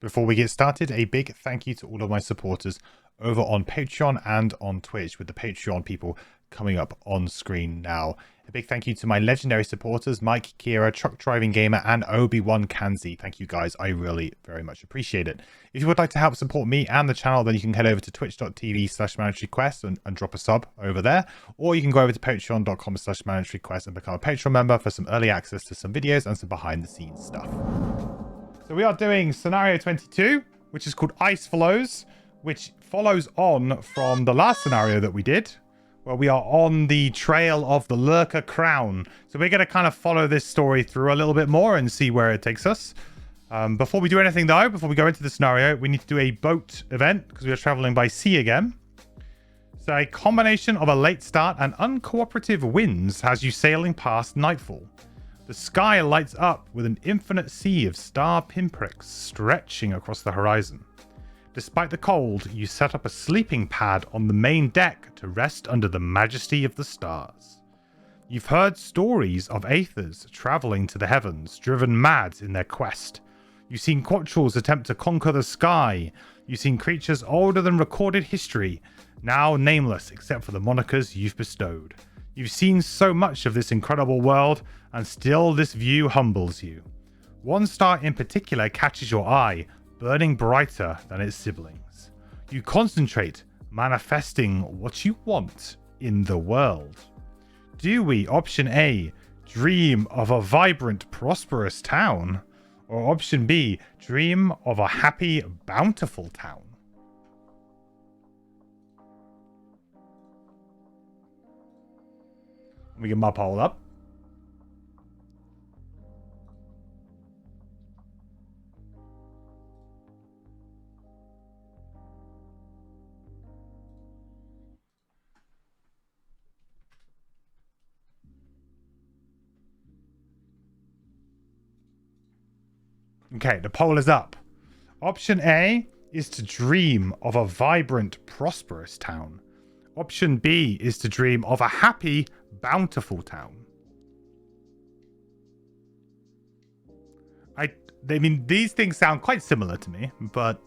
Before we get started, a big thank you to all of my supporters over on Patreon and on Twitch, with the Patreon people coming up on screen now. A big thank you to my legendary supporters, Mike, Kira, Truck Driving Gamer, and Obi-Wan Kanzi. Thank you guys, I really very much appreciate it. If you would like to help support me and the channel, then you can head over to twitch.tv/mandatoryquest and drop a sub over there. Or you can go over to patreon.com/mandatoryquest and become a Patreon member for some early access to some videos and some behind the scenes stuff. So we are doing scenario 22, which is called Ice Floes, which follows on from the last scenario that we did, where we are on the trail of the Lurker Crown. So we're going to kind of follow this story through a little bit more and see where it takes us. Before we do anything, though, before we go into the scenario, we need to do a boat event because we are traveling by sea again. So a combination of a late start and uncooperative winds has you sailing past nightfall. The sky lights up with an infinite sea of star pinpricks stretching across the horizon. Despite the cold, you set up a sleeping pad on the main deck to rest under the majesty of the stars. You've heard stories of Aethers traveling to the heavens, driven mad in their quest. You've seen Quattrals attempt to conquer the sky. You've seen creatures older than recorded history, now nameless except for the monikers you've bestowed. You've seen so much of this incredible world, and still this view humbles you. One star in particular catches your eye, burning brighter than its siblings. You concentrate, manifesting what you want in the world. Do we, option A, dream of a vibrant, prosperous town? Or option B, dream of a happy, bountiful town? We get my poll up. Okay, the poll is up. Option A is to dream of a vibrant, prosperous town. Option B is to dream of a happy, bountiful town. I mean, these things sound quite similar to me, but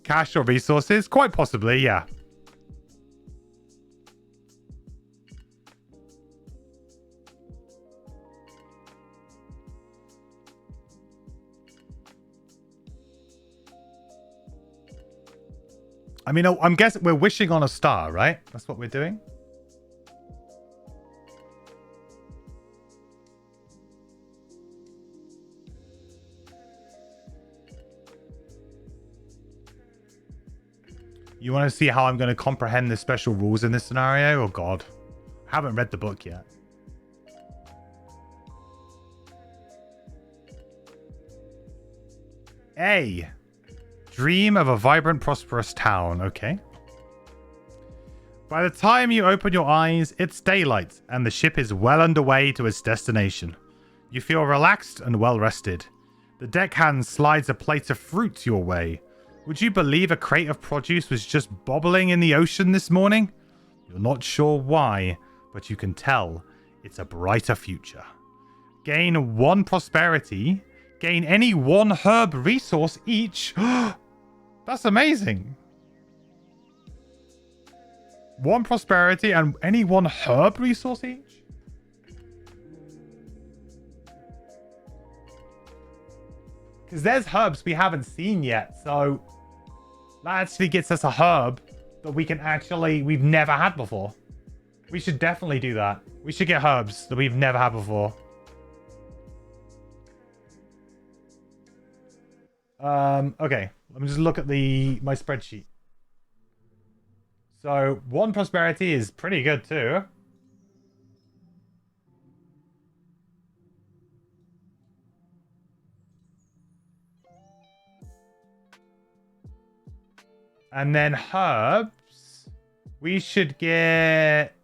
cash or resources? Quite possibly, yeah. I mean, I'm guessing we're wishing on a star, right? That's what we're doing. You want to see how I'm going to comprehend the special rules in this scenario? Oh, God. I haven't read the book yet. A. Dream of a vibrant, prosperous town. Okay. By the time you open your eyes, it's daylight, and the ship is well underway to its destination. You feel relaxed and well rested. The deckhand slides a plate of fruit your way. Would you believe a crate of produce was just bobbling in the ocean this morning? You're not sure why, but you can tell it's a brighter future. Gain 1 prosperity. Gain any 1 herb resource each. That's amazing. 1 prosperity and any 1 herb resource each? Because there's herbs we haven't seen yet, so that actually gets us a herb that we've never had before. We should definitely do that. We should get herbs that we've never had before. Okay, let me just look at my spreadsheet. So 1 prosperity is pretty good too. And then herbs, we should get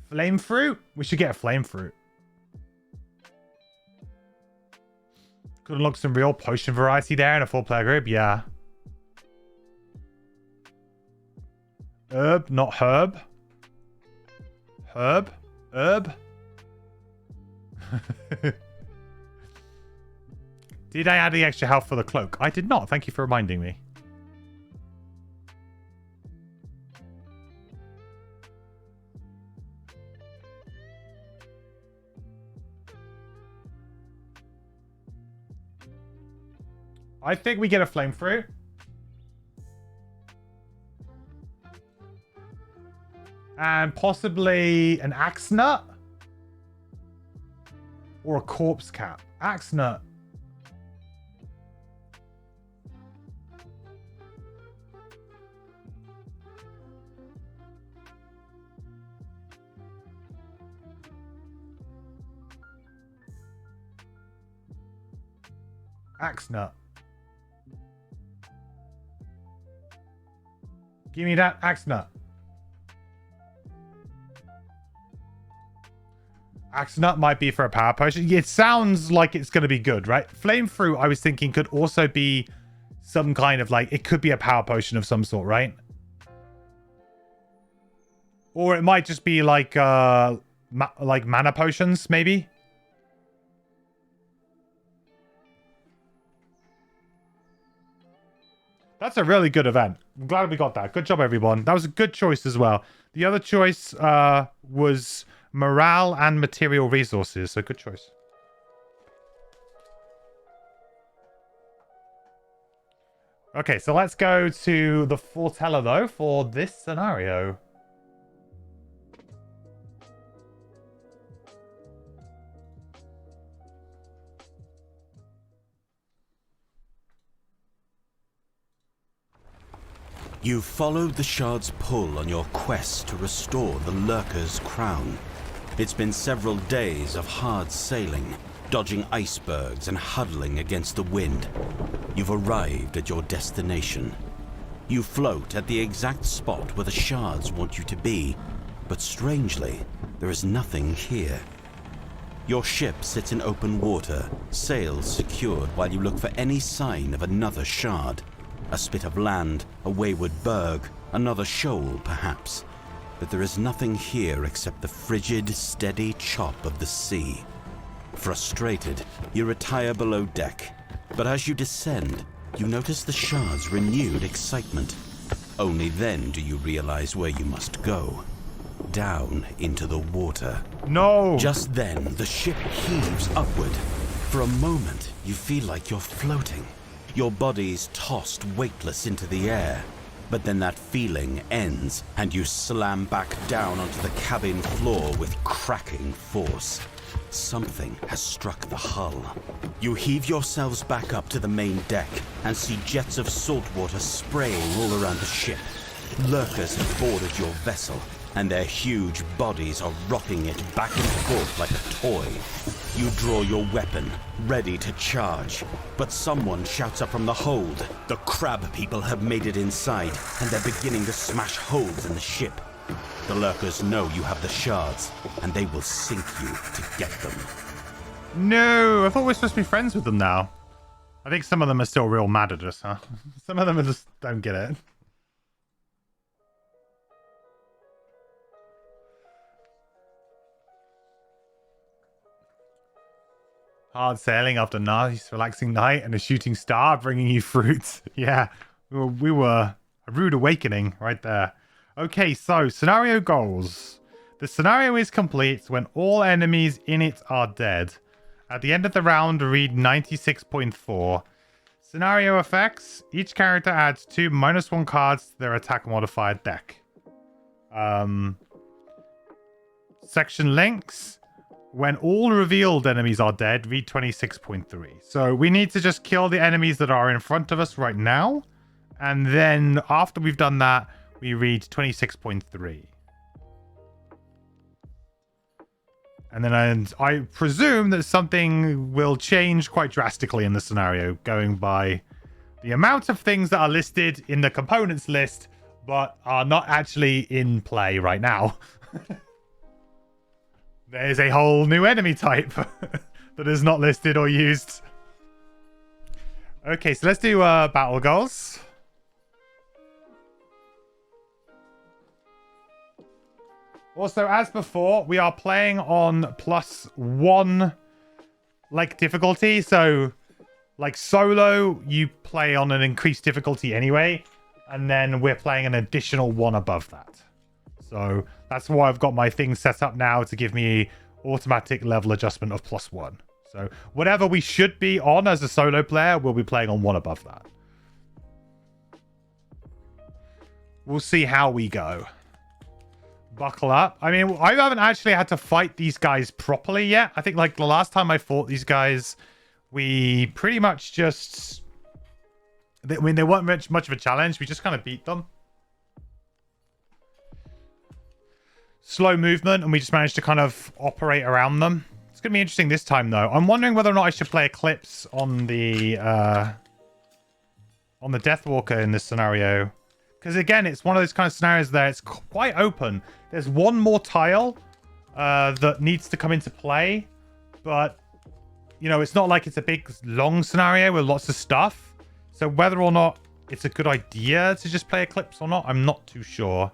flame fruit. We should get a flame fruit. Could unlock some real potion variety there in a 4-player group. Yeah. Herb, not herb. Herb. Did I add the extra health for the cloak? I did not. Thank you for reminding me. I think we get a flame fruit. And possibly an axe nut. Or a corpse cap. Axe nut. Axe nut. Give me that axe nut. Axe nut might be for a power potion. It sounds like it's going to be good, right? Flame fruit, I was thinking, could also be some kind of like, it could be a power potion of some sort, right? Or it might just be like mana potions, maybe. That's a really good event. I'm glad we got that. Good job, everyone. That was a good choice as well. The other choice was morale and material resources, so good choice. Okay, so let's go to the foreteller, though, for this scenario. You followed the shard's pull on your quest to restore the Lurker's crown. It's been several days of hard sailing, dodging icebergs and huddling against the wind. You've arrived at your destination. You float at the exact spot where the shards want you to be, but strangely, there is nothing here. Your ship sits in open water, sails secured while you look for any sign of another shard. A spit of land, a wayward berg, another shoal, perhaps. But there is nothing here except the frigid, steady chop of the sea. Frustrated, you retire below deck. But as you descend, you notice the shard's renewed excitement. Only then do you realize where you must go. Down into the water. No! Just then, the ship heaves upward. For a moment, you feel like you're floating. Your body's tossed weightless into the air. But then that feeling ends, and you slam back down onto the cabin floor with cracking force. Something has struck the hull. You heave yourselves back up to the main deck and see jets of salt water spraying all around the ship. Lurkers have boarded your vessel, and their huge bodies are rocking it back and forth like a toy. You draw your weapon, ready to charge, but someone shouts up from the hold. The crab people have made it inside, and they're beginning to smash holes in the ship. The Lurkers know you have the shards, and they will sink you to get them. No, I thought we were supposed to be friends with them now. I think some of them are still real mad at us, huh? Some of them just don't get it. Hard sailing after a nice, relaxing night and a shooting star bringing you fruit. Yeah, we were a rude awakening right there. Okay, so scenario goals. The scenario is complete when all enemies in it are dead. At the end of the round, read 96.4. Scenario effects. Each character adds 2 -1 cards to their attack modifier deck. Section links. When all revealed enemies are dead, read 26.3. So we need to just kill the enemies that are in front of us right now. And then after we've done that, we read 26.3. And then I presume that something will change quite drastically in the scenario, going by the amount of things that are listed in the components list, but are not actually in play right now. There's a whole new enemy type that is not listed or used. Okay, so let's do battle goals. Also, as before, we are playing on +1 like difficulty, so Like solo, you play on an increased difficulty anyway, and then we're playing an additional one above that. So that's why I've got my thing set up now to give me automatic level adjustment of +1. So whatever we should be on as a solo player, we'll be playing on one above that. We'll see how we go. Buckle up. I mean, I haven't actually had to fight these guys properly yet. I think like the last time I fought these guys, we pretty much just... I mean, they weren't much of a challenge. We just kind of beat them. Slow movement, and we just managed to kind of operate around them. It's going to be interesting this time, though. I'm wondering whether or not I should play Eclipse on the Deathwalker in this scenario. Because, again, it's one of those kind of scenarios there. It's quite open. There's one more tile that needs to come into play. But, you know, it's not like it's a big, long scenario with lots of stuff. So whether or not it's a good idea to just play Eclipse or not, I'm not too sure.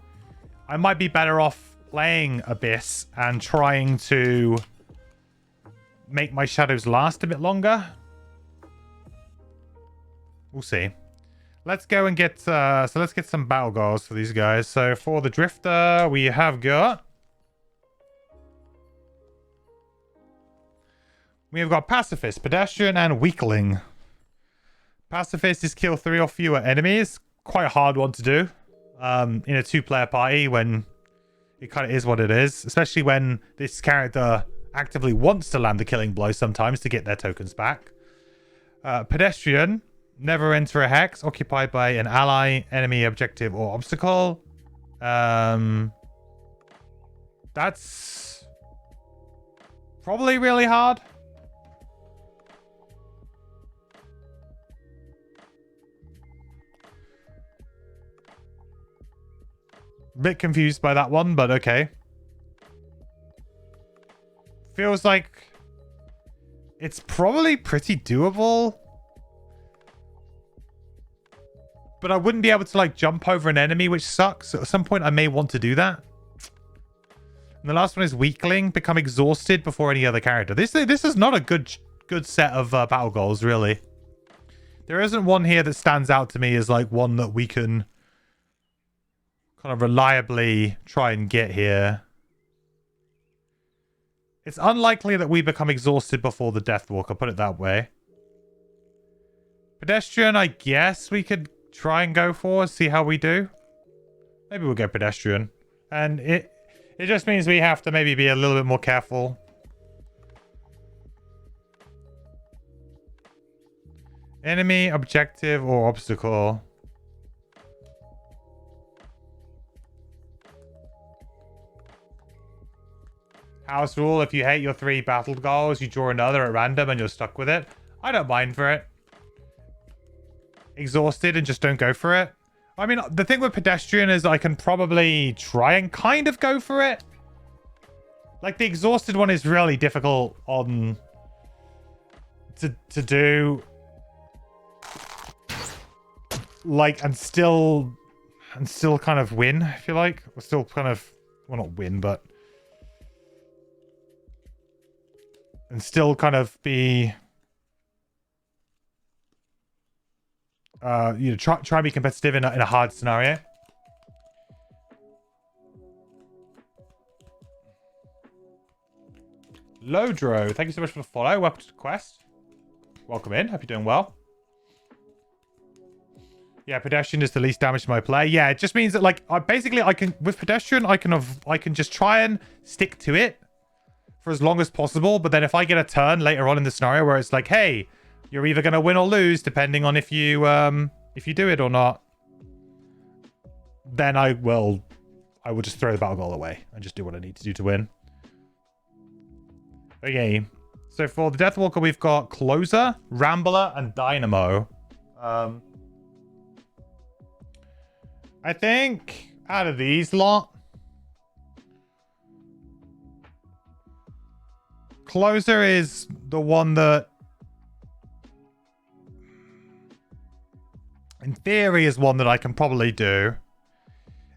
I might be better off playing Abyss and trying to make my shadows last a bit longer. We'll see. Let's go and get so let's get some battle goals for these guys. So for the Drifter, we have got Pacifist, Pedestrian, and Weakling. Pacifist is kill 3 or fewer enemies. Quite a hard one to do in a 2-player party when it kind of is what it is, especially when this character actively wants to land the killing blow sometimes to get their tokens back. Pedestrian, never enter a hex occupied by an ally, enemy, objective, or obstacle. That's probably really hard. Bit confused by that one, but okay. Feels like it's probably pretty doable. But I wouldn't be able to like jump over an enemy, which sucks. At some point I may want to do that. And the last one is Weakling, become exhausted before any other character. This is not a good set of battle goals, really. There isn't one here that stands out to me as like one that we can kind of reliably try and get here. It's unlikely that we become exhausted before the Deathwalker, put it that way. Pedestrian, I guess we could try and go for, see how we do. Maybe we'll go Pedestrian. And it just means we have to maybe be a little bit more careful. Enemy, objective, or obstacle. House rule, if you hate your 3 battle goals, you draw another at random and you're stuck with it. I don't mind for it. Exhausted and just don't go for it. I mean, the thing with Pedestrian is I can probably try and kind of go for it. Like, the exhausted one is really difficult on to do. Like, and still kind of win, if you like. Or still kind of, well, not win, but and still kind of be you know, try and be competitive in a hard scenario. Lodro, thank you so much for the follow. Welcome to the quest. Welcome in. Hope you're doing well. Yeah, Pedestrian is the least damage to my play. Yeah, it just means that like basically I can with Pedestrian I can just try and stick to it for as long as possible, but then if I get a turn later on in the scenario where it's like, hey, you're either going to win or lose depending on if you do it or not, then I will just throw the battle goal away and just do what I need to do to win. Okay, so for the Deathwalker we've got Closer, Rambler, and Dynamo. I think out of these lot, Closer is the one that, in theory, is one that I can probably do.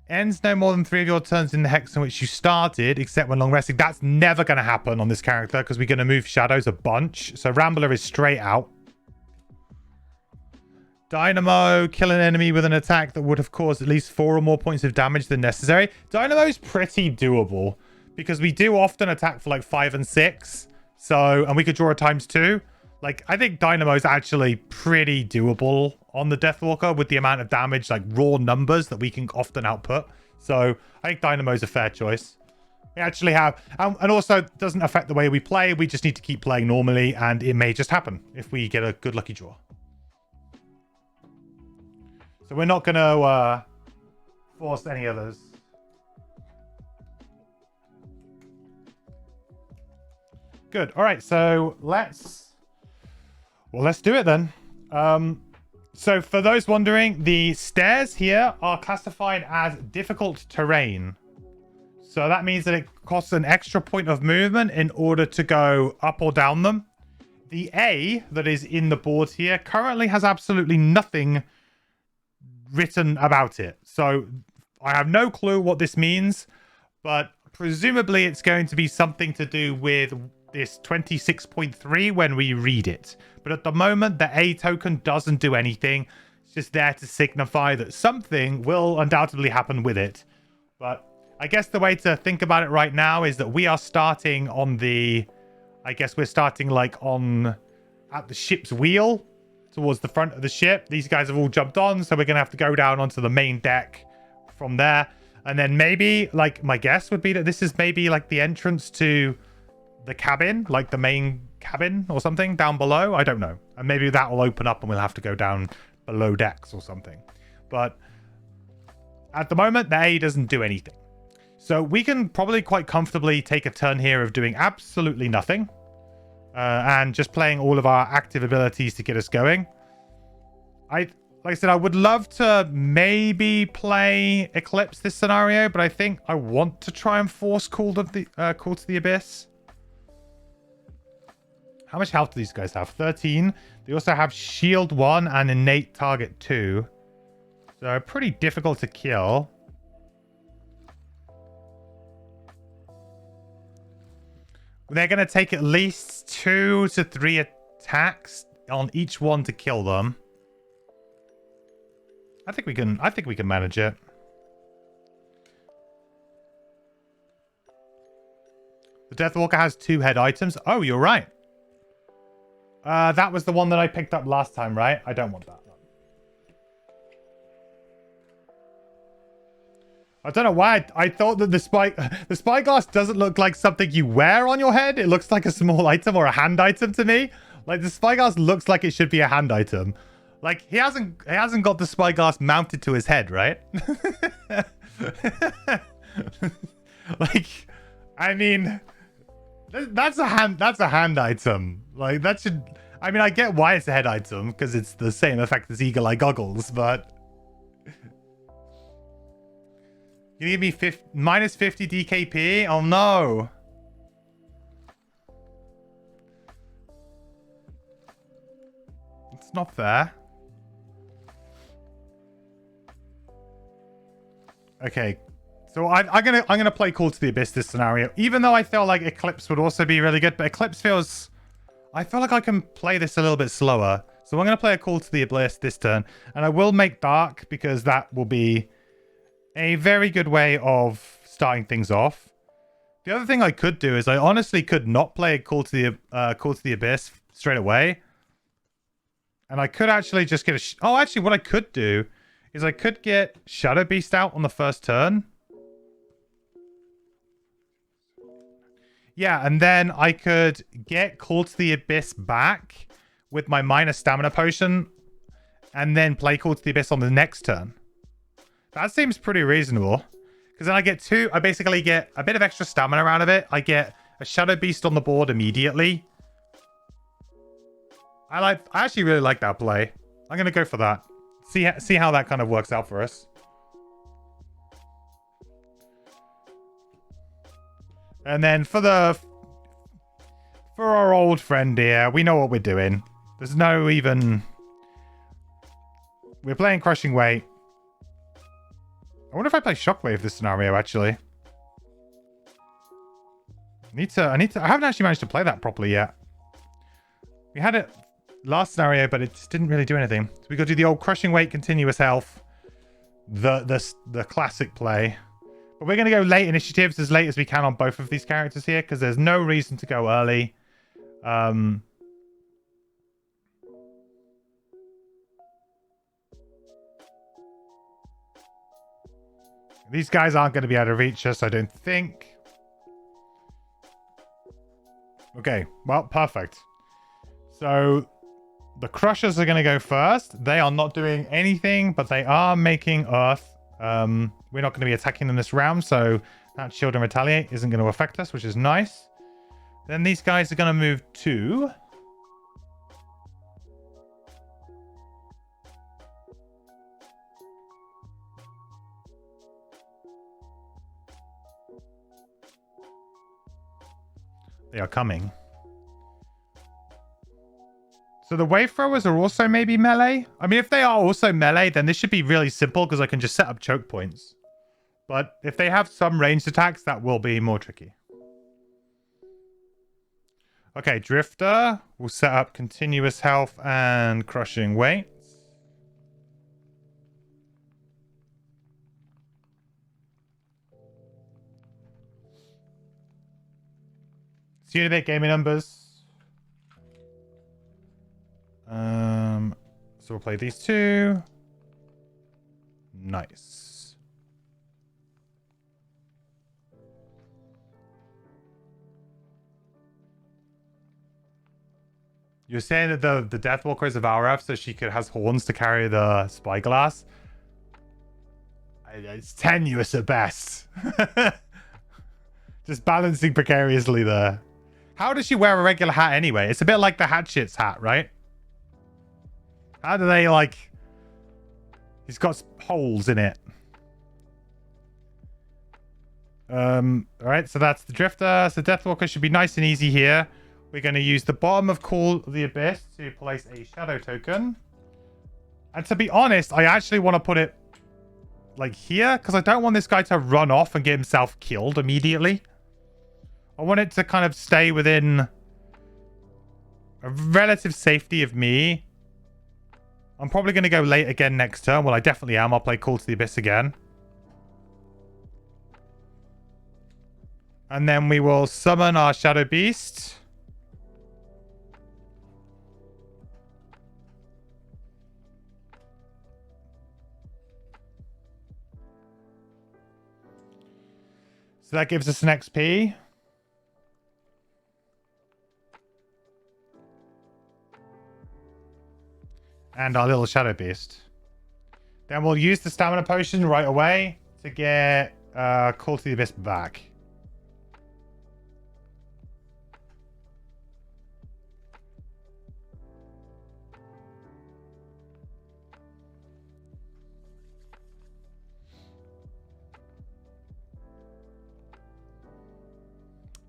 Ends no more than 3 of your turns in the hex in which you started, except when long resting. That's never going to happen on this character because we're going to move shadows a bunch. So Rambler is straight out. Dynamo, kill an enemy with an attack that would have caused at least 4 or more points of damage than necessary. Dynamo's pretty doable because we do often attack for like 5 and 6. So, and we could draw a ×2. Like, I think Dynamo's actually pretty doable on the Deathwalker with the amount of damage, like raw numbers that we can often output. So, I think Dynamo's a fair choice. We actually have, and also doesn't affect the way we play. We just need to keep playing normally, and it may just happen if we get a good lucky draw. So we're not going to force any others. Good. All right. So let's do it then. So for those wondering, the stairs here are classified as difficult terrain. So that means that it costs an extra point of movement in order to go up or down them. The A that is in the board here currently has absolutely nothing written about it. So I have no clue what this means, but presumably it's going to be something to do with this 26.3 when we read it. But at the moment, the A token doesn't do anything. It's just there to signify that something will undoubtedly happen with it. But I guess the way to think about it right now is that we are starting on the... I guess we're starting like at the ship's wheel towards the front of the ship. These guys have all jumped on, so we're going to have to go down onto the main deck from there. And then maybe, like, my guess would be that this is maybe like the entrance to the cabin, like the main cabin or something down below. I don't know. And maybe that will open up and we'll have to go down below decks or something. But at the moment, the A doesn't do anything. So we can probably quite comfortably take a turn here of doing absolutely nothing. And just playing all of our active abilities to get us going. Like I said, I would love to maybe play Eclipse this scenario, but I think I want to try and force Call to the Abyss. How much health do these guys have? 13. They also have Shield 1 and Innate Target 2. So pretty difficult to kill. They're going to take at least 2 to 3 attacks on each one to kill them. I think we can manage it. The Deathwalker has 2 head items. Oh, you're right. That was the one that I picked up last time, right? I don't want that. I don't know why I thought that the spyglass doesn't look like something you wear on your head. It looks like a small item or a hand item to me. Like the spyglass looks like it should be a hand item. Like he hasn't got the spyglass mounted to his head, right? Like, I mean, that's a hand item. Like that should. I mean, I get why it's a head item because it's the same effect as eagle eye goggles, but. You give me minus 50 DKP? Oh no. It's not fair. Okay. So I'm gonna play Call to the Abyss this scenario. Even though I feel like Eclipse would also be really good, but Eclipse feels... I feel like I can play this a little bit slower. So I'm gonna play a Call to the Abyss this turn. And I will make Dark because that will be a very good way of starting things off. The other thing I could do is I honestly could not play a Call to the Abyss straight away. And I could actually just get a... Oh, actually, what I could do is I could get Shadow Beast out on the first turn. Yeah, and then I could get Call to the Abyss back with my minor stamina potion and then play Call to the Abyss on the next turn. That seems pretty reasonable. Because then I basically get a bit of extra stamina out of it. I get a Shadow Beast on the board immediately. I actually really like that play. I'm going to go for that. See how that kind of works out for us. And then for our old friend here, we know what we're doing. There's no even... We're playing Crushing Weight. I wonder if I play Shockwave this scenario, actually. I haven't actually managed to play that properly yet. We had it last scenario, but it just didn't really do anything. So we got to do the old crushing weight, continuous health, the classic play. But we're going to go late initiatives as late as we can on both of these characters here, because there's no reason to go early. These guys aren't going to be able to reach us, I don't think. Okay, well, perfect. So the Crushers are going to go first. They are not doing anything, but they are making Earth. We're not going to be attacking them this round, so that Shield and Retaliate isn't going to affect us, which is nice. Then these guys are going to move 2. They are coming. So the wave throwers are also maybe melee. I mean, if they are also melee, then this should be really simple because I can just set up choke points. But if they have some ranged attacks, that will be more tricky. Okay, Drifter will set up continuous health and crushing weights. See you in a bit, gaming numbers. So we'll play these 2. Nice. You're saying that the Deathwalker is a Valrath, so she has horns to carry the spyglass. It's tenuous at best. Just balancing precariously there. How does she wear a regular hat anyway? It's a bit like the Hatchet's hat, right? How do they, like... He's got holes in it. Alright, so that's the Drifter. So Deathwalker should be nice and easy here. We're going to use the bottom of Call of the Abyss to place a Shadow token. And to be honest, I actually want to put it, like, here. Because I don't want this guy to run off and get himself killed immediately. I want it to kind of stay within a relative safety of me. I'm probably going to go late again next turn. Well, I definitely am. I'll play Call to the Abyss again. And then we will summon our Shadow Beast. So that gives us an XP. And our little Shadow Beast. Then we'll use the Stamina Potion right away to get Call to the Abyss back.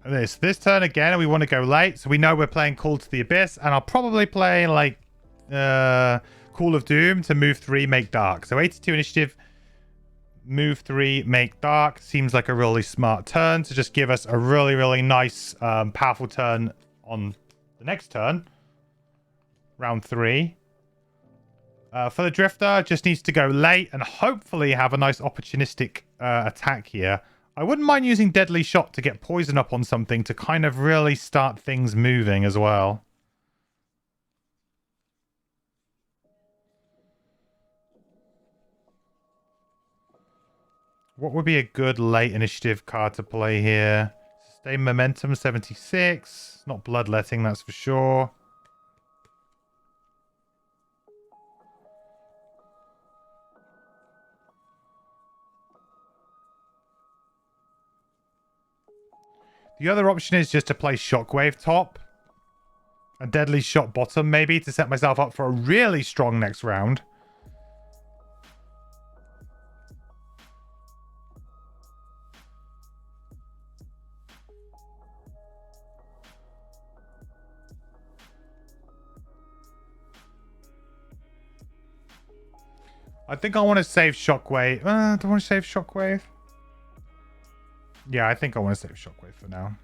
This turn again, we want to go late. So we know we're playing Call to the Abyss. And I'll probably play like Call of Doom to move 3, make dark. So 82 initiative, move 3, make dark. Seems like a really smart turn to just give us a really, really nice, powerful turn on the next turn. Round 3. For the Drifter, just needs to go late and hopefully have a nice opportunistic attack here. I wouldn't mind using Deadly Shot to get poison up on something to kind of really start things moving as well. What would be a good late initiative card to play here? Sustain Momentum, 76. Not Bloodletting, that's for sure. The other option is just to play Shockwave top. A Deadly Shot bottom, maybe, to set myself up for a really strong next round. I think I want to save Shockwave. Do I want to save Shockwave? Yeah, I think I want to save Shockwave for now.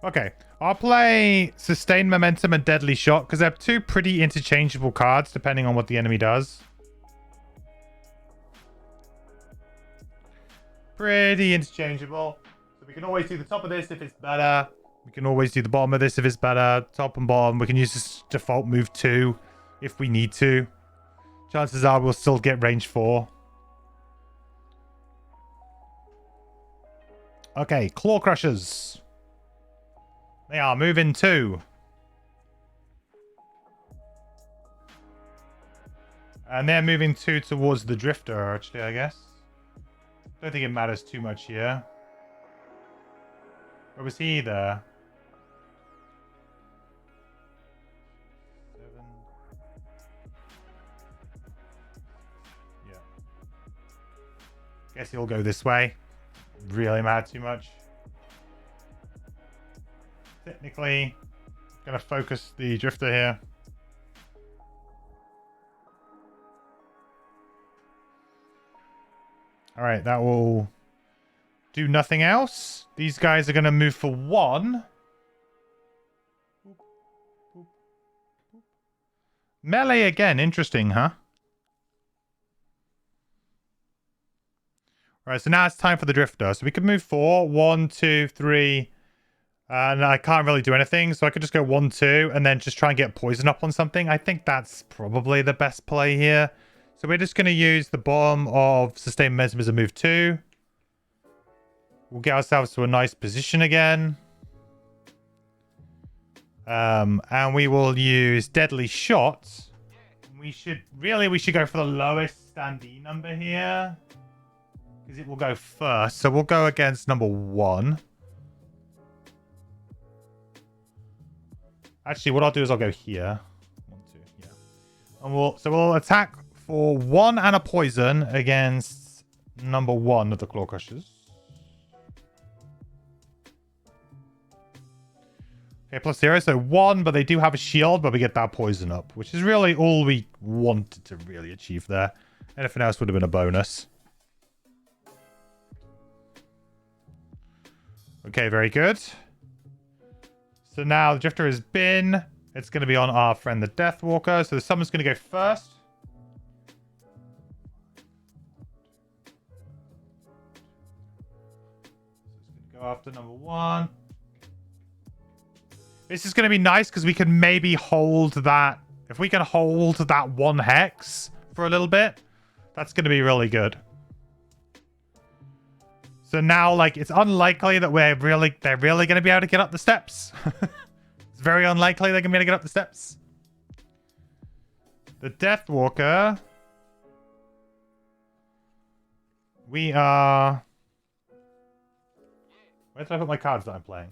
Okay, I'll play Sustained Momentum and Deadly Shot because they're two pretty interchangeable cards depending on what the enemy does. Pretty interchangeable. So we can always do the top of this if it's better. We can always do the bottom of this if it's better. Top and bottom. We can use this default move 2 if we need to. Chances are we'll still get range 4. Okay, Claw Crushers. They are moving 2. And they're moving 2 towards the Drifter, actually, I guess. Don't think it matters too much here. Or was he there? 7. Yeah. Guess he'll go this way. Really matter too much. Technically, gonna focus the Drifter here. Alright, that will do nothing else. These guys are gonna move for 1. Melee again, interesting, huh? Alright, so now it's time for the Drifter. So we can move 4. 1, 2, 3. And I can't really do anything, so I could just go 1, 2, and then just try and get poison up on something. I think that's probably the best play here. So we're just going to use the bottom of Sustained Momentum as a move 2. We'll get ourselves to a nice position again. And we will use Deadly Shot. We should go for the lowest standee number here. Because it will go first. So we'll go against number 1. Actually, what I'll do is I'll go here. 1, 2, yeah. And we'll attack for 1 and a poison against number 1 of the Claw Crushers. Okay, +0, so 1, but they do have a shield, but we get that poison up, which is really all we wanted to really achieve there. Anything else would have been a bonus. Okay, very good. So now the Drifter has been. It's going to be on our friend the Deathwalker. So the summon's going to go first. So it's going to go after number 1. This is going to be nice because we can maybe hold that. If we can hold that 1 hex for a little bit, that's going to be really good. So now, like, it's unlikely that they're really going to be able to get up the steps. It's very unlikely they're going to be able to get up the steps. The Deathwalker. We are... Where did I put my cards that I'm playing?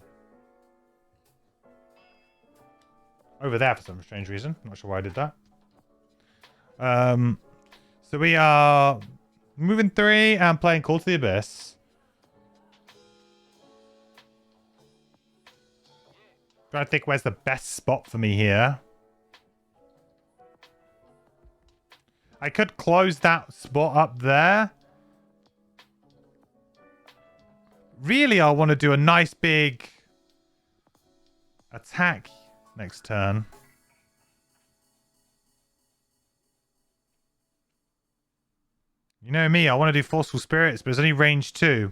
Over there for some strange reason. Not sure why I did that. So we are moving 3 and playing Call to the Abyss. Trying to think where's the best spot for me here. I could close that spot up there. Really, I want to do a nice big attack next turn. You know me, I want to do Forceful Spirits, but it's only range 2.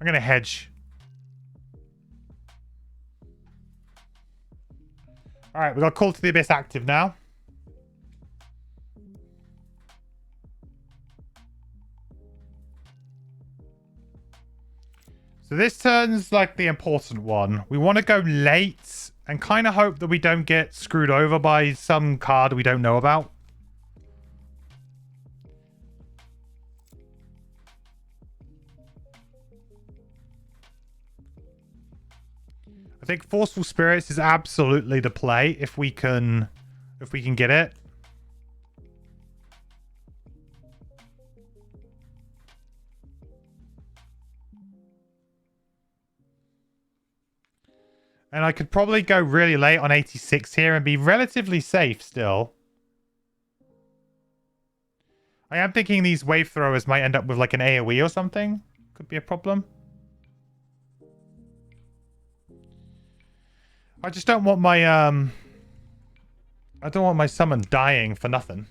I'm going to hedge. Alright, we've got Call to the Abyss active now. So this turn's like the important one. We want to go late and kind of hope that we don't get screwed over by some card we don't know about. I think Forceful Spirits is absolutely the play if we can get it. And I could probably go really late on 86 here and be relatively safe still. I am thinking these wave throwers might end up with like an AoE or something. Could be a problem. I just don't want my I don't want my summon dying for nothing.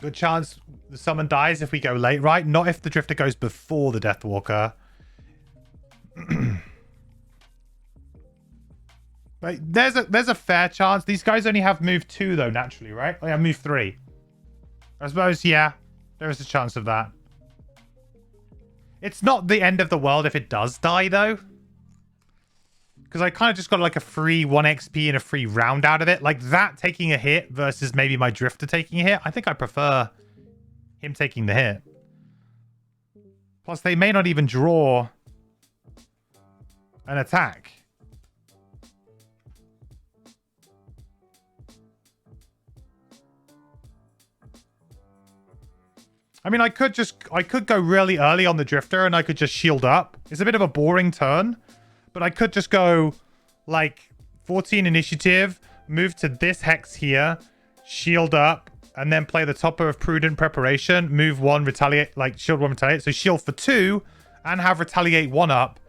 Good chance the summon dies if we go late, right? Not if the Drifter goes before the Deathwalker. But there's a fair chance. These guys only have move 2 though, naturally, right? Oh yeah, move 3. I suppose, yeah, there is a chance of that. It's not the end of the world if it does die though. Because I kind of just got like a free 1 XP and a free round out of it. Like that taking a hit versus maybe my Drifter taking a hit. I think I prefer him taking the hit. Plus, they may not even draw an attack. I mean, I could go really early on the Drifter and I could just shield up. It's a bit of a boring turn. But I could just go, like, 14 initiative, move to this hex here, shield up, and then play the Topper of Prudent Preparation, move 1, retaliate, like, shield 1, retaliate. So shield for 2, and have retaliate 1 up.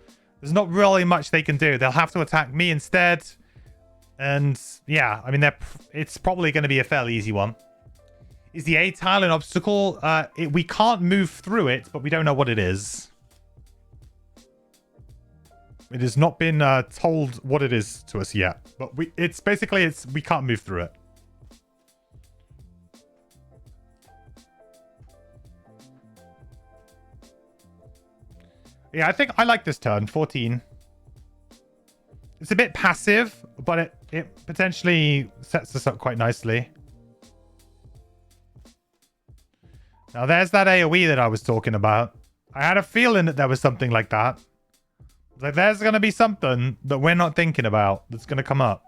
There's not really much they can do. They'll have to attack me instead. And, yeah, I mean, it's probably going to be a fairly easy one. Is the A tile an obstacle? We can't move through it, but we don't know what it is. It has not been told what it is to us yet, but we can't move through it. Yeah, I think I like this turn, 14. It's a bit passive, but it potentially sets us up quite nicely. Now there's that AoE that I was talking about. I had a feeling that there was something like that. Like, there's going to be something that we're not thinking about that's going to come up.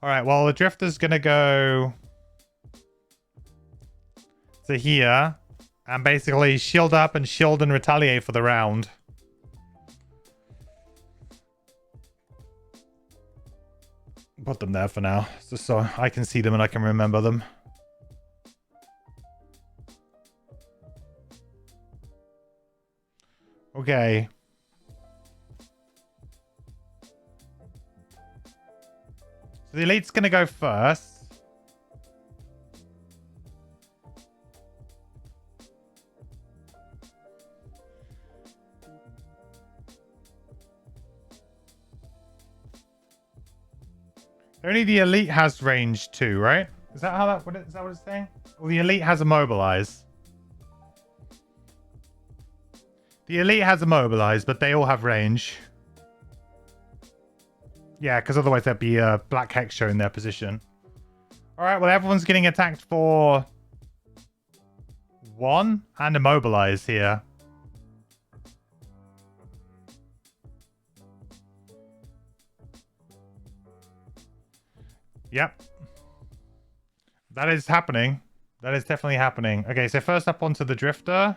All right, well, the Drifter's going to go to here and basically shield up and shield and retaliate for the round. Put them there for now, just so I can see them and I can remember them. Okay. So the elite's going to go first. Only the elite has range 2, right? Is that how is that what it's saying? Well, the elite has immobilize. The elite has immobilize, but they all have range. Yeah, because otherwise there'd be a black hex showing their position. All right, well, everyone's getting attacked for 1 and immobilize here. Yep. That is happening. That is definitely happening. Okay, so first up onto the Drifter.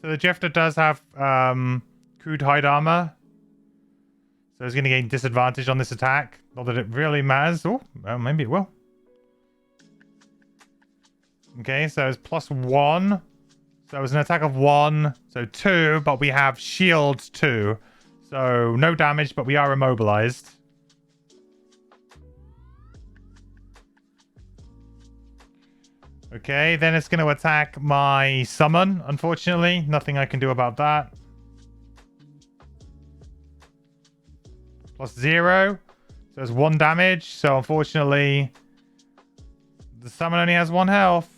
So the Drifter does have crude hide armor. So it's going to gain disadvantage on this attack. Not that it really matters. Oh, well, maybe it will. Okay, so it's +1. So it was an attack of 1. So 2, but we have shield 2. So no damage, but we are immobilized. Okay, then it's going to attack my summon, unfortunately. Nothing I can do about that. +0. So it's 1 damage. So unfortunately, the summon only has 1 health.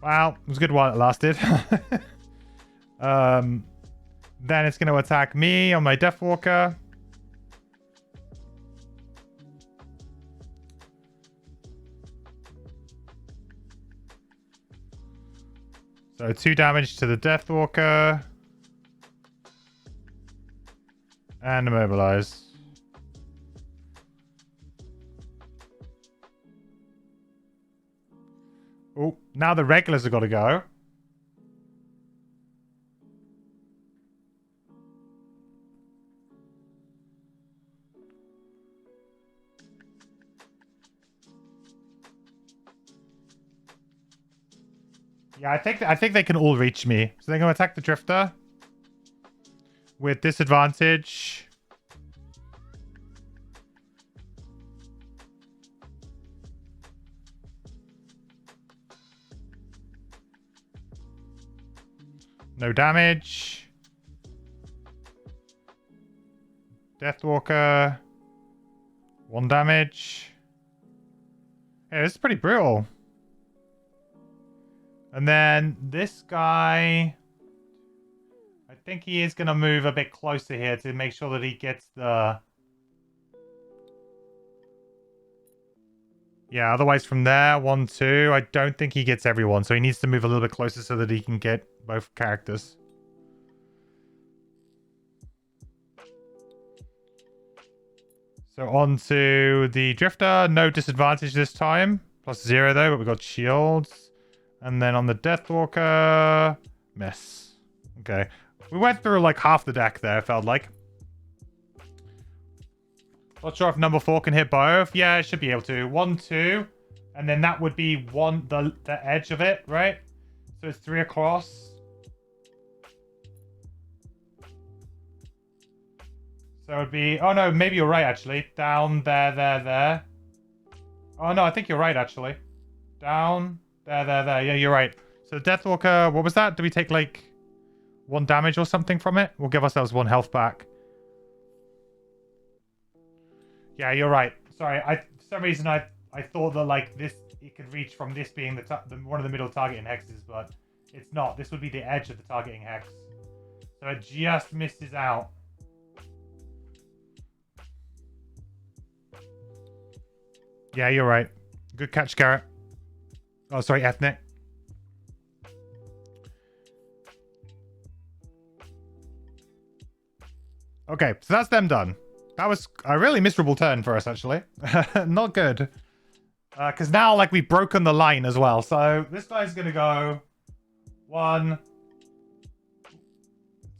Wow, it was good while it lasted. Then it's going to attack me on my Deathwalker. So 2 damage to the Deathwalker. And immobilize. Oh, now the regulars have got to go. Yeah, I think they can all reach me. So they're going to attack the Drifter with disadvantage. No damage. Deathwalker. 1 damage. Yeah, this is pretty brutal. And then this guy, I think he is going to move a bit closer here to make sure that he gets the... Yeah, otherwise from there, 1, 2, I don't think he gets everyone. So he needs to move a little bit closer so that he can get both characters. So on to the Drifter. No disadvantage this time. +0 though, but we got shields. And then on the Deathwalker, miss. Okay. We went through like half the deck there, it felt like. Not sure if number 4 can hit both. Yeah, it should be able to. 1, 2. And then that would be the edge of it, right? So it's 3 across. So it'd be... Oh no, maybe you're right actually. Down, there. Oh no, I think you're right actually. Down... There. Yeah, you're right. So Deathwalker, what was that? Do we take like 1 damage or something from it? We'll give ourselves 1 health back. Yeah, you're right. Sorry, for some reason I thought that like this, it could reach from this being the one of the middle targeting hexes, but it's not. This would be the edge of the targeting hex. So it just misses out. Yeah, you're right. Good catch, Garrett. Oh, sorry, Ethnic. Okay, so that's them done. That was a really miserable turn for us, actually. Not good. Because now, like, we've broken the line as well. So this guy's going to go 1,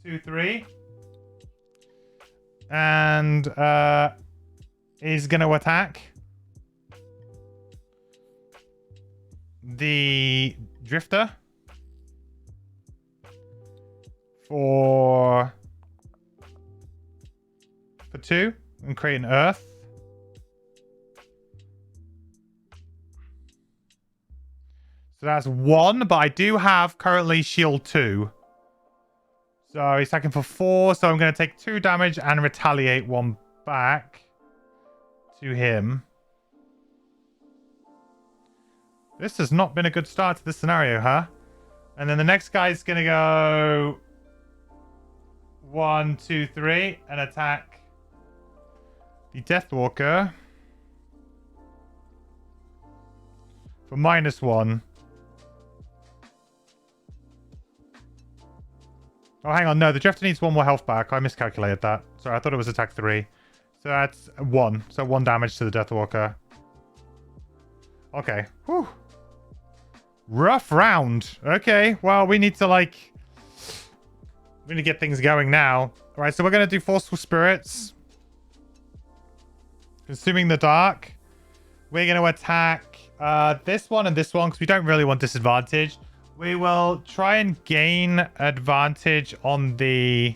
2, 3. And he's going to attack the Drifter for 2 and create an Earth. So that's 1, but I do have currently shield 2. So he's attacking for 4, so I'm going to take 2 damage and retaliate 1 back to him. This has not been a good start to this scenario, huh? And then the next guy's going to go 1, 2, 3 and attack the Deathwalker for -1. Oh, hang on. No, the Drifter needs 1 more health back. I miscalculated that. Sorry, I thought it was attack 3. So that's 1. So 1 damage to the Deathwalker. Okay. Whew. Rough round. Okay. Well, we need to, like... We need to get things going now. All right, so we're going to do Forceful Spirits. Consuming the Dark. We're going to attack this one and this one because we don't really want disadvantage. We will try and gain advantage on the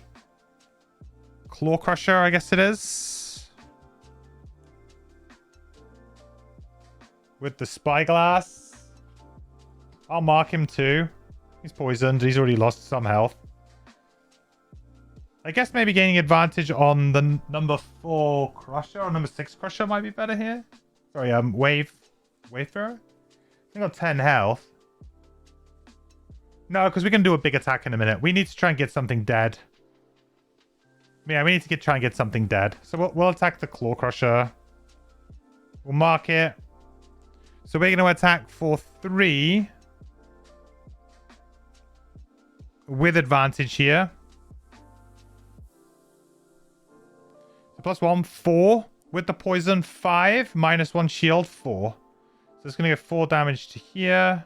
Claw Crusher, I guess it is. With the Spyglass. I'll mark him too. He's poisoned. He's already lost some health. I guess maybe gaining advantage on the number 4 Crusher or number 6 Crusher might be better here. Sorry, Wayfarer? I got 10 health. No, because we can do a big attack in a minute. We need to try and get something dead. Yeah, we need to try and get something dead. So we'll attack the Claw Crusher. We'll mark it. So we're going to attack for 3. With advantage here. So +1, 4. With the poison, 5. -1 shield, 4. So it's going to get 4 damage to here.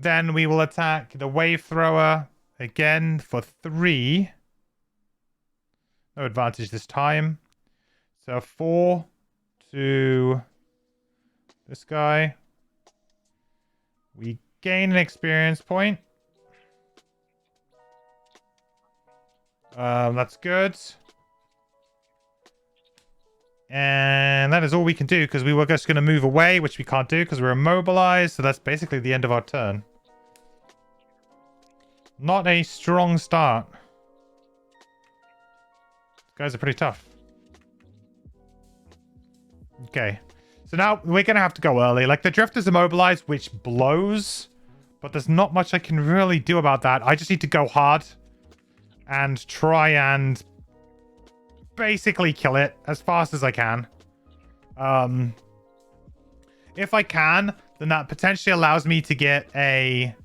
Then we will attack the wave thrower again for 3. No advantage this time. So 4 to this guy. We gain an experience point. That's good. And that is all we can do because we were just going to move away, which we can't do because we're immobilized. So that's basically the end of our turn. Not a strong start. These guys are pretty tough. Okay. So now we're going to have to go early. Like, the drift is immobilized, which blows. But there's not much I can really do about that. I just need to go hard and try and basically kill it as fast as I can. If I can, then that potentially allows me to get a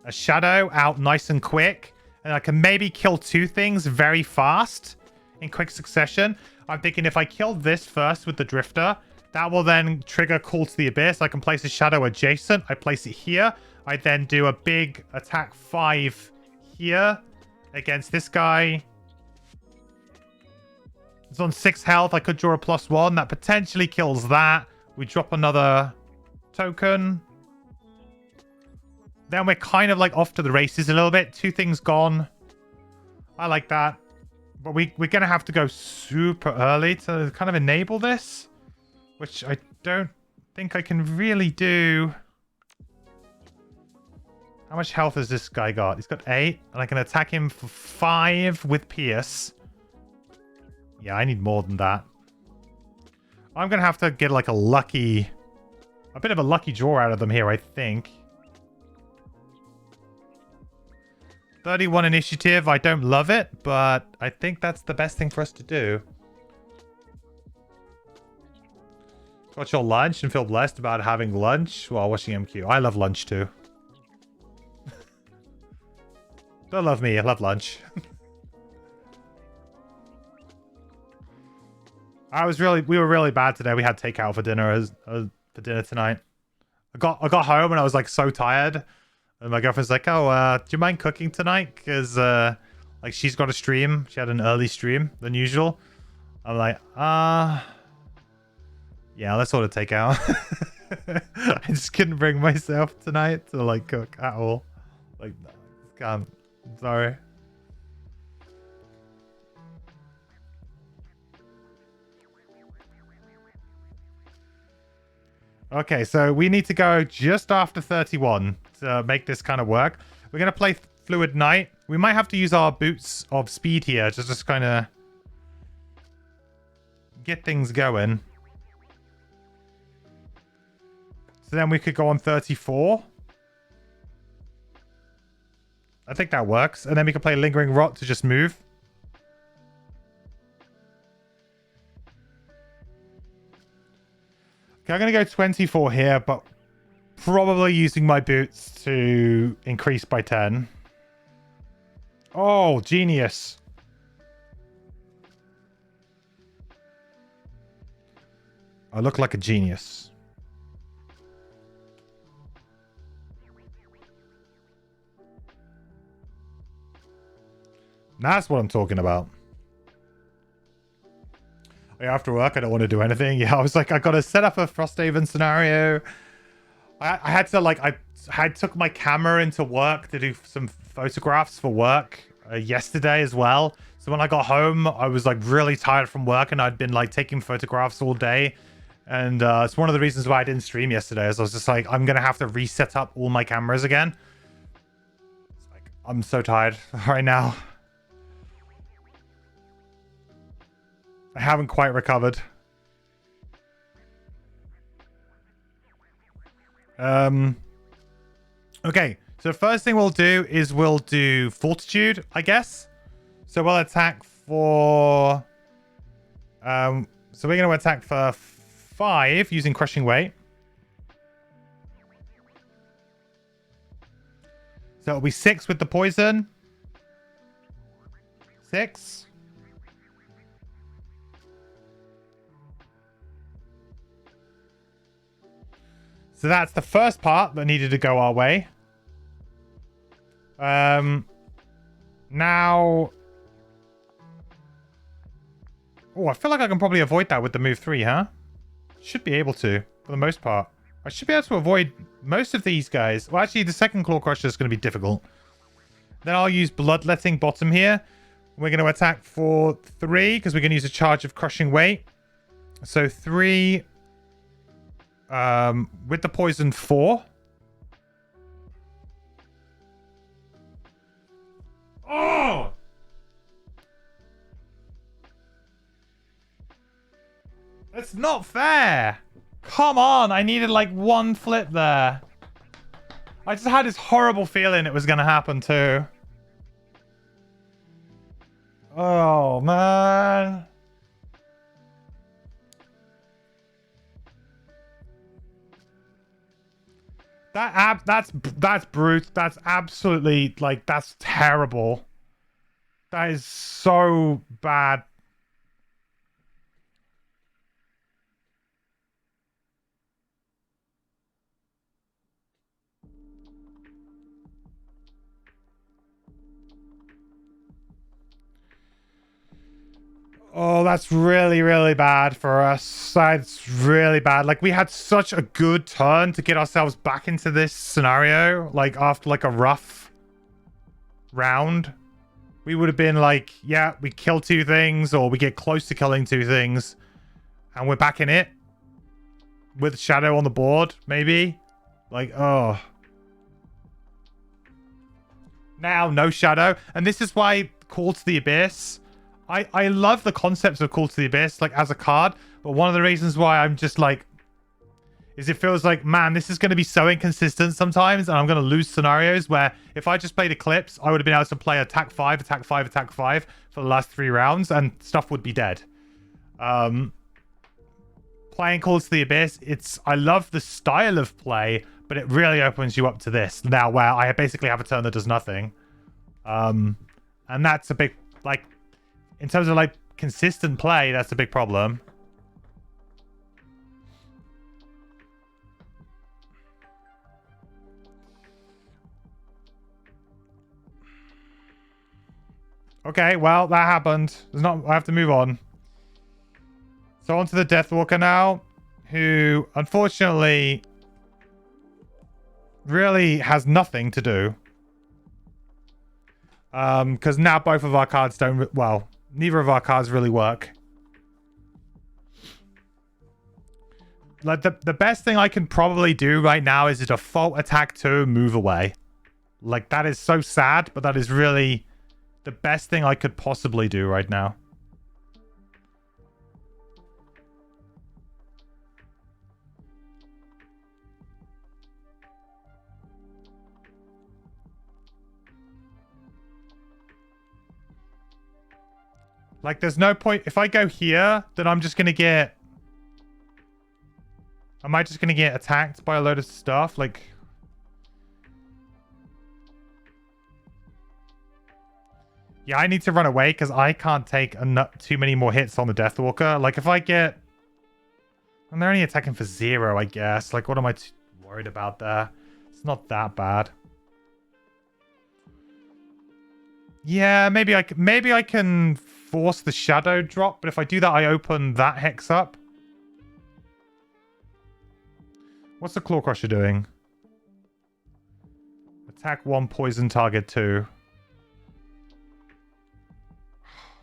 shadow out nice and quick. And I can maybe kill 2 things very fast in quick succession. I'm thinking if I kill this first with the drifter, that will then trigger Call to the Abyss. I can place a shadow adjacent. I place it here. I then do a big attack 5 here against this guy. It's on 6 health. I could draw a +1. That potentially kills that. We drop another token. Then we're kind of like off to the races a little bit. 2 things gone. I like that. But we're going to have to go super early to kind of enable this. Which I don't think I can really do. How much health has this guy got? He's got 8. And I can attack him for 5 with Pierce. Yeah, I need more than that. I'm going to have to get like a bit of a lucky draw out of them here, I think. 31 initiative. I don't love it, but I think that's the best thing for us to do. Got your lunch and feel blessed about having lunch while watching MQ. I love lunch too. Don't love me, I love lunch. We were really bad today. We had takeout for dinner for dinner tonight. I got home and I was like so tired. And my girlfriend's like, "Oh, do you mind cooking tonight? Because like she's got a stream. She had an early stream than usual." I'm like, yeah, let's order takeout. I just couldn't bring myself tonight to like cook at all. Like, can't. Sorry. Okay, so we need to go just after 31 to make this kind of work. We're going to play Fluid Knight. We might have to use our Boots of Speed here to just kind of get things going. So then we could go on 34. I think that works. And then we can play Lingering Rot to just move. Okay, I'm going to go 24 here, but probably using my boots to increase by 10. Oh, genius. I look like a genius. That's what I'm talking about. After work, I don't want to do anything. Yeah, I was like, I got to set up a Frosthaven scenario. I had to, like, I took my camera into work to do some photographs for work yesterday as well. So when I got home, I was, like, really tired from work and I'd been, like, taking photographs all day. And it's one of the reasons why I didn't stream yesterday. Is I was just like, I'm going to have to reset up all my cameras again. It's like, I'm so tired right now. I haven't quite recovered. Okay, so the first thing we'll do is we'll do Fortitude, I guess. So we'll attack for... so we're going to attack for 5 using Crushing Weight. So it'll be 6 with the poison. 6. So that's the first part that needed to go our way. Now... Oh, I feel like I can probably avoid that with the move 3, huh? Should be able to, for the most part. I should be able to avoid most of these guys. Well, actually, the second Claw Crusher is going to be difficult. Then I'll use Bloodletting bottom here. We're going to attack for 3, because we're going to use a charge of Crushing Weight. So 3... with the poison 4. Oh! That's not fair. Come on, I needed like one flip there. I just had this horrible feeling it was going to happen too. Oh, man. That's brute. That's absolutely, like, that's terrible. That is so bad. Oh, that's really, really bad for us. That's really bad. Like, we had such a good turn to get ourselves back into this scenario. Like, after, like, a rough round. We would have been like, yeah, we kill 2 things, or we get close to killing 2 things. And we're back in it. With Shadow on the board, maybe. Like, oh. Now, no Shadow. And this is why Call to the Abyss... I love the concepts of Call to the Abyss, like, as a card, but one of the reasons why I'm just, like, is it feels like, man, this is going to be so inconsistent sometimes, and I'm going to lose scenarios where if I just played Eclipse, I would have been able to play attack 5, attack 5, attack 5 for the last 3 rounds, and stuff would be dead. Playing Call to the Abyss, I love the style of play, but it really opens you up to this, now where I basically have a turn that does nothing. And that's a big, like... In terms of, like, consistent play, that's a big problem. Okay, well, that happened. I have to move on. So on to the Deathwalker now, who, unfortunately, really has nothing to do. Because now both of our cards don't... Well... Neither of our cards really work. Like, the best thing I can probably do right now is a default attack 2, move away. Like, that is so sad, but that is really the best thing I could possibly do right now. Like, there's no point... If I go here, then I'm just going to get... Am I just going to get attacked by a load of stuff? Like... Yeah, I need to run away because I can't take too many more hits on the Deathwalker. Like, if I get... And they're only attacking for 0, I guess. Like, what am I worried about there? It's not that bad. Yeah, maybe I can force the Shadow drop, but if I do that, I open that hex up. What's the Claw Crusher doing? Attack 1, poison target 2. Oh,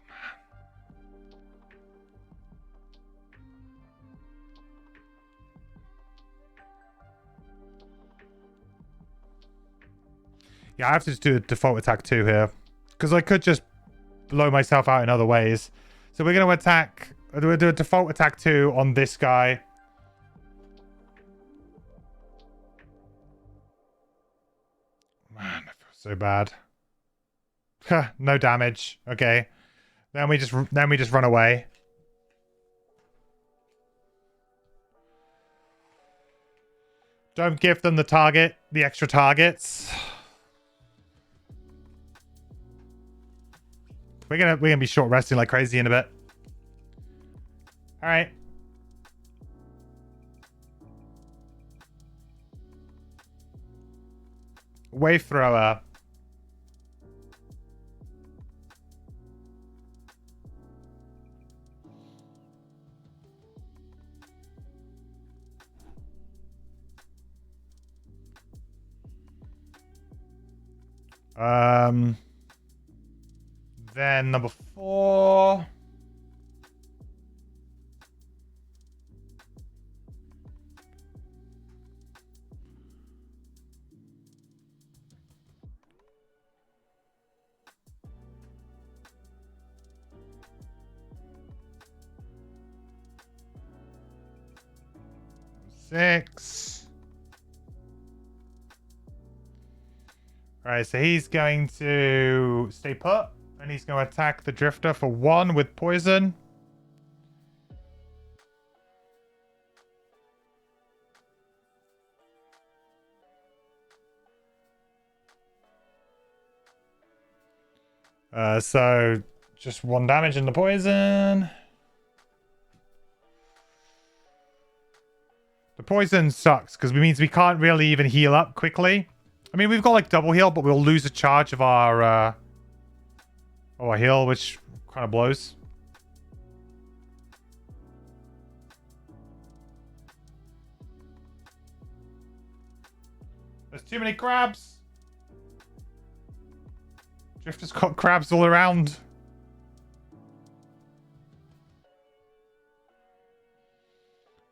man. Yeah, I have to just do a default attack 2 here. Because I could just blow myself out in other ways. So we're going to attack... We'll do a default attack 2 on this guy. Man, I feel so bad. No damage. Okay. Then we just run away. Don't give them the extra targets. We're gonna be short resting like crazy in a bit. All right. Wave thrower. Then number 4. Six. Alright, so he's going to stay put. And he's going to attack the Drifter for 1 with poison. So just 1 damage in the poison. The poison sucks because it means we can't really even heal up quickly. I mean, we've got like double heal, but we'll lose a charge of our heal, which kind of blows. There's too many crabs. Drifter's got crabs all around.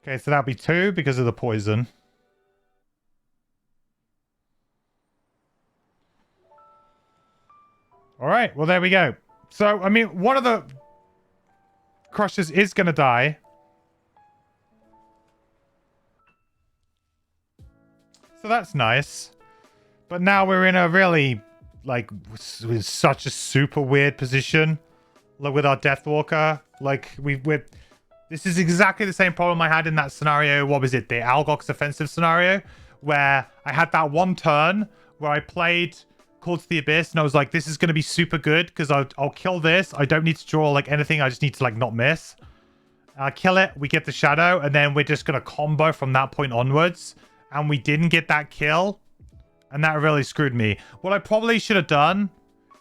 Okay, so that'll be 2 because of the poison. Alright, well there we go. So, I mean, one of the crushers is going to die. So that's nice. But now we're in a really, like, with such a super weird position. Like, with our Deathwalker. Like, we're... This is exactly the same problem I had in that scenario. What was it? The Algox offensive scenario? Where I had that one turn where I played Call to the Abyss and I was like, this is going to be super good because I'll kill this. I don't need to draw like anything. I just need to like not miss. Kill it. We get the shadow and then we're just going to combo from that point onwards. And we didn't get that kill. And that really screwed me. What I probably should have done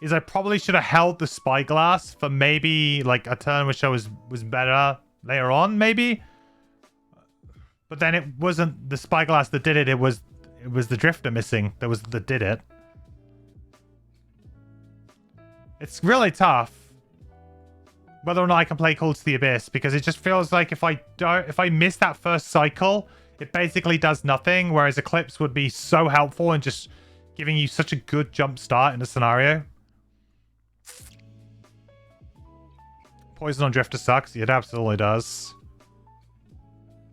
is I probably should have held the Spyglass for maybe like a turn which I was better later on, maybe. But then it wasn't the Spyglass that did it. It was the Drifter missing that did it. It's really tough whether or not I can play Call to the Abyss because it just feels like if I miss that first cycle, it basically does nothing. Whereas Eclipse would be so helpful in just giving you such a good jump start in a scenario. Poison on Drifter sucks. It absolutely does.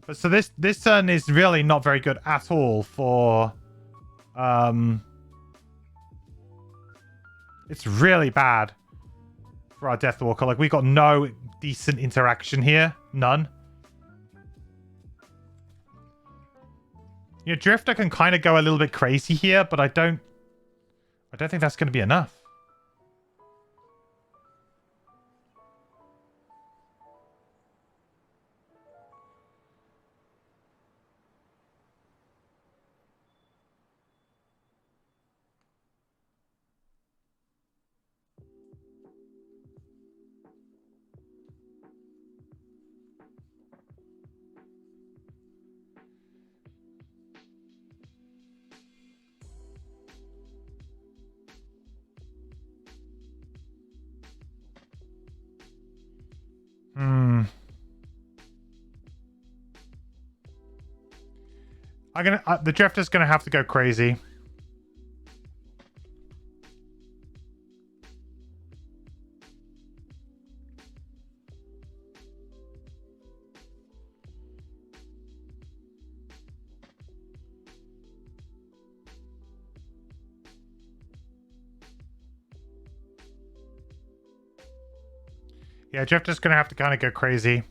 But so this turn is really not very good at all for... It's really bad for our Deathwalker. Like, we got no decent interaction here. None. You know, Drifter can kind of go a little bit crazy here, but I don't think that's going to be enough. The Drifter's gonna have to go crazy. Yeah, Drifter's gonna have to kind of go crazy.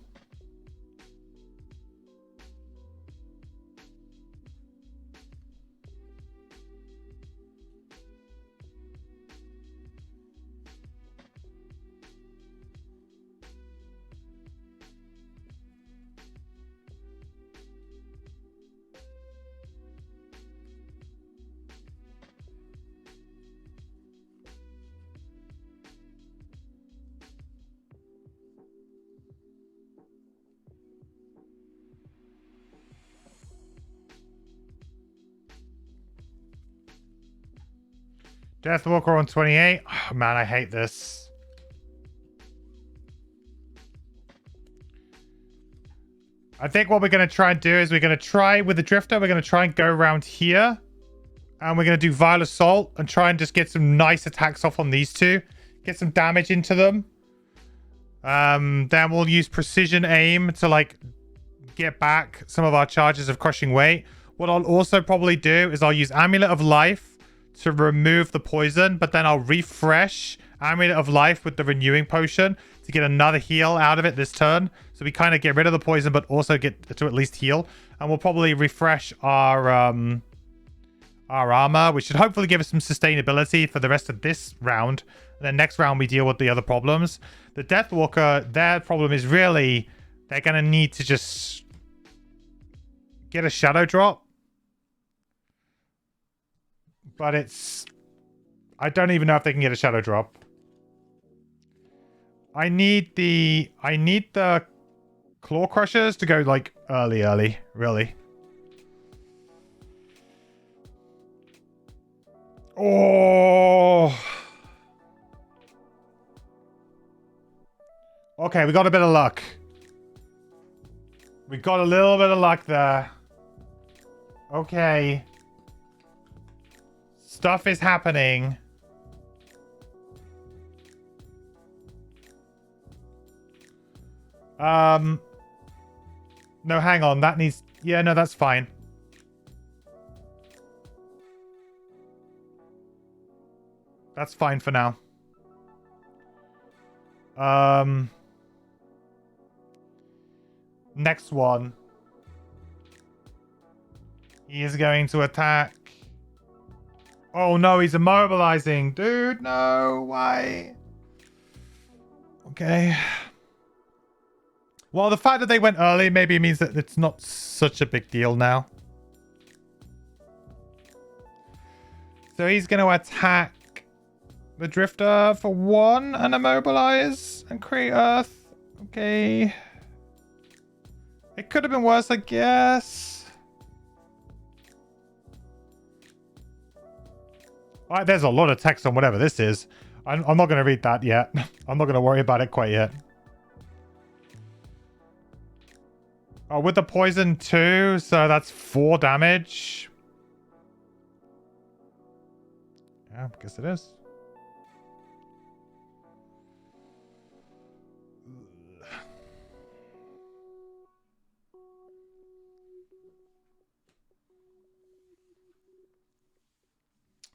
Deathwalker on 28. Oh, man, I hate this. I think what we're going to try and do is we're going to try with the Drifter. We're going to try and go around here. And we're going to do Vile Assault and try and just get some nice attacks off on these two. Get some damage into them. Then we'll use Precision Aim to, like, get back some of our charges of Crushing Weight. What I'll also probably do is I'll use Amulet of Life to remove the poison, but then I'll refresh Amulet of Life with the Renewing Potion to get another heal out of it this turn. So we kind of get rid of the poison, but also get to at least heal. And we'll probably refresh our armor, which should hopefully give us some sustainability for the rest of this round. And then next round, we deal with the other problems. The Deathwalker, their problem is really they're going to need to just get a Shadow Drop. But it's... I don't even know if they can get a Shadow Drop. I need the Claw Crushers to go, like, early, really. Oh! Okay, we got a bit of luck. We got a little bit of luck there. Okay. Stuff is happening. No, hang on. That needs... Yeah, no, that's fine. That's fine for now. Next one. He is going to attack. Oh no, he's immobilizing. Dude, no. Why? Okay. Well, the fact that they went early maybe means that it's not such a big deal now. So he's going to attack the Drifter for 1 and immobilize and create Earth. Okay. It could have been worse, I guess. Alright, there's a lot of text on whatever this is. I'm not going to read that yet. I'm not going to worry about it quite yet. Oh, with the poison too, so that's 4 damage. Yeah, I guess it is.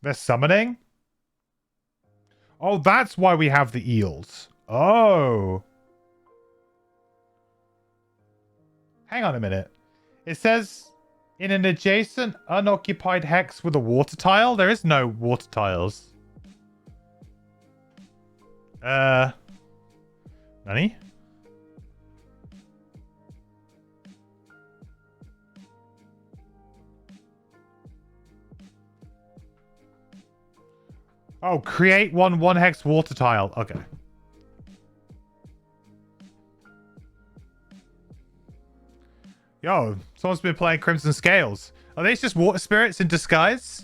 They're summoning? Oh, that's why we have the eels. Oh. Hang on a minute. It says in an adjacent unoccupied hex with a water tile. There is no water tiles. Nani? Oh, create one hex water tile. Okay. Yo, someone's been playing Crimson Scales. Are these just water spirits in disguise?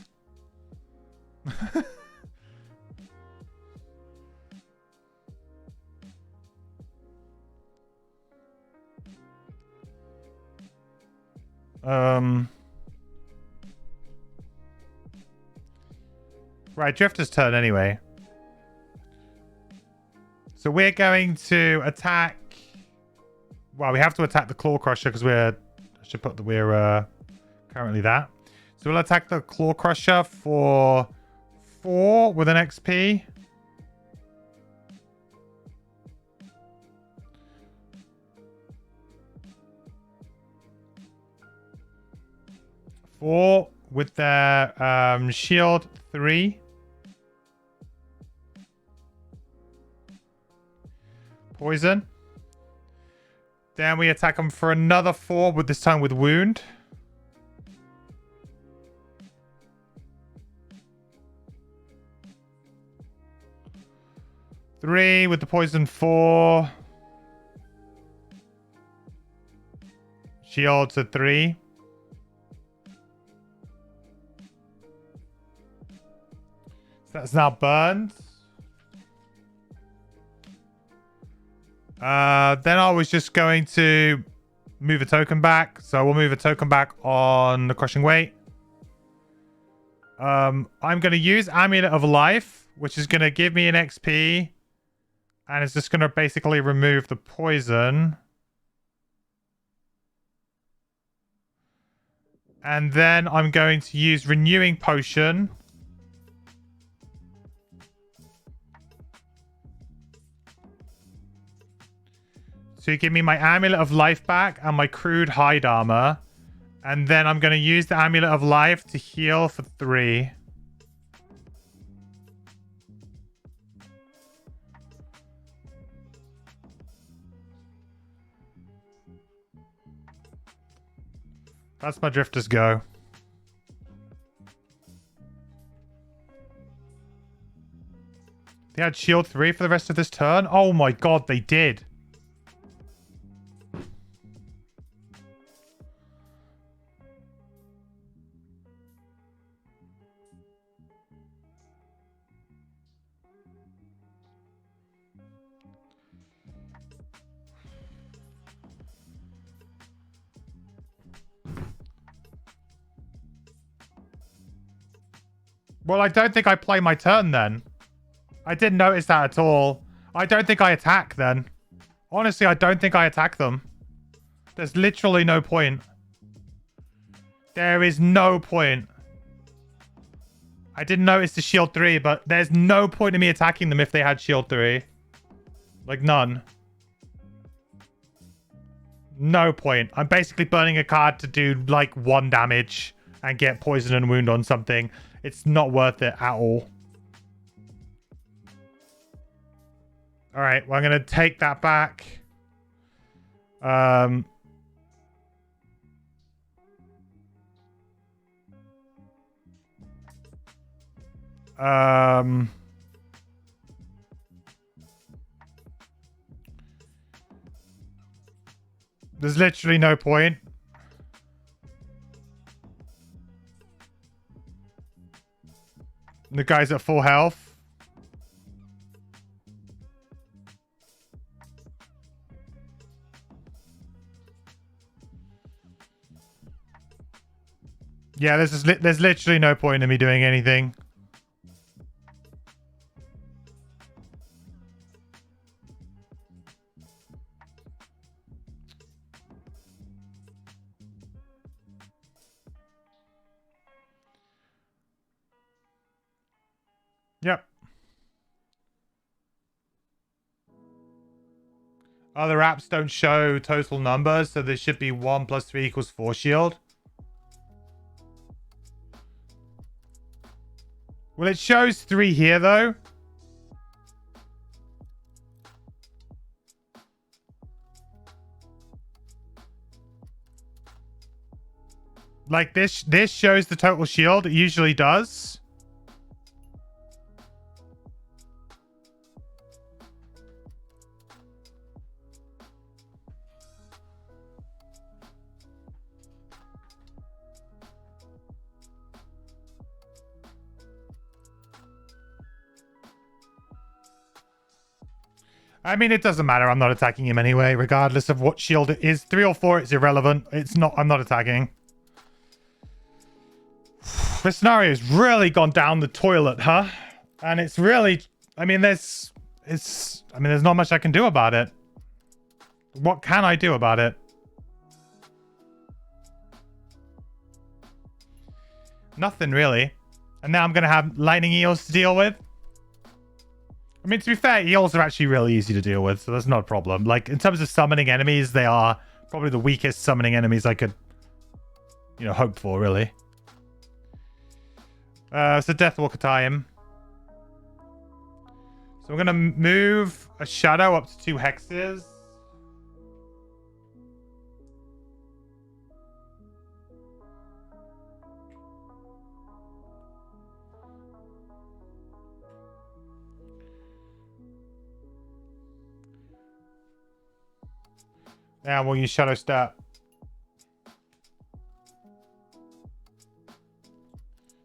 Right, Drifter's turn anyway. So we're going to attack... Well, we have to attack the Claw Crusher because we're... I should put that we're currently that. So we'll attack the Claw Crusher for 4 with an XP. Four with their shield 3. Poison. Then we attack them for another 4, with this time with wound. Three with the poison 4. Shield to 3. So that's now burned. Then I was just going to move a token back. So we'll move a token back on the Crushing Weight. I'm going to use Amulet of Life, which is going to give me an XP. And it's just going to basically remove the poison. And then I'm going to use Renewing Potion. So you give me my Amulet of Life back and my Crude Hide Armor. And then I'm going to use the Amulet of Life to heal for 3. That's my Drifter's go. They had shield 3 for the rest of this turn? Oh my god, they did. Well, I don't think I play my turn then. I didn't notice that at all. I don't think I attack then. Honestly, I don't think I attack them. There's literally no point. There is no point. I didn't notice the shield 3, but there's no point in me attacking them if they had shield 3. Like, none. No point. I'm basically burning a card to do, like, 1 damage and get poison and wound on something. It's not worth it at all. Alright, well, I'm going to take that back. There's literally no point. The guy's at full health. Yeah, there's literally no point in me doing anything. Yep. Other apps don't show total numbers, so there should be 1 + 3 = 4 shield. Well, it shows 3 here, though. Like, this shows the total shield. It usually does. I mean, it doesn't matter. I'm not attacking him anyway, regardless of what shield it is. 3 or 4, it's irrelevant. It's not. I'm not attacking. This scenario's really gone down the toilet, huh? And it's really... I mean, there's not much I can do about it. What can I do about it? Nothing, really. And now I'm going to have lightning eels to deal with. I mean, to be fair, eels are actually really easy to deal with, so that's not a problem. Like, in terms of summoning enemies, they are probably the weakest summoning enemies I could, you know, hope for, really. So Deathwalker time. So I'm going to move a shadow up to 2 hexes. And we'll use Shadow Step.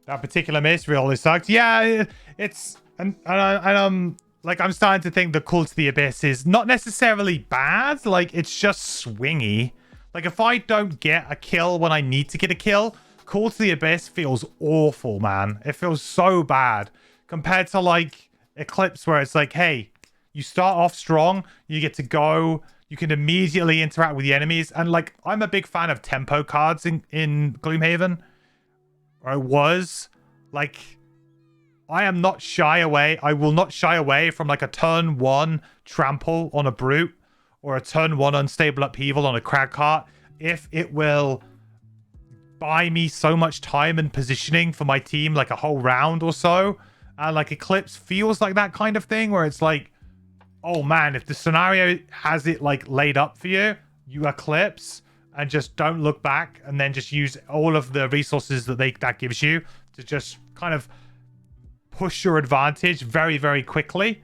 That particular miss really sucked. Yeah, it's and like I'm starting to think the Call to the Abyss is not necessarily bad. Like it's just swingy. Like if I don't get a kill when I need to get a kill, Call to the Abyss feels awful, man. It feels so bad compared to like Eclipse, where it's like, hey, you start off strong, you get to go, you can immediately interact with the enemies, and like I'm a big fan of tempo cards in Gloomhaven. I was like, I am not shy away. I will not shy away from like a turn 1 trample on a brute or a turn 1 unstable upheaval on a crag cart if it will buy me so much time and positioning for my team, like a whole round or so. And like Eclipse feels like that kind of thing where it's like, oh man, if the scenario has it like laid up for you, you Eclipse and just don't look back, and then just use all of the resources that gives you to just kind of push your advantage very, very quickly.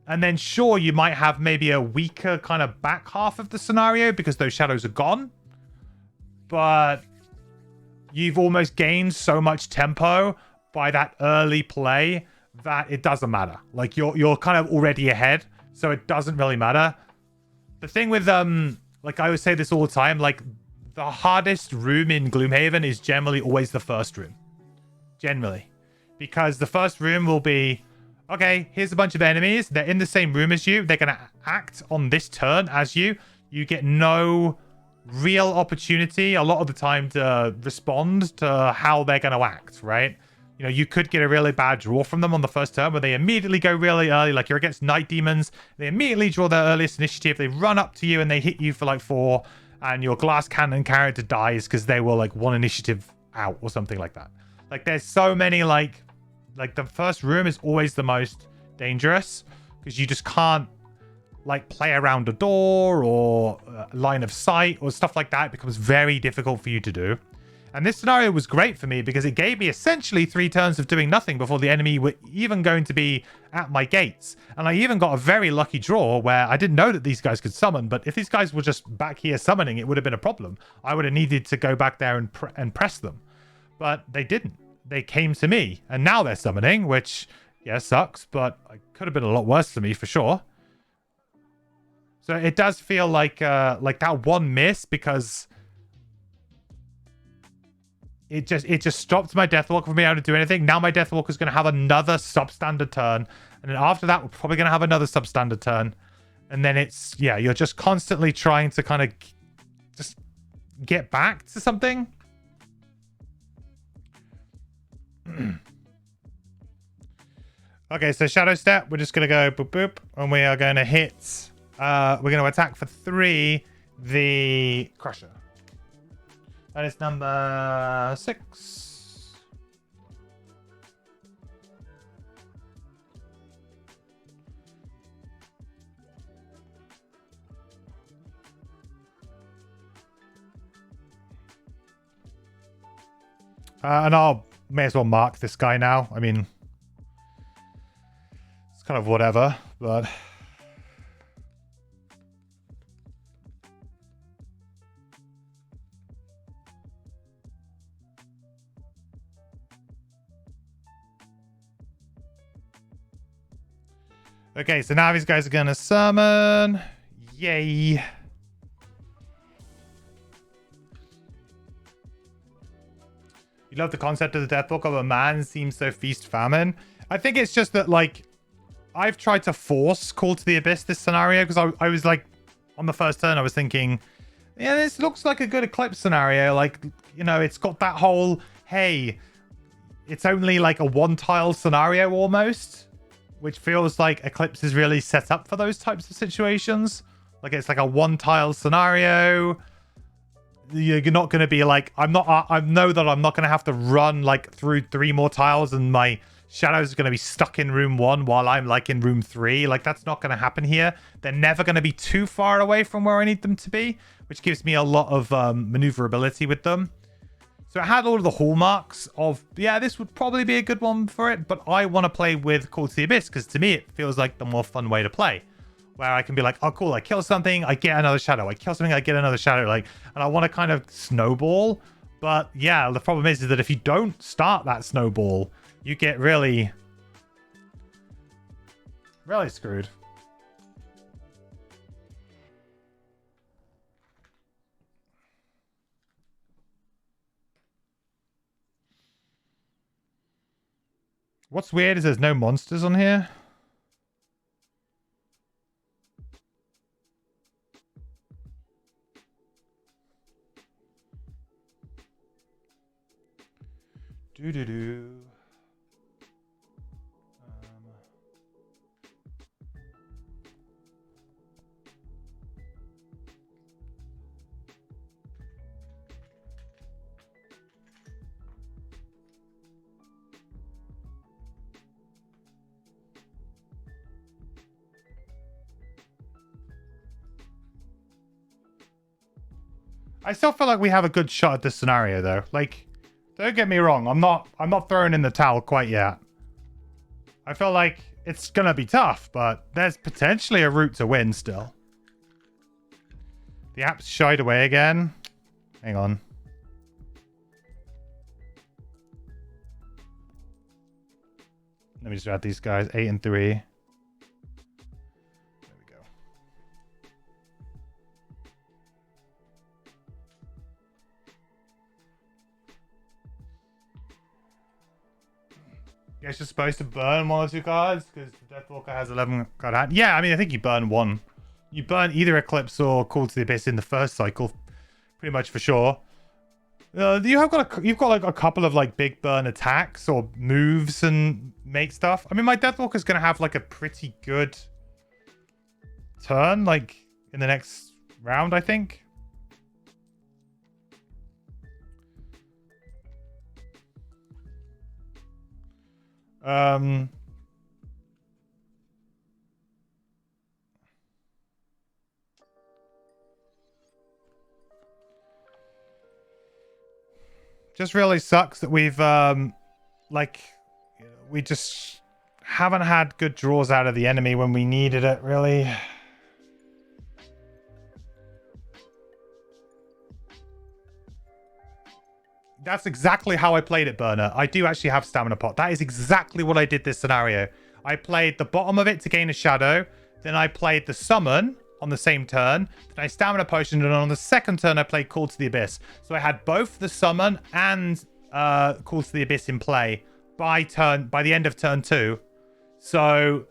And then sure, you might have maybe a weaker kind of back half of the scenario because those shadows are gone. But you've almost gained so much tempo by that early play that it doesn't matter. Like you're kind of already ahead, so it doesn't really matter. The thing with like I would say this all the time, like the hardest room in Gloomhaven is generally always the first room. Generally. Because the first room will be, okay, here's a bunch of enemies. They're in the same room as you. They're going to act on this turn as you. You get no real opportunity a lot of the time to respond to how they're going to act, right? You know, you could get a really bad draw from them on the first turn where they immediately go really early, like you're against Night Demons. They immediately draw their earliest initiative. They run up to you and they hit you for like 4, and your glass cannon character dies because they were like 1 initiative out or something like that. Like there's so many like the first room is always the most dangerous because you just can't like play around a door or line of sight or stuff like that. It becomes very difficult for you to do. And this scenario was great for me because it gave me essentially 3 turns of doing nothing before the enemy were even going to be at my gates. And I even got a very lucky draw where I didn't know that these guys could summon, but if these guys were just back here summoning, it would have been a problem. I would have needed to go back there and press them. But they didn't. They came to me, and now they're summoning, which, yeah, sucks, but it could have been a lot worse to me for sure. So it does feel like that one miss because it just stopped my Deathwalker from being able to do anything. Now my Deathwalker is going to have another substandard turn, and then after that, we're probably going to have another substandard turn, and then it's, yeah, you're just constantly trying to kind of just get back to something. Okay, so Shadow Step, we're just going to go boop boop, and we are going to hit, we're going to attack for 3 the Crusher. That is number 6. And I'll may as well mark this guy now. I mean, it's kind of whatever, but okay, so now these guys are going to summon. Yay. You love the concept of the Deathwalker, but man seems so feast famine. I think it's just that, like, I've tried to force Call to the Abyss this scenario because I was like, on the first turn, I was thinking, yeah, this looks like a good Eclipse scenario. Like, you know, it's got that whole, hey, it's only like a 1-tile scenario almost, which feels like Eclipse is really set up for those types of situations. Like, it's like a 1-tile scenario. You're not going to be like, I know that I'm not going to have to run like through 3 more tiles and my shadows are going to be stuck in room 1 while I'm like in room 3. Like, that's not going to happen here. They're never going to be too far away from where I need them to be, which gives me a lot of maneuverability with them. So it had all of the hallmarks of, yeah, this would probably be a good one for it, but I want to play with Call to the Abyss because to me it feels like the more fun way to play. Where I can be like, oh cool, I kill something, I get another shadow. I kill something, I get another shadow. Like, and I want to kind of snowball But yeah, the problem is that if you don't start that snowball, you get really screwed. What's weird is there's no monsters on here. Doo-doo-doo. I still feel like we have a good shot at this scenario, though. Like, don't get me wrong. I'm not throwing in the towel quite yet. I feel like it's gonna be tough, but there's potentially a route to win still. The app's shied away again. Hang on. Let me just add these guys. 8 and 3. There we go. Yeah, it's just supposed to burn 1 or 2 cards because the Deathwalker has 11 card hand. Yeah, I mean, I think you burn 1. You burn either Eclipse or Call to the Abyss in the first cycle, pretty much for sure. You've got like a couple of like big burn attacks or moves and make stuff. I mean, my Deathwalker's gonna have like a pretty good turn, like in the next round, I think. Just really sucks that we've like we just haven't had good draws out of the enemy when we needed it, really. That's exactly how I played it, Burner. I do actually have Stamina Pot. That is exactly what I did this scenario. I played the bottom of it to gain a shadow. Then I played the summon on the same turn. Then I Stamina Potion, and on the second turn I played Call to the Abyss. So I had both the summon and Call to the Abyss in play by the end of turn 2. So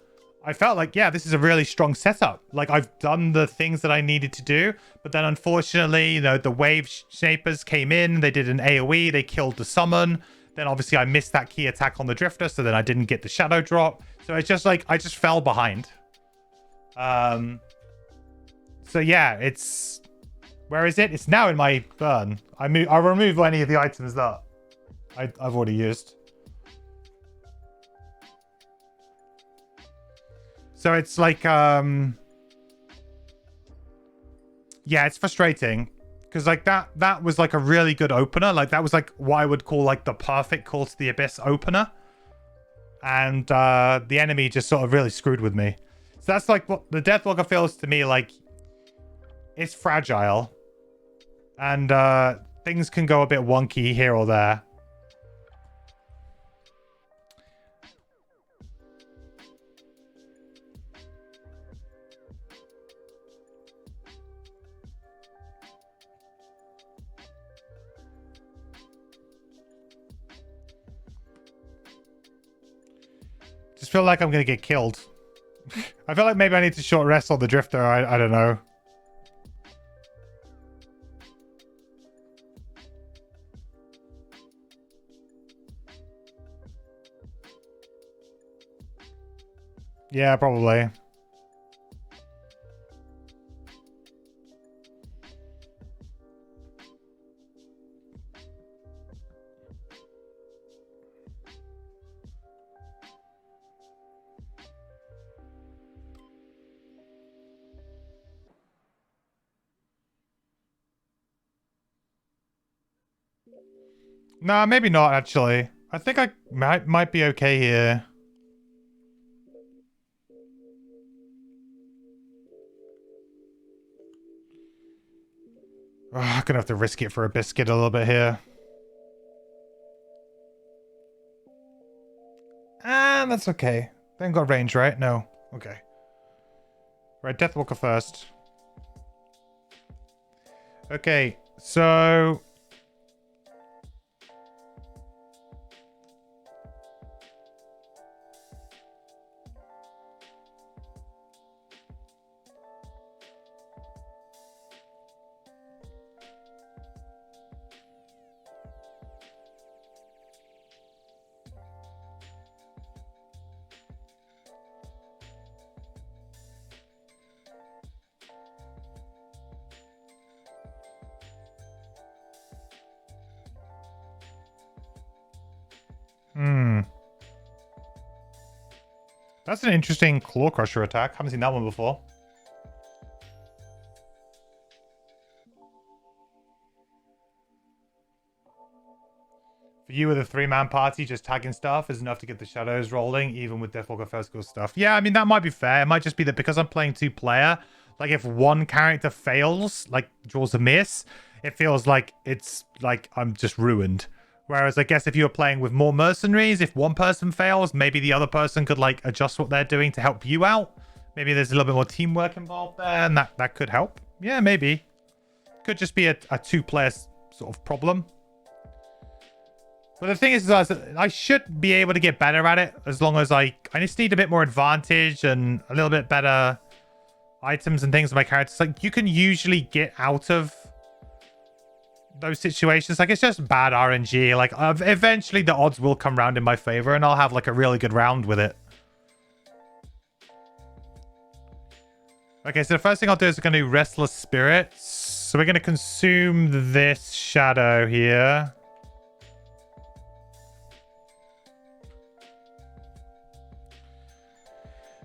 I felt like, yeah, this is a really strong setup. Like, I've done the things that I needed to do, but then unfortunately, you know, the wave shapers came in, they did an AoE, they killed the summon. Then obviously I missed that key attack on the Drifter, so then I didn't get the shadow drop. So it's just like, I just fell behind. So yeah, it's... Where is it? It's now in my burn. I'll remove any of the items that I've already used. So it's like, yeah, it's frustrating. Because like that was like a really good opener. Like that was like what I would call like the perfect Call to the Abyss opener. And the enemy just sort of really screwed with me. So that's like what the Deathwalker feels to me like. It's fragile. And things can go a bit wonky here or there. Just feel like I'm going to get killed. I feel like maybe I need to short rest on the Drifter. I don't know. Yeah, probably. Nah, maybe not, actually. I think I might be okay here. I'm gonna have to risk it for a biscuit a little bit here. that's okay. They haven't got range, right? No. Okay. Right, Deathwalker first. Okay, so... That's an interesting Claw Crusher attack. Haven't seen that one before. For you with a 3-man party, just tagging stuff is enough to get the shadows rolling, even with Deathwalker first skill stuff. Yeah, I mean, that might be fair. It might just be that because I'm playing 2-player, like if one character fails, like draws a miss, it feels like it's like I'm just ruined. Whereas I guess if you were playing with more mercenaries, if one person fails, maybe the other person could like adjust what they're doing to help you out. Maybe there's a little bit more teamwork involved there, and that could help. Yeah, maybe. Could just be a 2-player sort of problem. But the thing is, I should be able to get better at it as long as I just need a bit more advantage and a little bit better items and things in my characters. Like, you can usually get out of those situations. Like, it's just bad RNG. Like, eventually the odds will come round in my favor and I'll have like a really good round with it. Okay, so the first thing I'll do is we're going to do Restless Spirits. So we're going to consume this shadow here.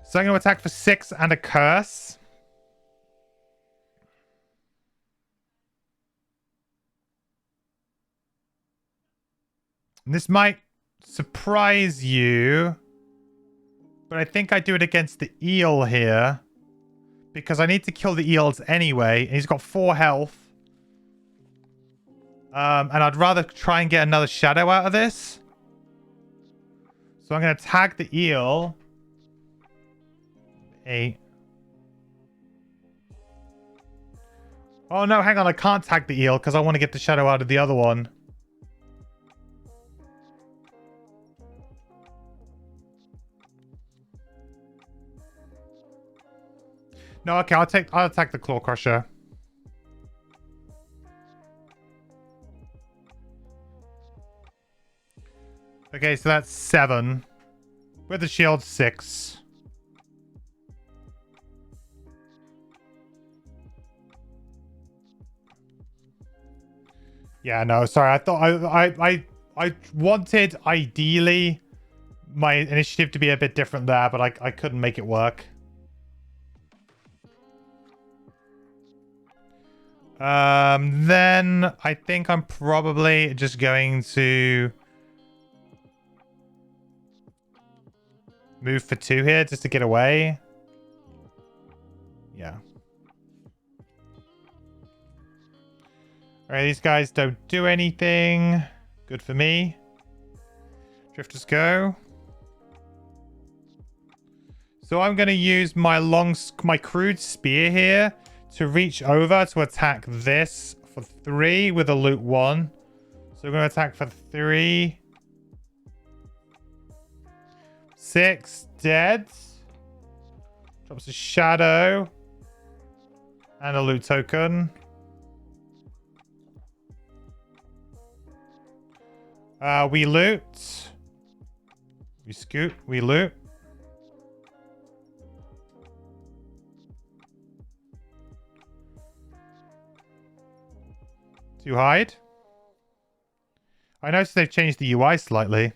So I'm going to attack for 6 and a curse. And this might surprise you, but I think I do it against the eel here because I need to kill the eels anyway. And he's got 4 health. And I'd rather try and get another shadow out of this. So I'm going to tag the eel. 8. Oh no, hang on. I can't tag the eel because I want to get the shadow out of the other one. No, okay, I'll attack the Claw Crusher. Okay, so that's 7. With the shield, 6. Yeah, no, sorry. I thought I wanted ideally my initiative to be a bit different there, but I couldn't make it work. Then I think I'm probably just going to move for 2 here just to get away. Yeah. Alright, these guys don't do anything. Good for me. Drifters go. So I'm going to use my crude spear here to reach over to attack this for 3 with a loot 1. So we're going to attack for 3. 6, dead. Drops a shadow. And a loot token. We loot. We scoot. We loot. To hide. I noticed they've changed the UI slightly.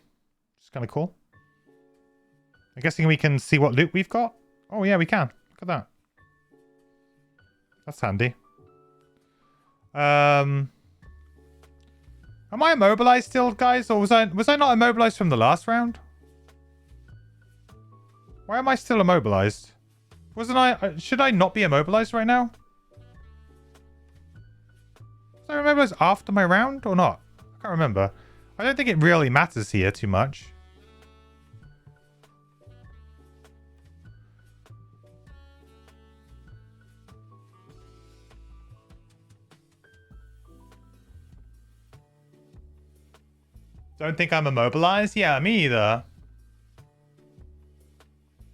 It's kind of cool. I'm guessing we can see what loot we've got. Oh yeah, we can. Look at that. That's handy. Am I immobilized still, guys? Or was I not immobilized from the last round? Why am I still immobilized? Wasn't I... should I not be immobilized right now? Was I immobilized after my round or not? I can't remember. I don't think it really matters here too much. Don't think I'm immobilized? Yeah, me either.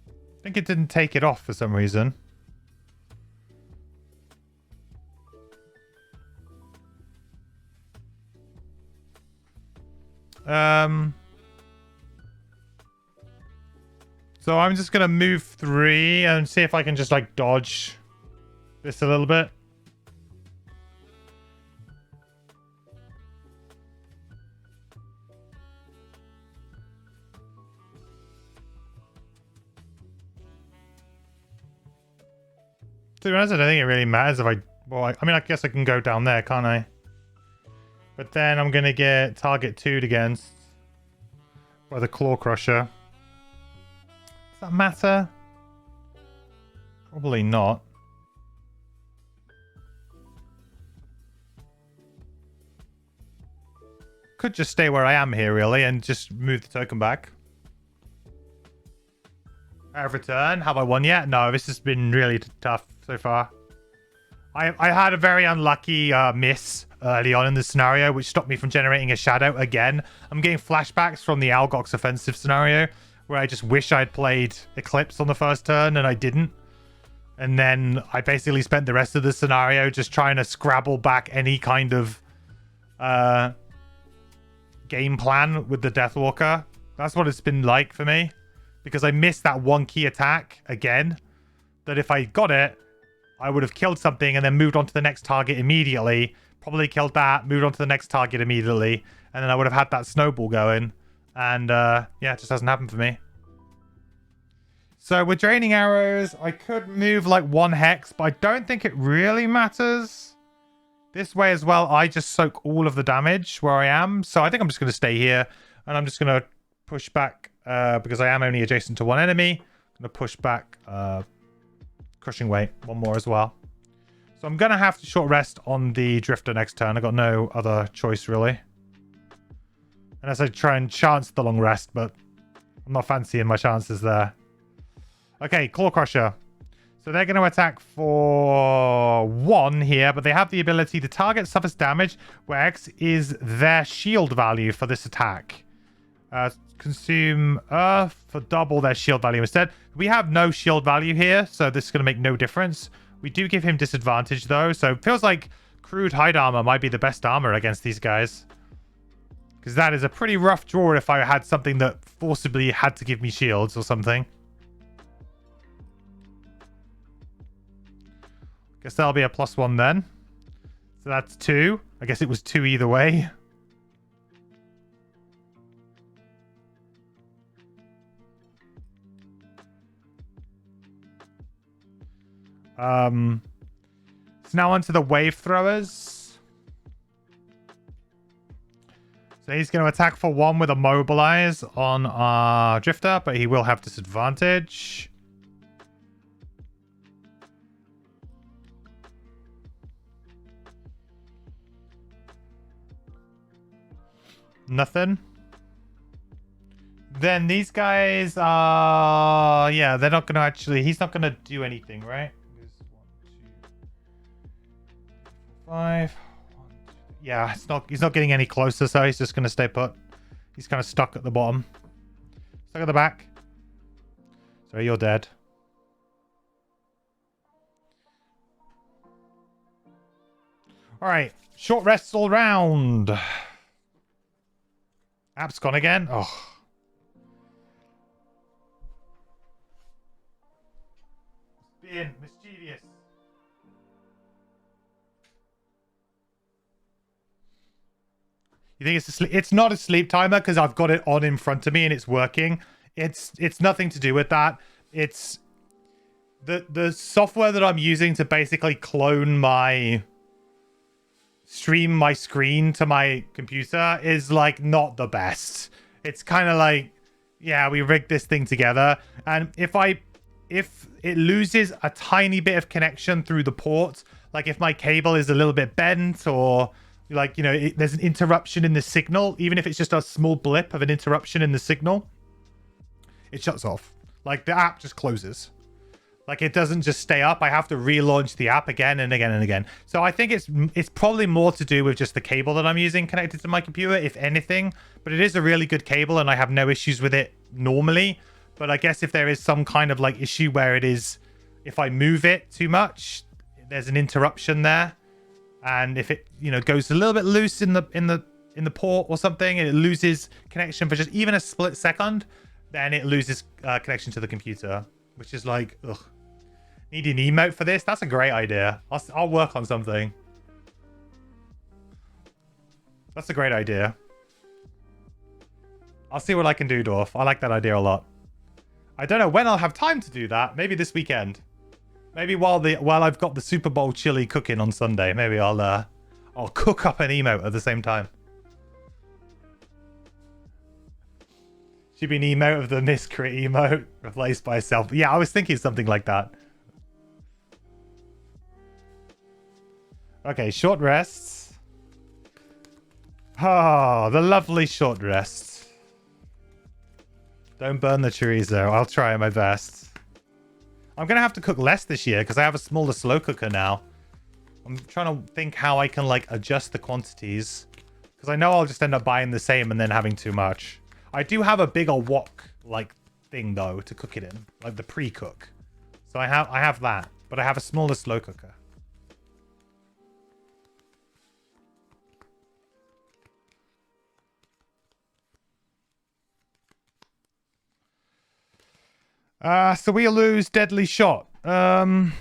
I think it didn't take it off for some reason. So I'm just gonna move 3 and see if I can just like dodge this a little bit. To be honest, I don't think it really matters if I... Well, I mean, I guess I can go down there, can't I? But then I'm going to get target 2'd against by the Claw Crusher. Does that matter? Probably not. Could just stay where I am here, really, and just move the token back. Out of return. Have I won yet? No, this has been really tough so far. I had a very unlucky miss early on in the scenario, which stopped me from generating a shadow again. I'm getting flashbacks from the Algox offensive scenario, where I just wish I'd played Eclipse on the first turn, and I didn't. And then I basically spent the rest of the scenario just trying to scrabble back any kind of game plan with the Deathwalker. That's what it's been like for me. Because I missed that one key attack again. That if I got it, I would have killed something and then moved on to the next target immediately. Probably killed that, moved on to the next target immediately. And then I would have had that snowball going. And yeah, it just hasn't happened for me. So with Draining Arrows, I could move like 1 hex, but I don't think it really matters. This way as well, I just soak all of the damage where I am. So I think I'm just going to stay here. And I'm just going to push back because I am only adjacent to 1 enemy. I'm going to push back Crushing Weight 1 more as well. So I'm going to have to short rest on the Drifter next turn. I've got no other choice, really. Unless I try and chance the long rest, but I'm not fancying my chances there. Okay, Claw Crusher. So they're going to attack for 1 here, but they have the ability to target suffers damage, where X is their shield value for this attack. Consume Earth for double their shield value instead. We have no shield value here, so this is going to make no difference. We do give him disadvantage, though, so it feels like Crude Hide Armor might be the best armor against these guys. Because that is a pretty rough draw if I had something that forcibly had to give me shields or something. Guess that'll be a +1 then. So that's 2. I guess it was 2 either way. So now onto the Wave Throwers. So he's going to attack for 1 with a Mobilize on our Drifter, but he will have disadvantage. Nothing. Then these guys are... Yeah, they're not going to actually... He's not going to do anything, right? 5. Yeah, he's not getting any closer, so he's just going to stay put. He's kind of stuck at the bottom. Stuck at the back. So you're dead. Alright, short rests all round. App's gone again. Oh. Being mischievous. You think it's a sleep? It's not a sleep timer because I've got it on in front of me and it's working. It's nothing to do with that. It's the software that I'm using to basically clone stream my screen to my computer is like not the best. It's kind of like, yeah, we rigged this thing together, and if it loses a tiny bit of connection through the port, like if my cable is a little bit bent or like, you know, there's an interruption in the signal, even if it's just a small blip of an interruption in the signal, it shuts off. Like the app just closes. Like, it doesn't just stay up. I have to relaunch the app again and again and again. So I think it's probably more to do with just the cable that I'm using connected to my computer, if anything. But it is a really good cable, and I have no issues with it normally. But I guess if there is some kind of like issue where it is, if I move it too much, there's an interruption there. And if it, you know, goes a little bit loose in the port or something, and it loses connection for just even a split second, then it loses connection to the computer, which is like, ugh. Need an emote for this? That's a great idea. I'll work on something. That's a great idea. I'll see what I can do, Dwarf. I like that idea a lot. I don't know when I'll have time to do that. Maybe this weekend. Maybe while I've got the Super Bowl chili cooking on Sunday. Maybe I'll cook up an emote at the same time. Should be an emote of the miscrit emote replaced by a self. Yeah, I was thinking something like that. Okay, short rests. Oh, the lovely short rests. Don't burn the chorizo. I'll try my best. I'm going to have to cook less this year because I have a smaller slow cooker now. I'm trying to think how I can like adjust the quantities. Because I know I'll just end up buying the same and then having too much. I do have a bigger wok like thing though to cook it in. Like the pre-cook. So I have that. But I have a smaller slow cooker. So we lose Deadly Shot. I mean,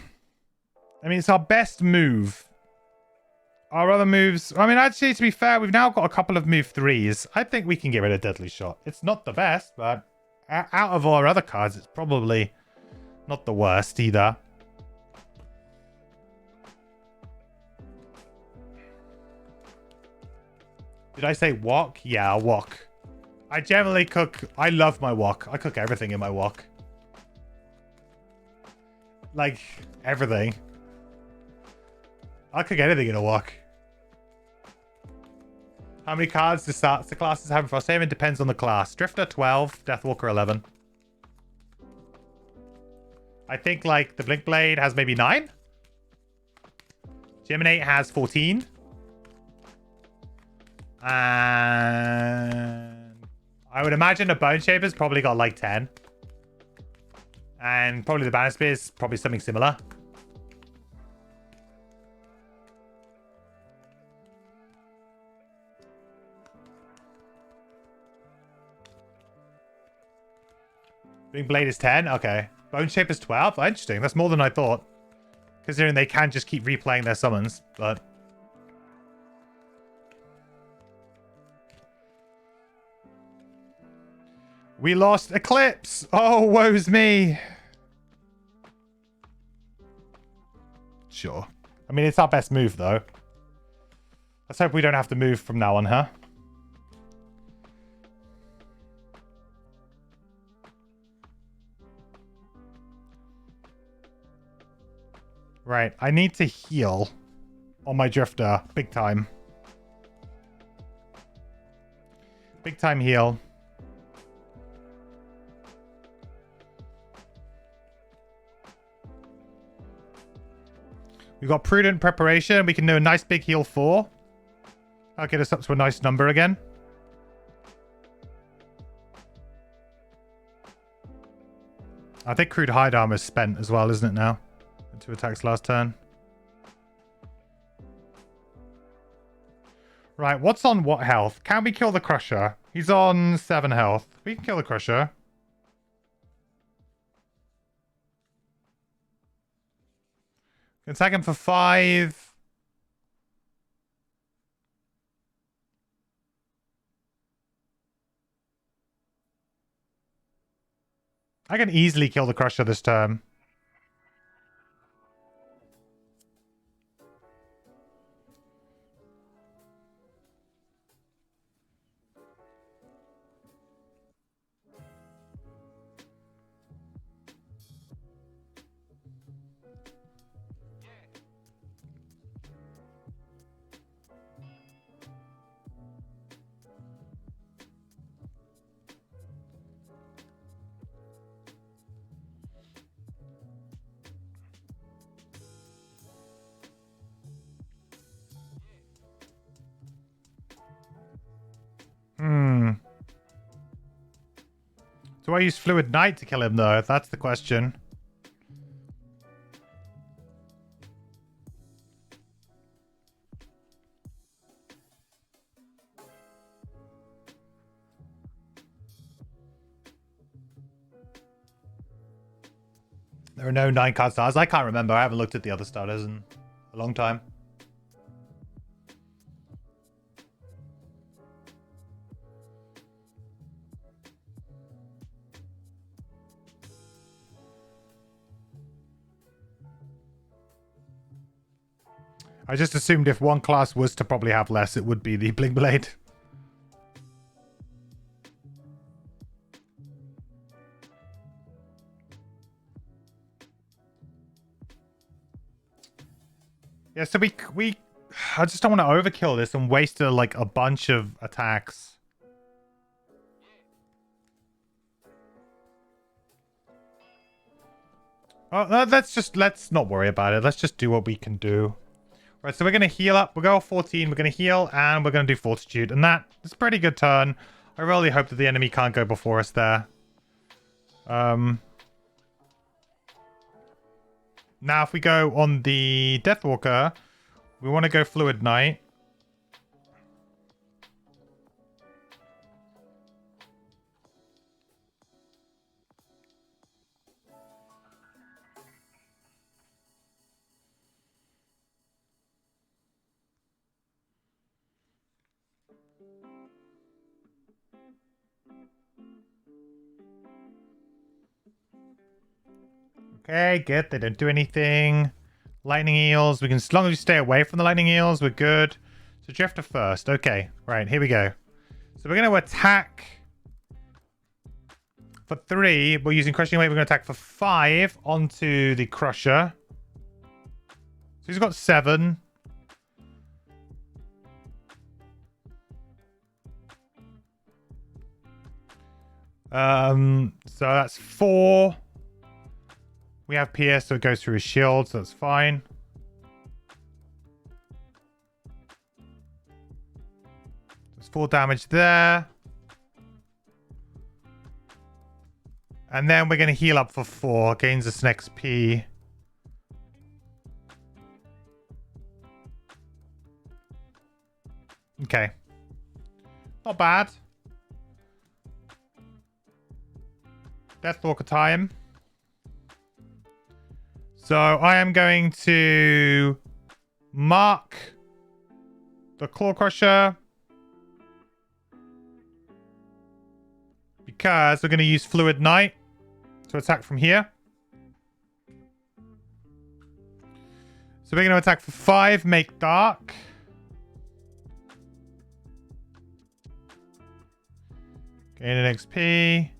it's our best move. Our other moves... I mean, actually, to be fair, we've now got a couple of move 3s. I think we can get rid of Deadly Shot. It's not the best, but out of our other cards, it's probably not the worst either. Did I say wok? Yeah, wok. I generally cook... I love my wok. I cook everything in my wok. Like, everything. I'll cook anything in a wok. How many cards do the classes have in Frosthaven? Depends on the class. Drifter 12, Deathwalker 11. I think like the Blink Blade has maybe 9. Geminate has 14. And I would imagine a Bone Shaper's probably got like 10. And probably the Banner Spear's probably something similar. Blink Blade is 10? Okay. Bone Shaper's 12? Interesting. That's more than I thought. Considering they can just keep replaying their summons, but... We lost Eclipse! Oh, woe's me! Sure. I mean, it's our best move, though. Let's hope we don't have to move from now on, huh? Right, I need to heal on my Drifter. Big time. Big time heal. We've got Prudent Preparation. We can do a nice big heal 4. That'll get us up to a nice number again. I think Crude Hide Armor is spent as well, isn't it now? 2 attacks last turn. Right, what's on what health? Can we kill the Crusher? He's on 7 health. We can kill the Crusher. Attack him for 5. I can easily kill the Crusher this turn. Do I use Fluid Knight to kill him, though? That's the question. There are no 9-card stars. I can't remember. I haven't looked at the other starters in a long time. I just assumed if one class was to probably have less, it would be the Bling Blade. Yeah, so I just don't want to overkill this and waste like a bunch of attacks. Oh, let's not worry about it. Let's just do what we can do. Right, so we're going to heal up. We'll go 14. We're going to heal, and we're going to do Fortitude. And that is a pretty good turn. I really hope that the enemy can't go before us there. Now, if we go on the Deathwalker, we want to go Fluid Knight. Okay, good. They don't do anything. Lightning eels. We can, as long as we stay away from the lightning eels, we're good. So Drifter first. Okay, right, here we go. So we're going to attack for 3. We're using Crushing Weight. We're going to attack for 5 onto the Crusher. So he's got 7. So that's 4. We have PS, so it goes through his shield, so that's fine. There's 4 damage there. And then we're going to heal up for 4. Gains us an XP. Okay. Not bad. Deathwalker time. So I am going to mark the Claw Crusher because we're going to use Fluid Knight to attack from here. So we're going to attack for 5, make dark. Gain an XP.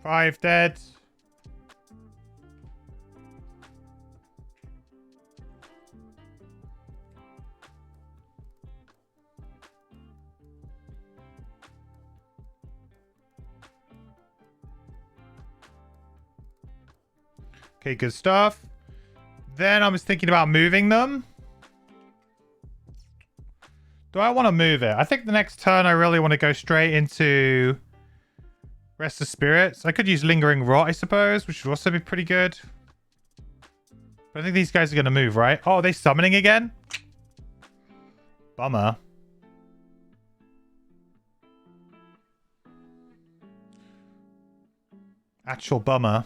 5 dead. Okay, good stuff. Then I was thinking about moving them. Do I want to move it? I think the next turn I really want to go straight into Rest of Spirits. I could use Lingering Rot, I suppose, which would also be pretty good. But I think these guys are going to move, right? Oh, are they summoning again? Bummer. Actual bummer.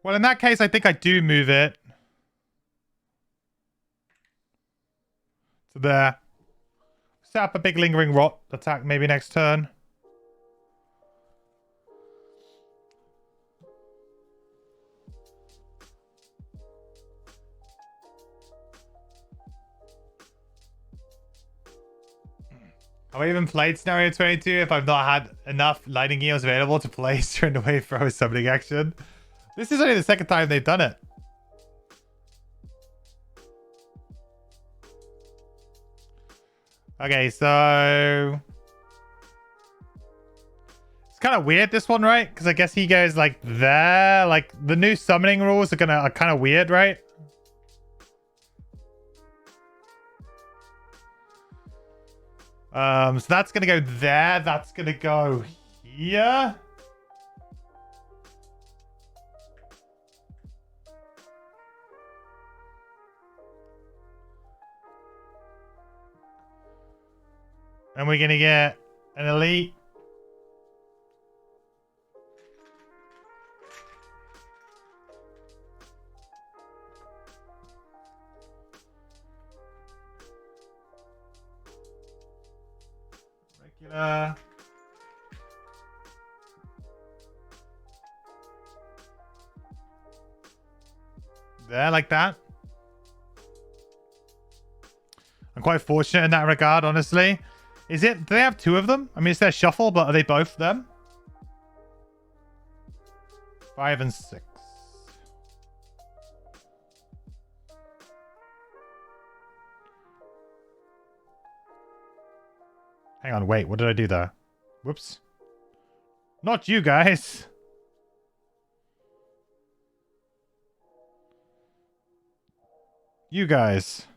Well, in that case, I think I do move it. To there. Set up a big Lingering Rot attack maybe next turn. Have I even played Scenario 22 if I've not had enough Lightning Eels available to play straight away for a summoning action? This is only the second time they've done it. Okay, so it's kind of weird, this one, right? Because I guess he goes like there. Like the new summoning rules are kind of weird, right? So that's going to go there. That's going to go here. And we're going to get an elite. Regular. There, like that. I'm quite fortunate in that regard, honestly. Is it... Do they have two of them? I mean, it's their shuffle, but are they both them? 5 and 6. Hang on, wait. What did I do there? Whoops. Not you guys. You guys.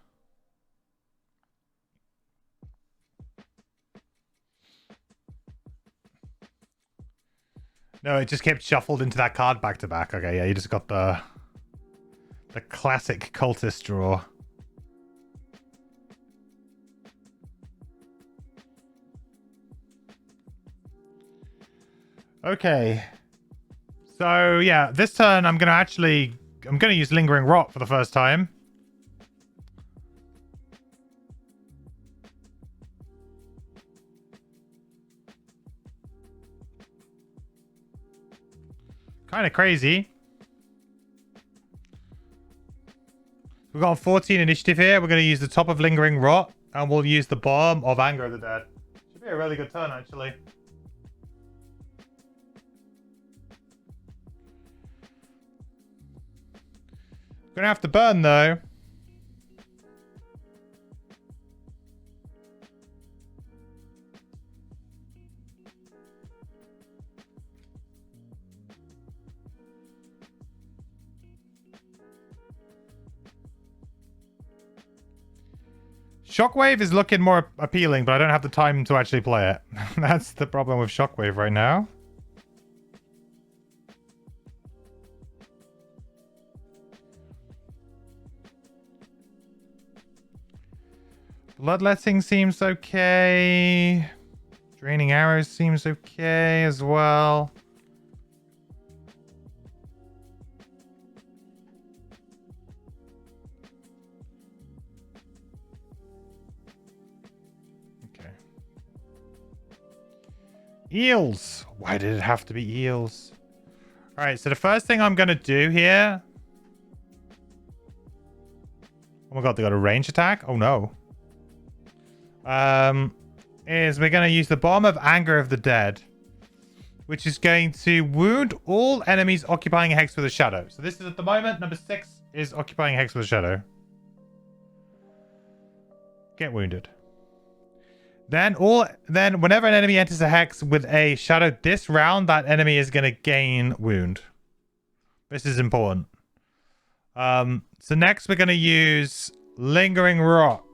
No, it just kept shuffled into that card back to back. Okay, yeah, you just got the classic cultist draw. Okay. So, yeah, this turn I'm going to use Lingering Rot for the first time. Kind of crazy. We've got 14 initiative here. We're going to use the top of Lingering Rot, and we'll use the bottom of Anger of the Dead. Should be a really good turn, actually. Gonna have to burn, though. Shockwave is looking more appealing, but I don't have the time to actually play it. That's the problem with Shockwave right now. Bloodletting seems okay. Draining Arrows seems okay as well. Okay. Eels! Why did it have to be eels? Alright, so the first thing I'm going to do here... Oh my god, they got a range attack? Oh no. Is we're going to use the Bomb of Anger of the Dead, which is going to wound all enemies occupying a hex with a shadow. So this is at the moment, number 6 is occupying a hex with a shadow. Get wounded. Then whenever an enemy enters a hex with a shadow this round, that enemy is going to gain wound. This is important. So next we're going to use Lingering Rot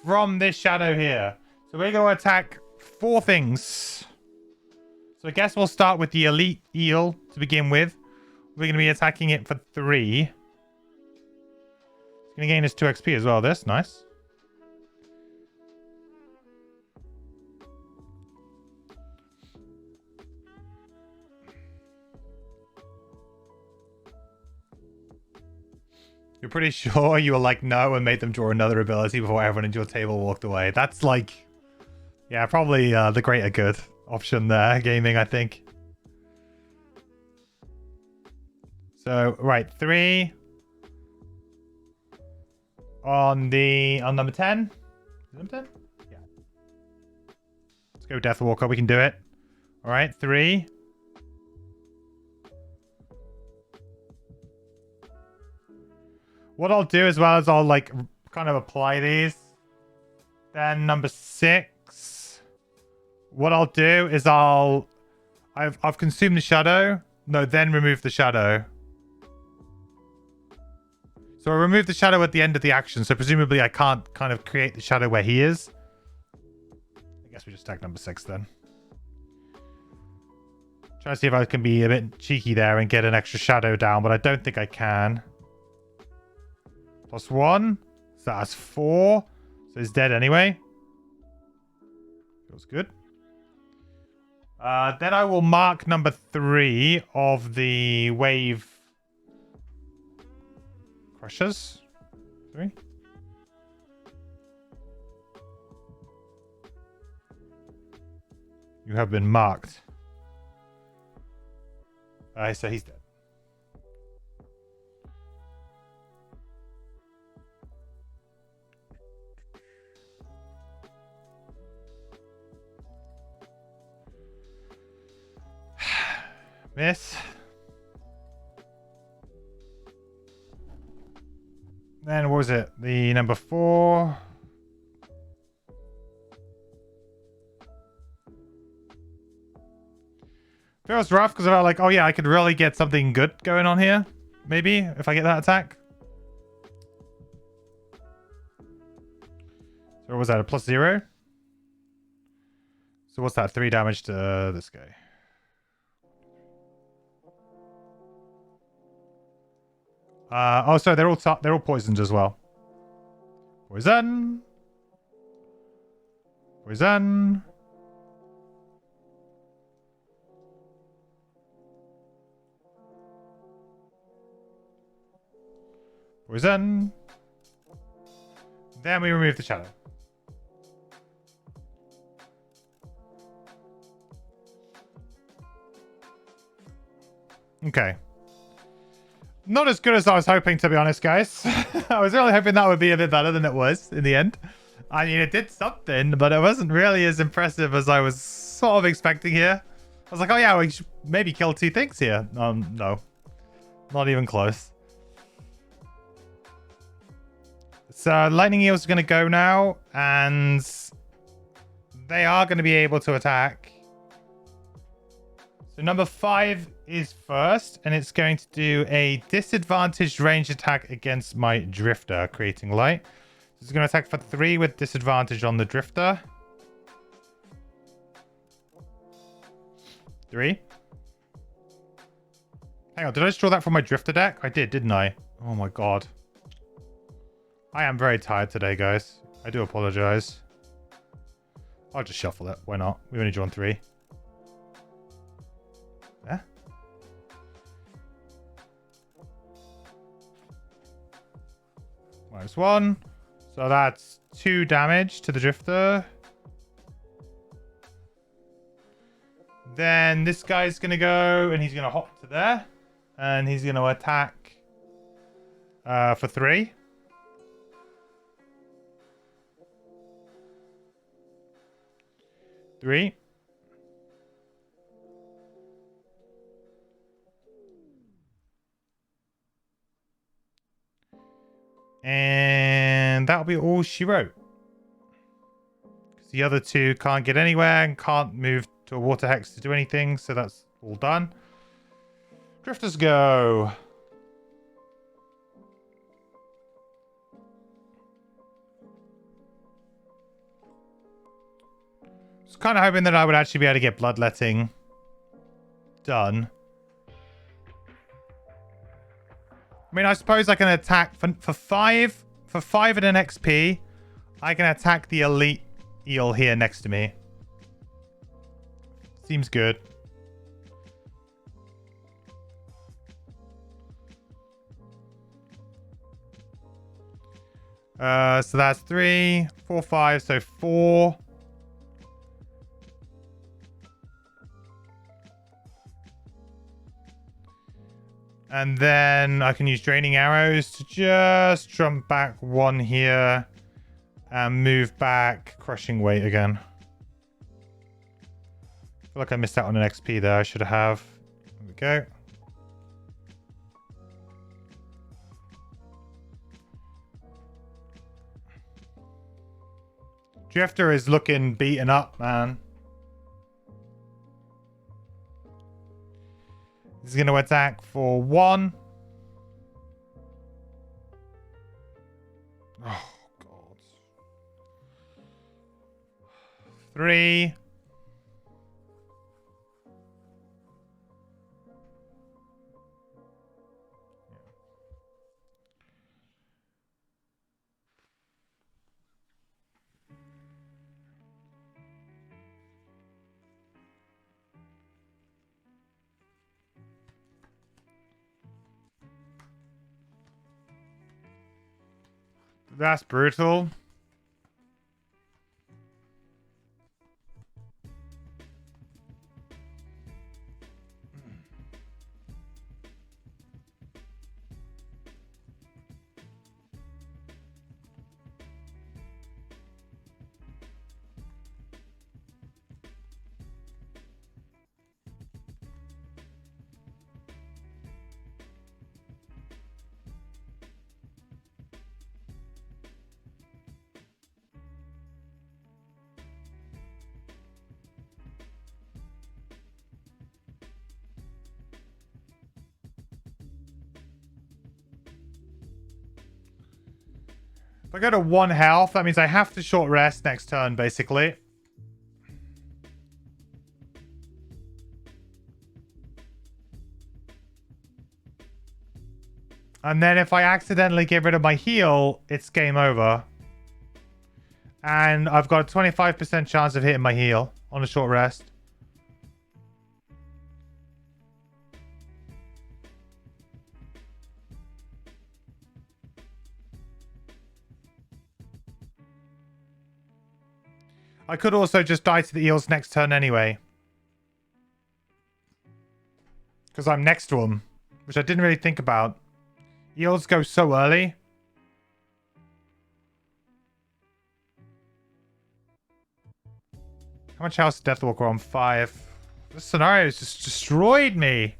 from this shadow here. So we're going to attack 4 things. So I guess we'll start with the elite eel to begin with. We're going to be attacking it for 3. It's going to gain us 2 XP as well. This, nice. You're pretty sure you were like, no, and made them draw another ability before everyone at your table walked away. That's like, yeah, probably the greater good option there, gaming, I think. So, right, 3 on number 10. Number 10? Yeah. Let's go Deathwalker. We can do it. All right, 3. What I'll do as well is I'll like kind of apply these. Then number 6. What I'll do is I've consumed the shadow. No, then remove the shadow. So So I removed the shadow at the end of the action, so presumably I can't kind of create the shadow where he is. I guess we just attack number 6 then. Trying to see if I can be a bit cheeky there and get an extra shadow down, but I don't think I can. +1. So that's 4. So he's dead anyway. Feels good. Then I will mark number 3 of the wave crushers. 3. You have been marked. So he's dead. Miss. Then what was it? The number 4. Feels rough because I felt like, oh yeah, I could really get something good going on here. Maybe if I get that attack. So what was that? A +0? So what's that? 3 damage to this guy. Oh, so they're all poisoned as well. Poison. Poison. Poison. Then we remove the shadow. Okay. Not as good as I was hoping, to be honest, guys. I was really hoping that would be a bit better than it was in the end. I mean, it did something, but it wasn't really as impressive as I was sort of expecting here. I was like, oh yeah, we should maybe kill 2 things here. No. Not even close. So lightning eels are going to go now, and they are going to be able to attack. So number 5 is first, and it's going to do a disadvantaged range attack against my drifter, creating light. So it's going to attack for 3 with disadvantage on the drifter. 3. Hang on, did I just draw that from my drifter deck? I did, didn't I? Oh my god. I am very tired today, guys. I do apologize. I'll just shuffle it. Why not? We've only drawn 3. There. -1. So that's 2 damage to the drifter. Then this guy's going to go and he's going to hop to there. And he's going to attack for 3. Three. And that'll be all she wrote. Because the other 2 can't get anywhere and can't move to a water hex to do anything. So that's all done. Drifters go. I was kind of hoping that I would actually be able to get bloodletting done. I mean, I suppose I can attack for 5. For 5 and an XP, I can attack the elite eel here next to me. Seems good. So that's 3, 4, 5, so 4. And then I can use draining arrows to just jump back 1 here and move back crushing weight again. I feel like I missed out on an XP there. I should have. There we go. Drifter is looking beaten up, man. He's going to attack for 1. 3. That's brutal. If I go to 1 health, that means I have to short rest next turn, basically. And then if I accidentally get rid of my heal, it's game over. And I've got a 25% chance of hitting my heal on a short rest. I could also just die to the eels next turn anyway. Because I'm next to them. Which I didn't really think about. Eels go so early. How much health is Deathwalker on? 5. This scenario has just destroyed me.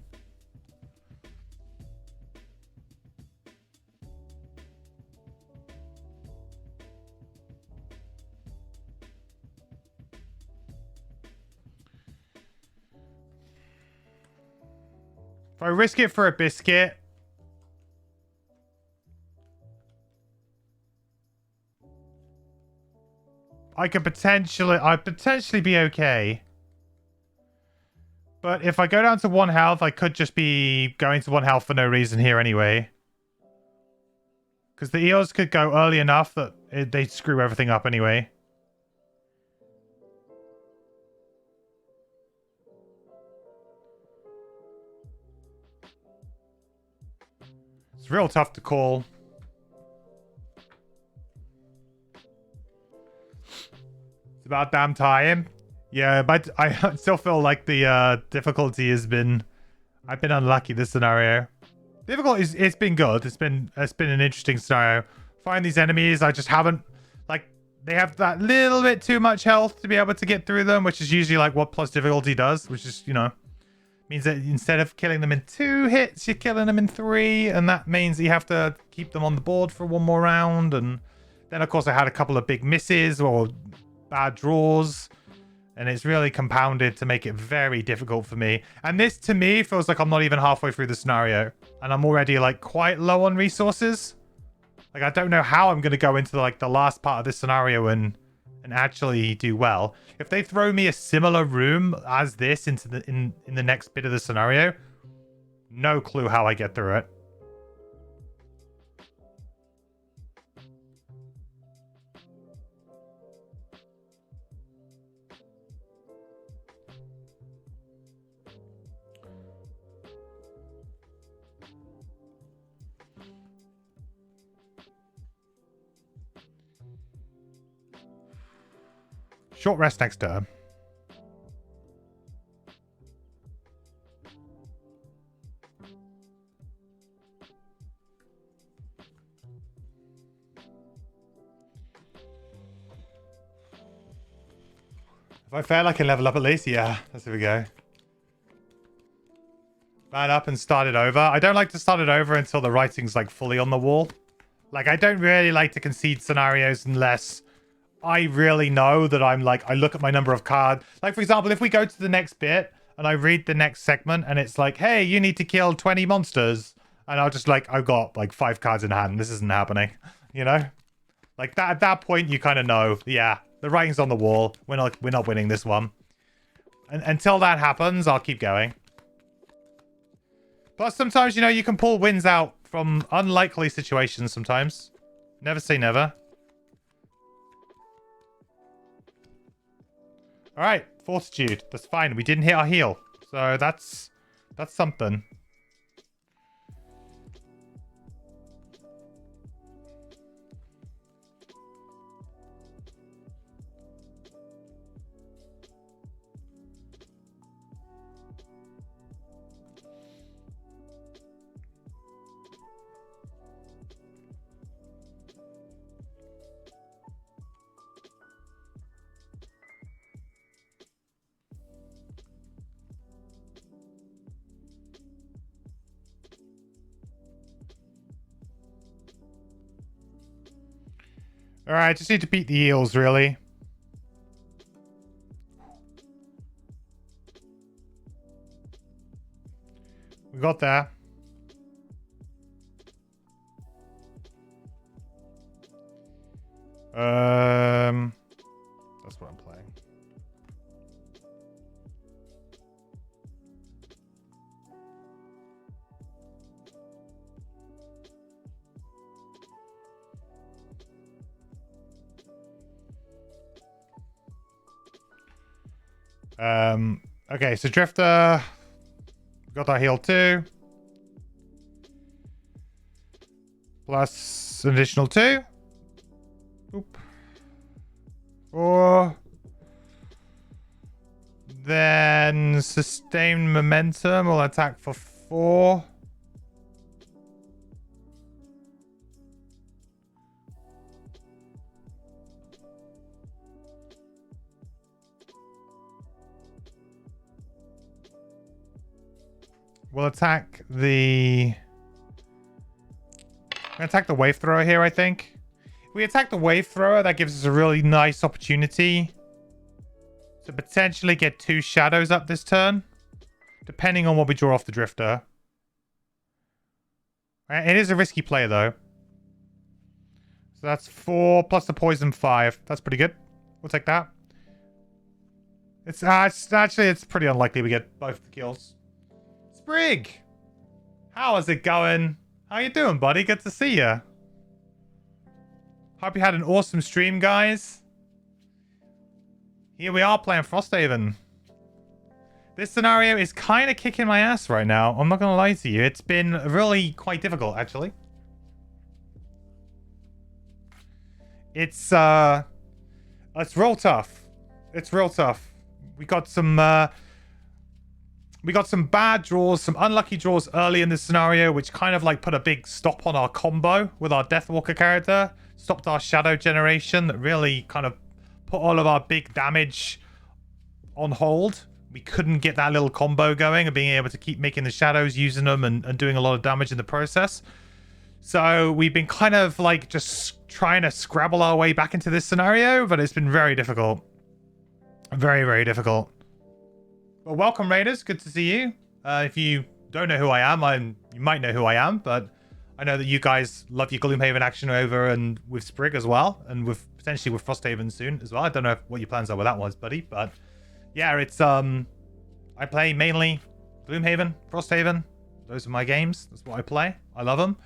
If I risk it for a biscuit... I'd potentially be okay. But if I go down to 1 health, I could just be going to 1 health for no reason here anyway. Because the eels could go early enough that they'd screw everything up anyway. It's real tough to call. It's about damn time. Yeah, but I still feel like the difficulty has been... I've been unlucky this scenario. Difficult is it's been good. It's been an interesting scenario. Find these enemies, I just haven't... Like, they have that little bit too much health to be able to get through them, which is usually like what plus difficulty does, which is, you know... Means that instead of killing them in 2 hits, you're killing them in 3, and that means that you have to keep them on the board for 1 more round. And then, of course, I had a couple of big misses or bad draws, and it's really compounded to make it very difficult for me. And this, to me, feels like I'm not even halfway through the scenario, and I'm already, like, quite low on resources. Like, I don't know how I'm going to go into, like, the last part of this scenario and actually do well. If they throw me a similar room as this into the in the next bit of the scenario, no clue how I get through it. Short rest next turn. If I fail, I can level up at least. Yeah, let's here we go. Man up and start it over. I don't like to start it over until the writing's like fully on the wall. Like, I don't really like to concede scenarios unless I really know that I'm like, I look at my number of cards. Like, for example, if we go to the next bit and I read the next segment and it's like, hey, you need to kill 20 monsters. And I'll just like, I've got like 5 cards in hand. This isn't happening, you know? Like that, at that point, you kind of know, yeah, The writing's on the wall. We're not winning this one. And until that happens, I'll keep going. Plus, sometimes, you know, you can pull wins out from unlikely situations sometimes. Never say never. Alright, Fortitude. That's fine. We didn't hit our heal. So that's something. Alright, just need to beat the eels, really. We got there. That's what I'm playing. Okay, so Drifter got our heal too. Plus an additional 2. Oop. 4. Then sustained momentum will attack for 4. We'll attack the... attack the wave thrower here, I think. If we attack the wave thrower, that gives us a really nice opportunity to potentially get 2 shadows up this turn, depending on what we draw off the Drifter. It is a risky play, though. So that's 4 plus the poison 5. That's pretty good. We'll take that. It's actually, it's pretty unlikely we get both the kills. Sprig! How is it going? How you doing, buddy? Good to see you. Hope you had an awesome stream, guys. Here we are playing Frosthaven. This scenario is kind of kicking my ass right now. I'm not going to lie to you. It's been really quite difficult, actually. It's real tough. It's real tough. We got some bad draws, some unlucky draws early in this scenario, which kind of like put a big stop on our combo with our Deathwalker character. Stopped our shadow generation that really kind of put all of our big damage on hold. We couldn't get that little combo going and being able to keep making the shadows, using them and doing a lot of damage in the process. So we've been kind of like just trying to scrabble our way back into this scenario, but it's been very difficult. Very, very difficult. Well, welcome, Raiders. Good to see you. If you don't know who I am, you might know who I am, but I know that you guys love your Gloomhaven action over and with Sprig as well, and with potentially with Frosthaven soon as well. I don't know what your plans are with that one, buddy, but yeah, it's I play mainly Gloomhaven, Frosthaven. Those are my games. That's what I play. I love them.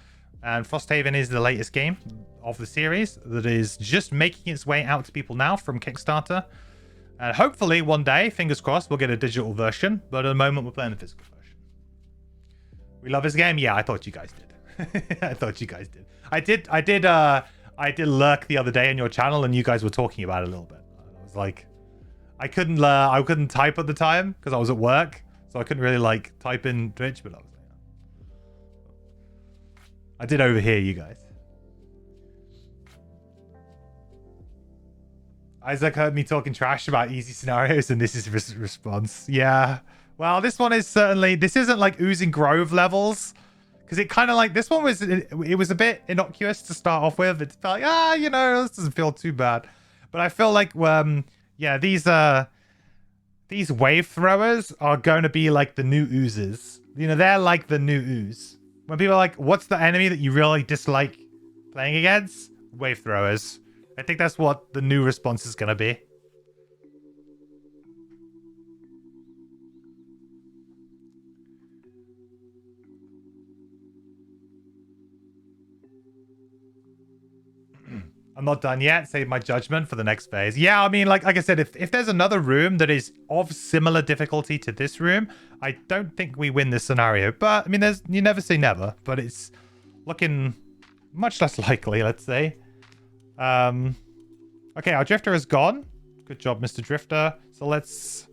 And Frosthaven is the latest game of the series that is just making its way out to people now from Kickstarter. And hopefully one day, fingers crossed, we'll get a digital version. But at the moment, we're playing the physical version. We love this game? Yeah, I thought you guys did. I thought you guys did. I did lurk the other day on your channel, and you guys were talking about it a little bit. I was like, I couldn't type at the time because I was at work, so I couldn't really like type in Twitch. But I did overhear you guys. Isaac heard me talking trash about easy scenarios, and this is his response. Yeah. Well, this one is certainly... This isn't like Oozing Grove levels. Because it kind of like... This one was... It was a bit innocuous to start off with. It felt like, you know, this doesn't feel too bad. But I feel like, yeah, these wave throwers are going to be like the new oozes. You know, they're like the new ooze. When people are like, what's the enemy that you really dislike playing against? Wave throwers. I think that's what the new response is going to be. I'm not done yet. Save my judgment for the next phase. Yeah, I mean, like I said, if there's another room that is of similar difficulty to this room, I don't think we win this scenario. But, I mean, you never say never. But it's looking much less likely, let's say. Okay, our Drifter is gone. Good job, Mr. Drifter. So let's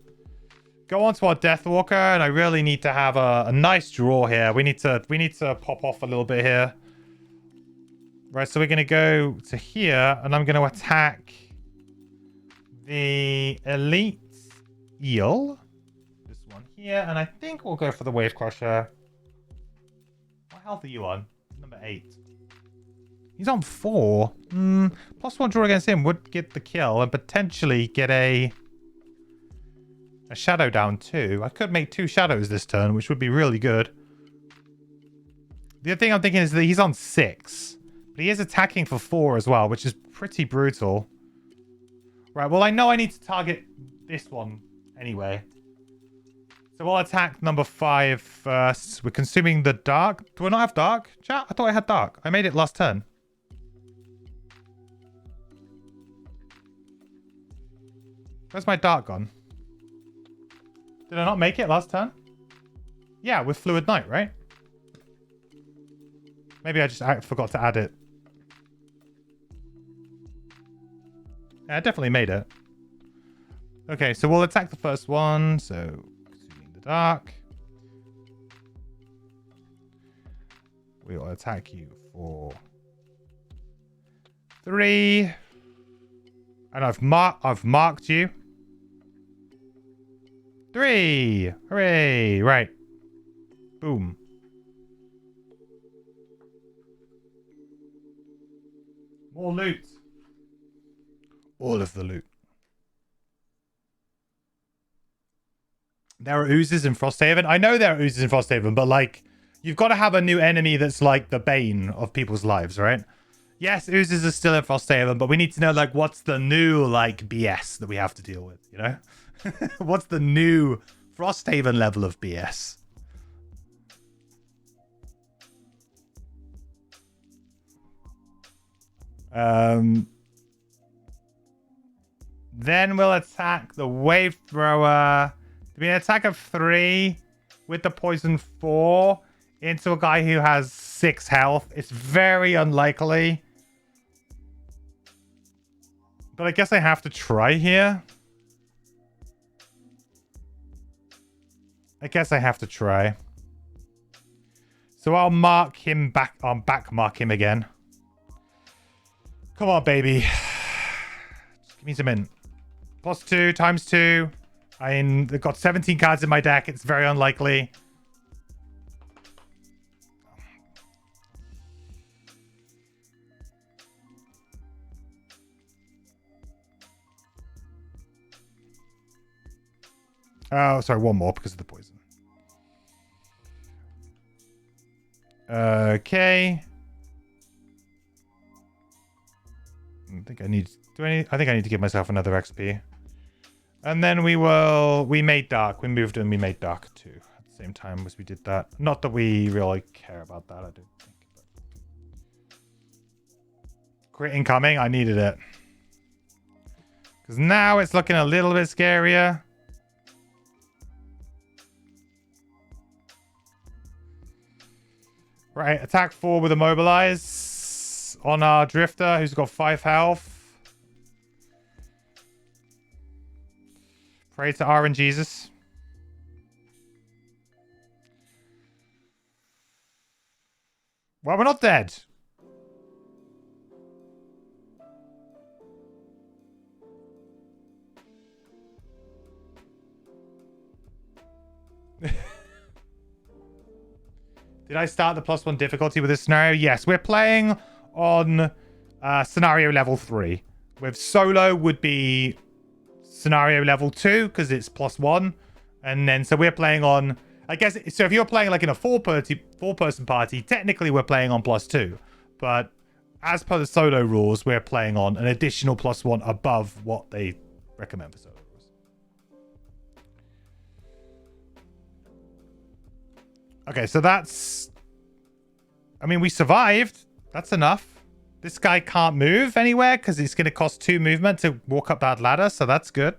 go on to our Deathwalker. And I really need to have a nice draw here. We need to pop off a little bit here. Right, so we're going to go to here, and I'm going to attack the Elite Eel. This one here, and I think we'll go for the Wave Crusher. What health are you on? Number 8. He's on 4. +1 draw against him would get the kill, and potentially get a Shadow down too. I could make 2 Shadows this turn, which would be really good. The other thing I'm thinking is that he's on 6. But he is attacking for 4 as well, which is pretty brutal. Right, well, I know I need to target this one anyway. So we'll attack number 5 first. We're consuming the dark. Do I not have dark? Chat? I thought I had dark. I made it last turn. Where's my dark gone? Did I not make it last turn? Yeah, with Fluid Knight, right? Maybe I just forgot to add it. Yeah, I definitely made it. Okay, so we'll attack the first one. So, consuming the dark. We will attack you for 3. And I've marked you. 3! Hooray! Right. Boom. More loot. All of the loot. There are oozes in Frosthaven. I know there are oozes in Frosthaven, but like, you've got to have a new enemy that's like the bane of people's lives, right? Yes, oozes are still in Frosthaven, but we need to know like what's the new like BS that we have to deal with, you know? What's the new Frosthaven level of BS? Then we'll attack the Wave Thrower. Do we an attack of 3 with the poison 4 into a guy who has 6 health? It's very unlikely. But I guess I have to try here. I guess I have to try. So I'll mark him back. I'll back mark him again. Come on, baby. Just give me some in. +2 times 2. I've got 17 cards in my deck. It's very unlikely. Oh, sorry, one more because of the poison. Okay. I think I need to give myself another XP. And then we made dark. We moved and we made dark too at the same time as we did that. Not that we really care about that, I don't think. But... Crit incoming, I needed it. Because now it's looking a little bit scarier. Right, attack 4 with Immobilize on our Drifter, who's got 5 health. Pray to R and Jesus. Well, we're not dead. Did I start the +1 difficulty with this scenario? Yes, we're playing on scenario level 3. With solo would be scenario level 2 because it's +1. And then, so we're playing on, I guess, so if you're playing like in a four-person party, technically we're playing on +2. But as per the solo rules, we're playing on an additional +1 above what they recommend for solo rules. Okay, so that's... I mean, we survived. That's enough. This guy can't move anywhere because it's going to cost 2 movement to walk up that ladder, so that's good.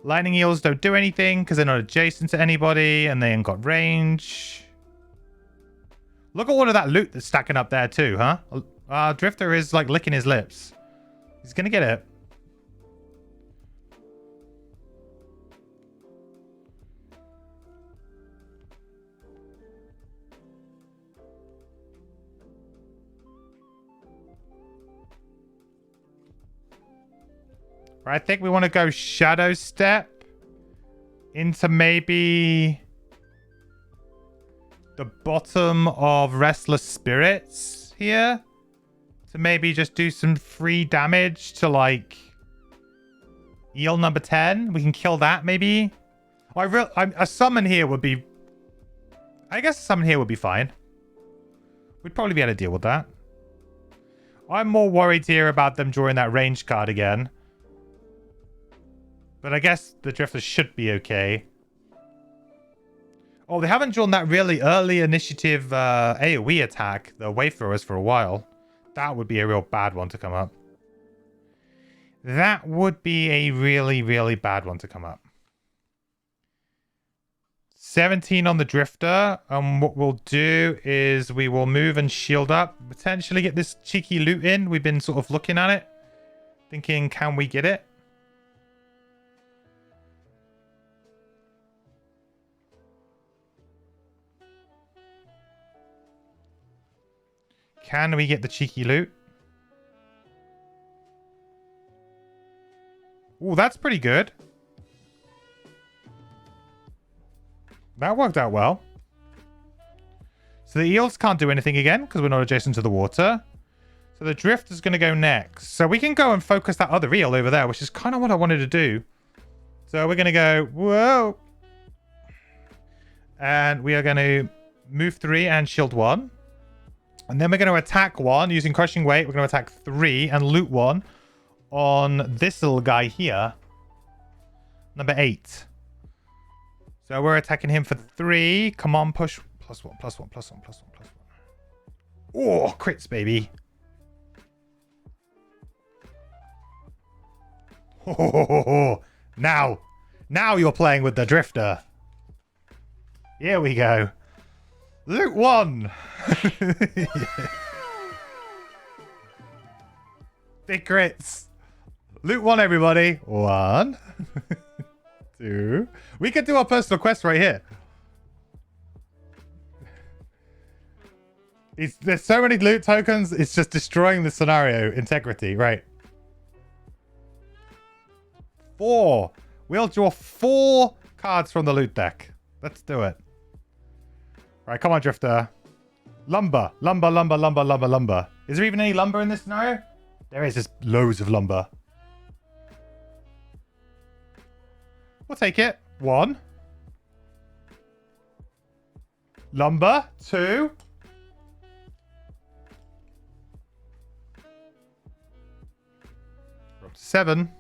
Lightning eels don't do anything because they're not adjacent to anybody and they ain't got range. Look at all of that loot that's stacking up there too, huh? Drifter is like licking his lips. He's going to get it. I think we want to go Shadow Step into maybe the bottom of Restless Spirits here to maybe just do some free damage to like eel number 10. We can kill that maybe. A summon here would be... I guess a summon here would be fine. We'd probably be able to deal with that. I'm more worried here about them drawing that range card again. But I guess the Drifter should be okay. Oh, they haven't drawn that really early initiative AoE attack, the Wayfarers, for a while. That would be a real bad one to come up. That would be a really, really bad one to come up. 17 on the Drifter. And what we'll do is we will move and shield up. Potentially get this cheeky loot in. We've been sort of looking at it. Thinking, can we get it? Can we get the cheeky loot? Oh, that's pretty good. That worked out well. So the eels can't do anything again because we're not adjacent to the water. So the drift is going to go next. So we can go and focus that other eel over there, which is kind of what I wanted to do. So we're going to go, whoa. And we are going to move 3 and shield 1. And then we're going to attack 1 using Crushing Weight. We're going to attack 3 and loot 1 on this little guy here. Number 8. So we're attacking him for 3. Come on, push. +1, +1, +1, +1, +1. Oh, crits, baby. Oh, now you're playing with the Drifter. Here we go. Loot 1. Big crits. Loot 1, everybody. 1. 2. We could do our personal quest right here. There's so many loot tokens. It's just destroying the scenario integrity. Right. 4. We'll draw 4 cards from the loot deck. Let's do it. Right, come on, Drifter. Lumber. Lumber, lumber, lumber, lumber, lumber. Is there even any lumber in this scenario? There is just loads of lumber. We'll take it. 1. Lumber. 2. We're up to 7.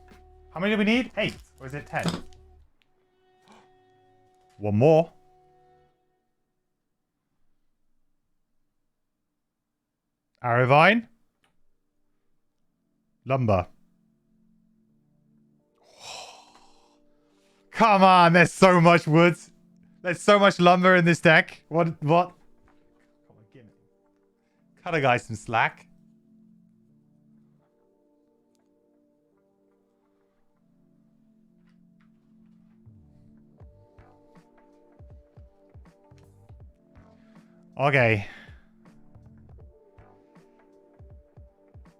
How many do we need? 8. Or is it 10? 1 more. Arrowvine. Lumber. Come on, there's so much wood. There's so much lumber in this deck. What? Come on, give me. Cut a guy some slack. Okay.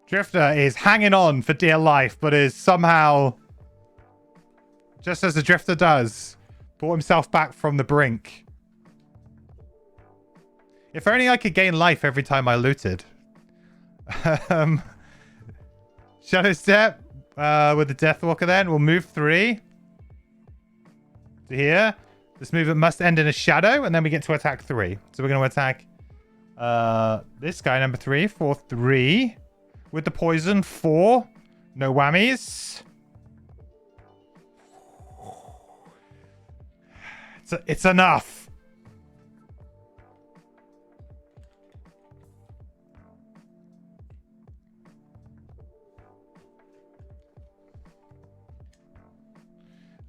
Drifter is hanging on for dear life, but is somehow, just as the Drifter does, brought himself back from the brink. If only I could gain life every time I looted. Shadow Step with the Deathwalker then. We'll move 3 to here. This movement must end in a shadow, and then we get to attack 3. So we're going to attack this guy, number 3, for 3. With the poison, 4. No whammies. It's enough.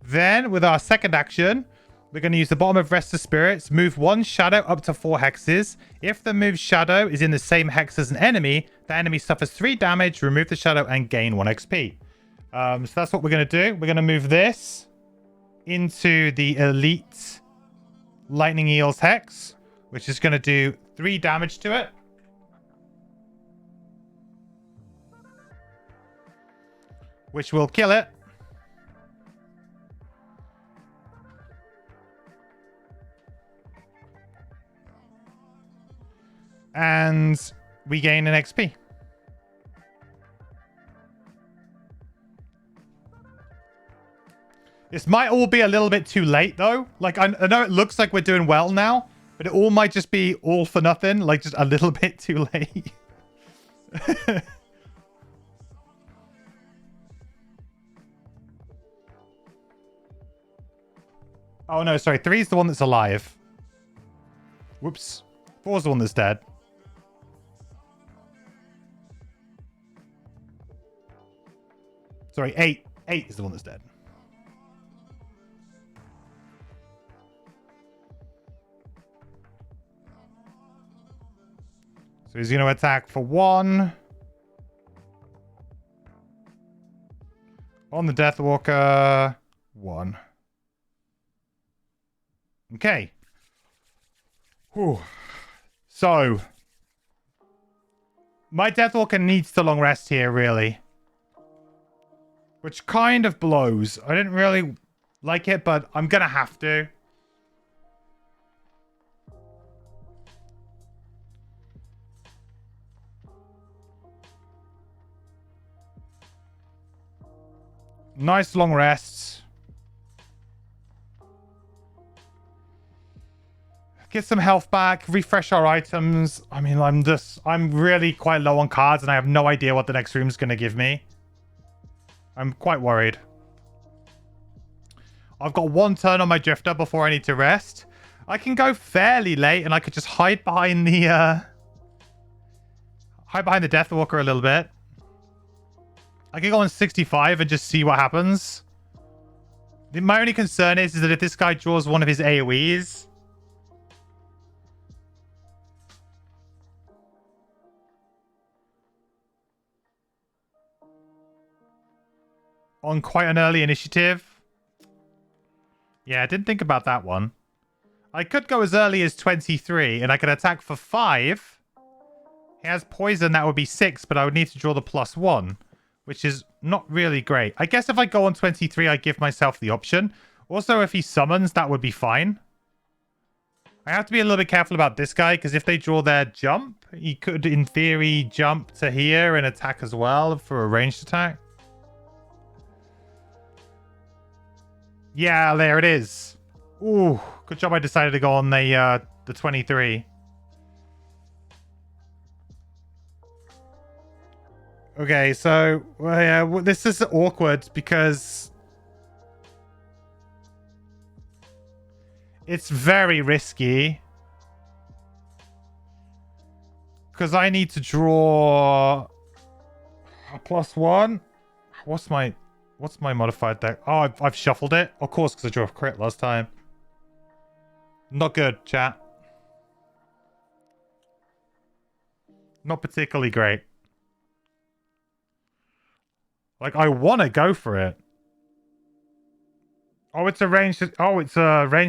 Then, with our second action, we're going to use the bottom of Rest of Spirits, move 1 shadow up to 4 hexes. If the moved shadow is in the same hex as an enemy, the enemy suffers 3 damage, remove the shadow, and gain 1 XP. So that's what we're going to do. We're going to move this into the Elite Lightning Eels hex, which is going to do 3 damage to it. Which will kill it. And we gain an XP. This might all be a little bit too late, though. Like, I know it looks like we're doing well now, but it all might just be all for nothing. Like, just a little bit too late. Oh, no, sorry. 3 is the one that's alive. Whoops. 4 is the one that's dead. Sorry, 8. 8 is the one that's dead. So he's going to attack for 1. On the Deathwalker, 1. Okay. Whew. So, my Deathwalker needs to long rest here, really. Which kind of blows. I didn't really like it, but I'm going to have to. Nice long rests. Get some health back. Refresh our items. I mean, I'm really quite low on cards, and I have no idea what the next room's going to give me. I'm quite worried. I've got 1 turn on my Drifter before I need to rest. I can go fairly late, and I could just hide behind the Deathwalker a little bit. I can go on 65 and just see what happens. My only concern is that if this guy draws one of his AoEs... on quite an early initiative. Yeah, I didn't think about that one. I could go as early as 23, and I could attack for 5. He has poison, that would be 6, but I would need to draw the +1, which is not really great. I guess if I go on 23, I give myself the option. Also, if he summons, that would be fine. I have to be a little bit careful about this guy, because if they draw their jump, he could, in theory, jump to here and attack as well for a ranged attack. Yeah, there it is. Ooh, good job I decided to go on the 23. Okay, so yeah, this is awkward because it's very risky. Because I need to draw a +1. What's my modified deck? Oh, I've shuffled it. Of course, because I drew a crit last time. Not good, chat. Not particularly great. Like, I want to go for it. Oh, it's a ranged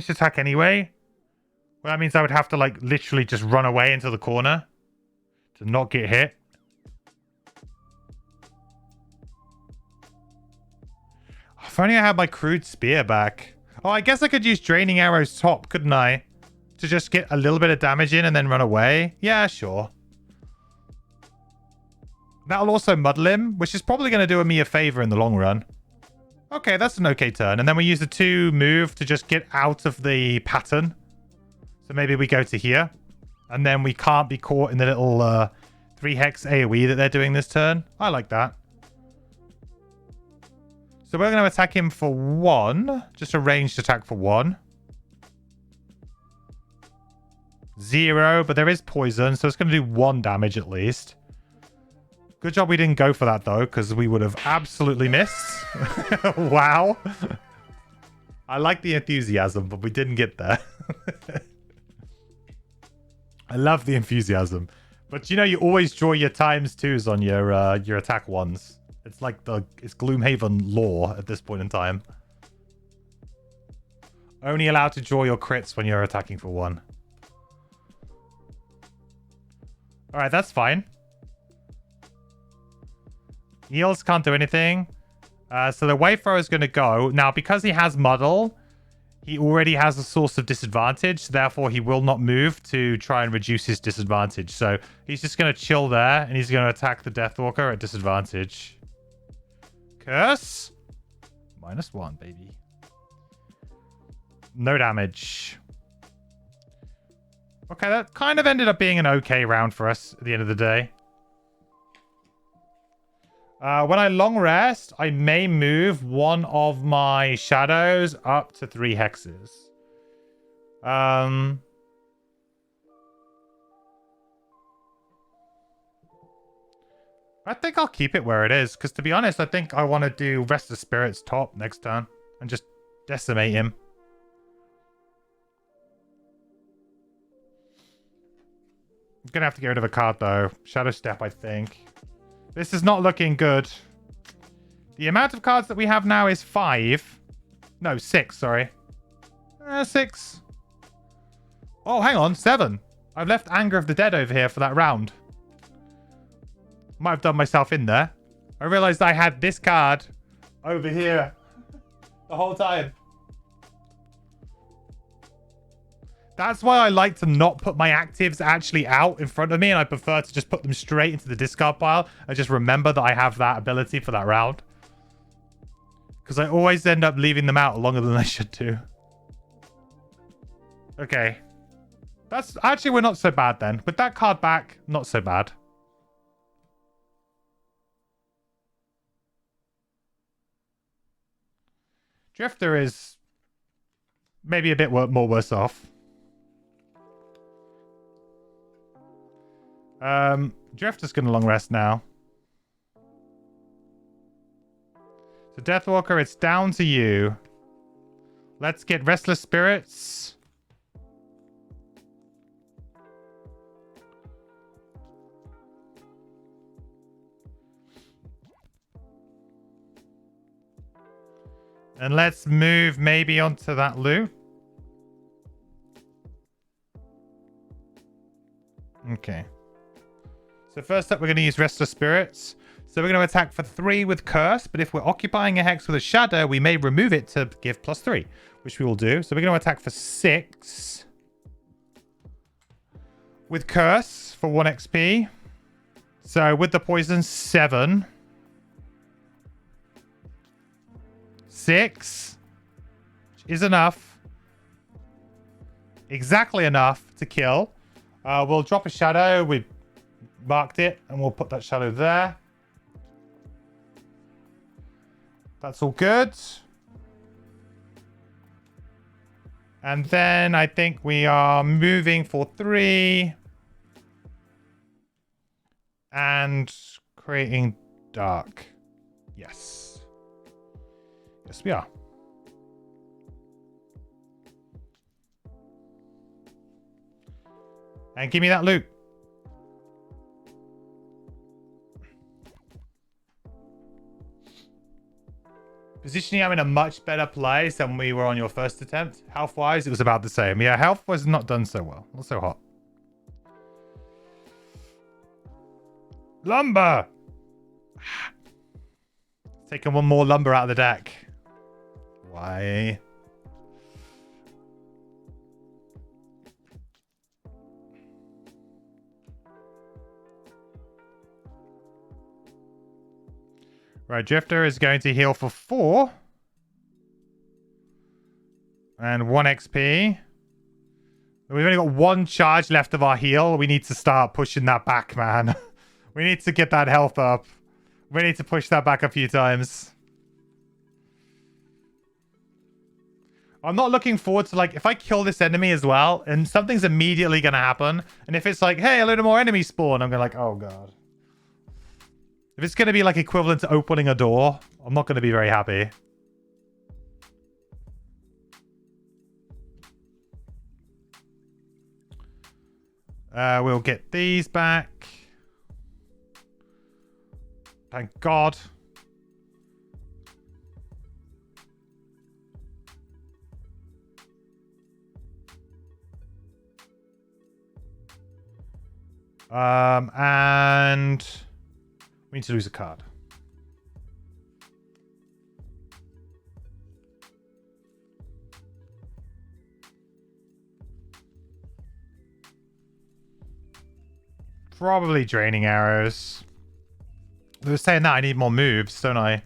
attack anyway. Well, that means I would have to, like, literally just run away into the corner to not get hit. If only I had my crude spear back. Oh, I guess I could use Draining Arrow's top, couldn't I? To just get a little bit of damage in and then run away. Yeah, sure. That'll also muddle him, which is probably going to do me a favor in the long run. Okay, that's an okay turn. And then we use the 2 move to just get out of the pattern. So maybe we go to here. And then we can't be caught in the little 3 hex AoE that they're doing this turn. I like that. So we're going to attack him for 1. Just a ranged attack for 1. 0, but there is poison, so it's going to do 1 damage at least. Good job we didn't go for that, though, because we would have absolutely missed. Wow. I like the enthusiasm, but we didn't get there. I love the enthusiasm. But, you know, you always draw your ×2s on your attack 1s. It's like it's Gloomhaven lore at this point in time. Only allowed to draw your crits when you're attacking for 1. Alright, that's fine. Eels can't do anything. So the Wayfarer is going to go. Now, because he has Muddle, he already has a source of disadvantage. Therefore, he will not move to try and reduce his disadvantage. So he's just going to chill there, and he's going to attack the Deathwalker at disadvantage. Curse. -1, baby. No damage. Okay, that kind of ended up being an okay round for us at the end of the day. When I long rest, I may move one of my shadows up to 3 hexes. I think I'll keep it where it is, because to be honest, I think I want to do Rest of Spirits top next turn and just decimate him. I'm going to have to get rid of a card, though. Shadow Step, I think. This is not looking good. The amount of cards that we have now is 5. No, 6, sorry. 6. Oh, hang on, 7. I've left Anger of the Dead over here for that round. Might have done myself in there. I realized I had this card over here the whole time. That's why I like to not put my actives actually out in front of me, and I prefer to just put them straight into the discard pile. I just remember that I have that ability for that round. Because I always end up leaving them out longer than I should do. Okay. That's actually, we're not so bad then. With that card back, not so bad. Drifter is maybe a bit more worse off. Drifter's gonna long rest now. So Deathwalker, it's down to you. Let's get Restless Spirits. And let's move maybe onto that loot. Okay. So first up, we're going to use Restless Spirits. So we're going to attack for 3 with Curse, but if we're occupying a hex with a shadow, we may remove it to give +3, which we will do. So we're going to attack for 6 with Curse for 1 XP. So with the poison, 7. 6 is enough. Exactly enough to kill. We'll drop a shadow. We marked it, and we'll put that shadow there. That's all good. And then I think we are moving for 3. And creating dark. Yes. Yes, we are. And give me that loot. Positioning, I'm in a much better place than we were on your first attempt. Health-wise, it was about the same. Yeah, health was not done so well. Not so hot. Lumber! Taking one more lumber out of the deck. Why? Right, Drifter is going to heal for 4. And 1 XP. We've only got 1 charge left of our heal. We need to start pushing that back, man. We need to get that health up. We need to push that back a few times. I'm not looking forward to, like, if I kill this enemy as well, and something's immediately going to happen. And if it's like, hey, a little more enemies spawn, I'm going to like, oh, God. If it's going to be, like, equivalent to opening a door, I'm not going to be very happy. We'll get these back. Thank God. And we need to lose a card. Probably draining arrows. They were saying that I need more moves, don't I?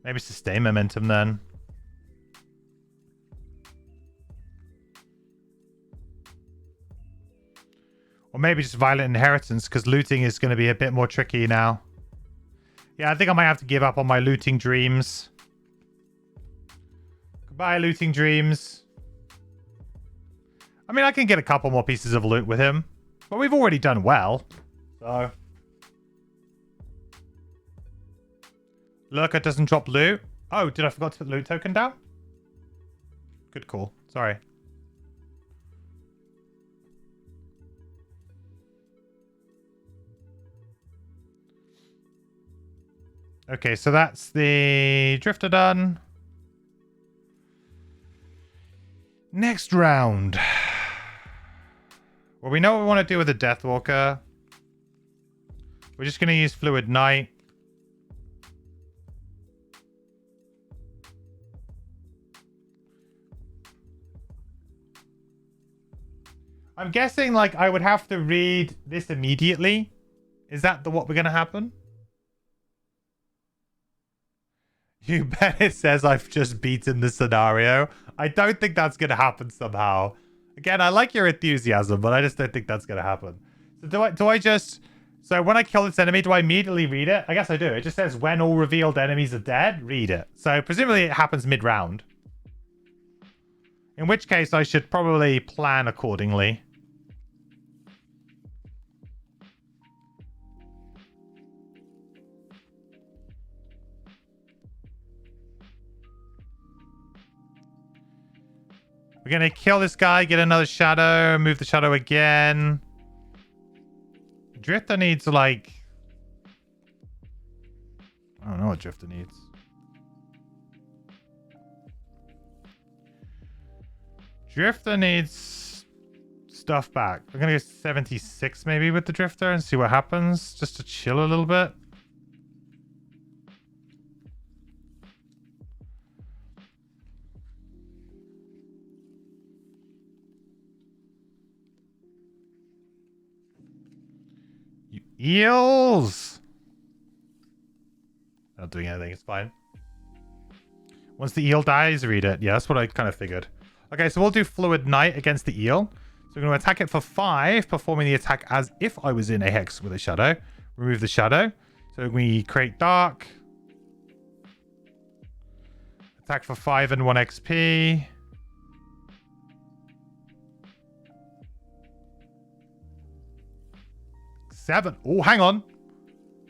Maybe sustain momentum then. Or maybe just violent inheritance, because looting is going to be a bit more tricky now. Yeah, I think I might have to give up on my looting dreams. Goodbye, looting dreams. I mean, I can get a couple more pieces of loot with him. But we've already done well. So. Lurker doesn't drop loot. Oh, did I forget to put the loot token down? Good call. Sorry. Okay, so that's the Drifter done. Next round. Well, we know what we want to do with the Deathwalker. We're just going to use Fluid Knight. I'm guessing, like, I would have to read this immediately. Is that what we're going to happen? You bet it says I've just beaten the scenario. I don't think that's going to happen somehow. Again, I like your enthusiasm, but I just don't think that's going to happen. So do I just... So when I kill this enemy, do I immediately read it? I guess I do. It just says when all revealed enemies are dead, read it. So presumably it happens mid-round. In which case I should probably plan accordingly. We're going to kill this guy, get another shadow, move the shadow again. Drifter needs, like... I don't know what Drifter needs. Drifter needs stuff back. We're going to go 76 maybe with the Drifter and see what happens. Just to chill a little bit. Eels! Not doing anything, it's fine. Once the eel dies, read it. Yeah, that's what I kind of figured. Okay, so we'll do Fluid Knight against the eel. So we're going to attack it for 5, performing the attack as if I was in a hex with a shadow. Remove the shadow. So we create Dark. Attack for 5 and 1 XP. Seven. Oh, hang on.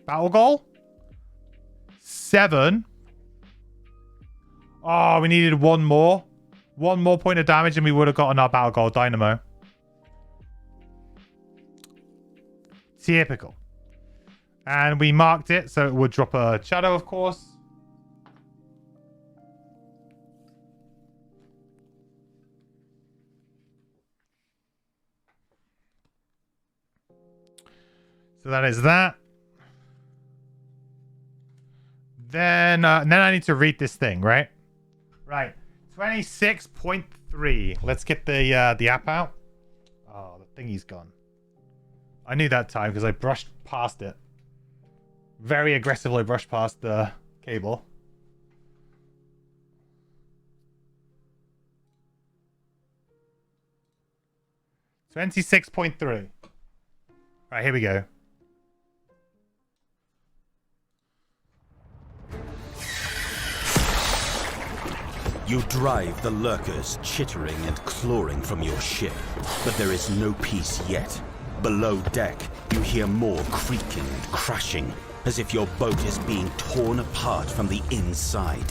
Battle goal? 7. Oh, we needed one more. One more point of damage and we would have gotten our battle goal, Dynamo. Typical. And we marked it, so it would drop a shadow, of course. So that is that. Then I need to read this thing, right? Right. 26.3. Let's get the app out. Oh, the thingy's gone. I knew that time because I brushed past it. Very aggressively brushed past the cable. 26.3. Alright, here we go. You drive the lurkers chittering and clawing from your ship, but there is no peace yet. Below deck, you hear more creaking and crashing, as if your boat is being torn apart from the inside.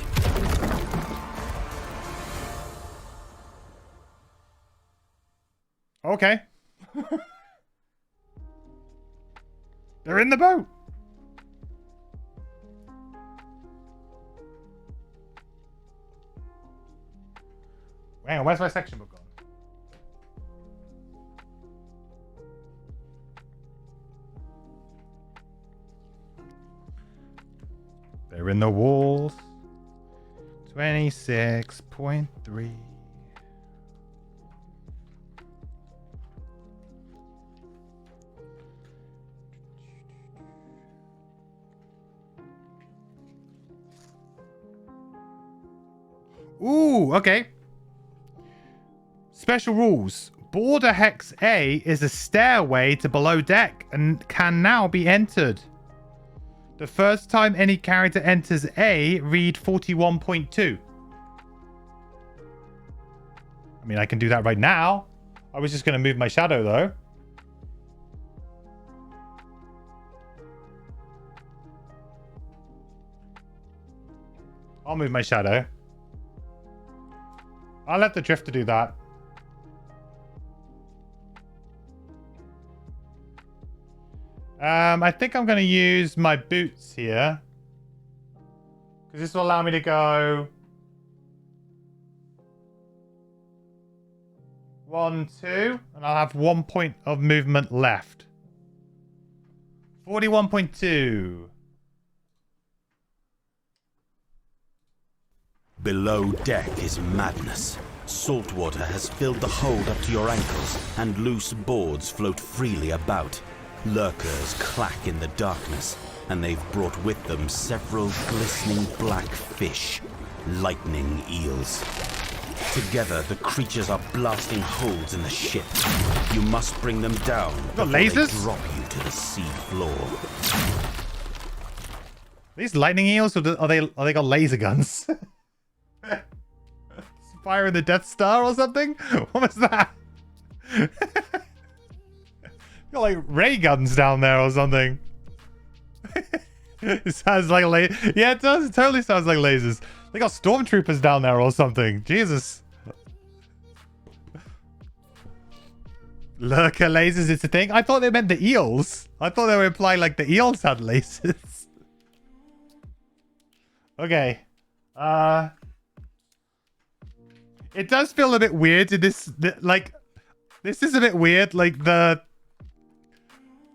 Okay. They're in the boat. Hang on, where's my section book gone? They're in the walls. 26.3. Ooh, okay. Special rules. Border Hex A is a stairway to below deck and can now be entered. The first time any character enters A, read 41.2. I mean, I can do that right now. I was just going to move my shadow, though. I'll move my shadow. I'll let the drifter do that. I think I'm going to use my boots here. Because this will allow me to go 1, 2. And I'll have 1 point of movement left. 41.2. Below deck is madness. Salt water has filled the hold up to your ankles, and loose boards float freely about. Lurkers clack in the darkness, and they've brought with them several glistening black fish, lightning eels. Together, the creatures are blasting holes in the ship. You must bring them down before lasers? they drop you to the sea floor. These lightning eels, or are they got laser guns? Firing the Death Star or something? What was that? Got like ray guns down there or something. It sounds like yeah, it does. It totally sounds like lasers. They got stormtroopers down there or something. Jesus. Lurker lasers is a thing. I thought they meant the eels. I thought they were implying like the eels had lasers. Okay. It does feel a bit weird in this, like, this is a bit weird, like the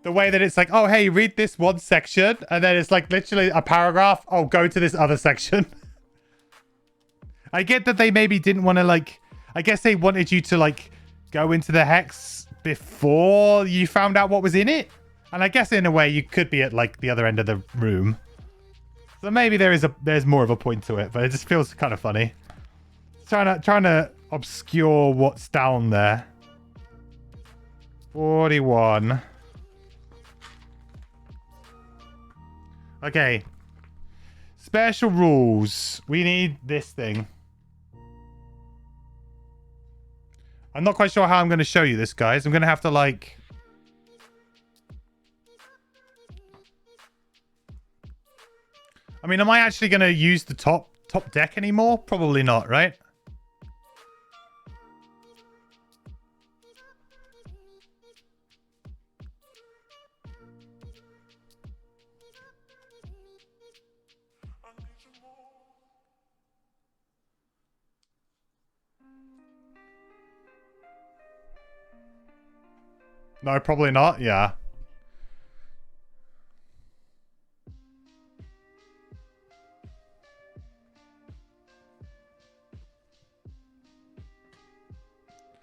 way that it's like, oh, hey, read this one section, and then it's like literally a paragraph, oh, go to this other section. I get that they maybe didn't want to, like, I guess they wanted you to, like, go into the hex before you found out what was in it. And I guess in a way you could be at, like, the other end of the room. So maybe there's more of a point to it, but it just feels kind of funny. Trying to obscure what's down there. 41. Okay. Special rules. We need this thing. I'm not quite sure how I'm going to show you this, guys. I'm going to have to, like... I mean, am I actually going to use the top deck anymore? Probably not, right? No, probably not. Yeah.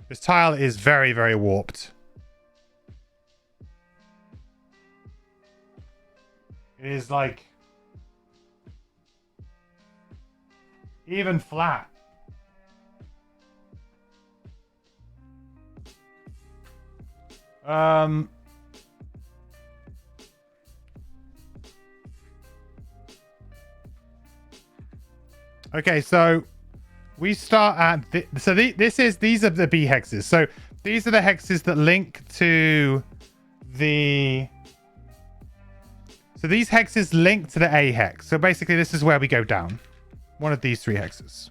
This tile is very, very warped. It is like even flat. Okay, so we start at these are the B hexes. So these are the hexes that link to the. So these hexes link to the A hex. So basically, this is where we go down. One of these 3 hexes.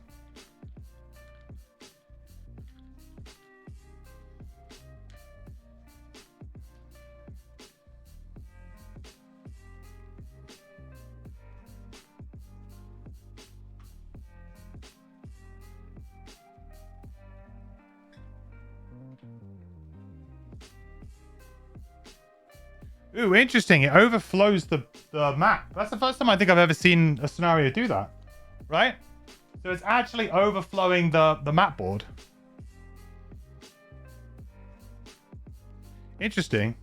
Ooh, interesting. It overflows the map. That's the first time I think I've ever seen a scenario do that. Right? So it's actually overflowing the map board. Interesting.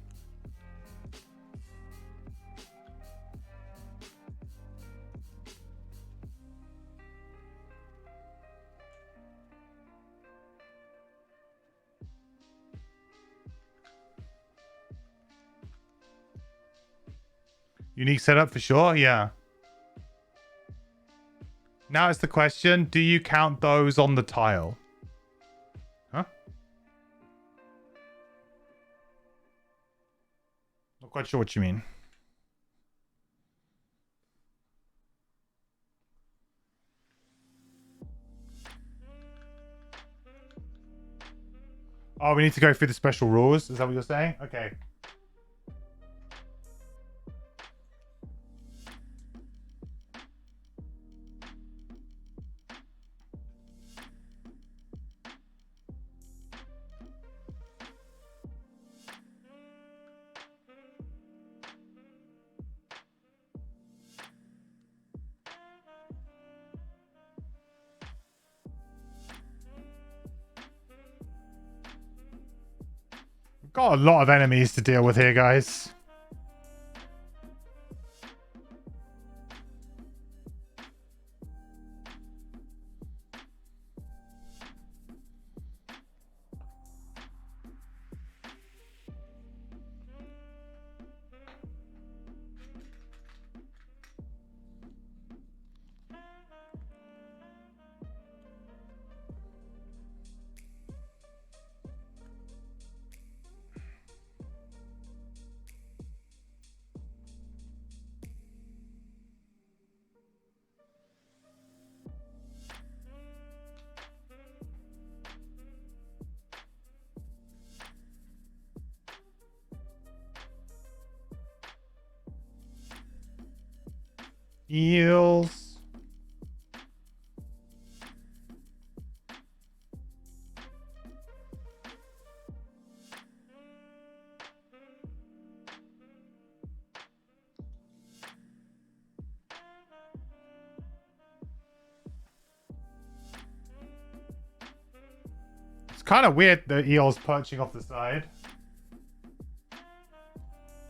Unique setup for sure, yeah. Now it's the question, do you count those on the tile? Huh? Not quite sure what you mean. Oh, we need to go through the special rules? Is that what you're saying? Okay. Got a lot of enemies to deal with here, guys. Eels. It's kind of weird the eels perching off the side.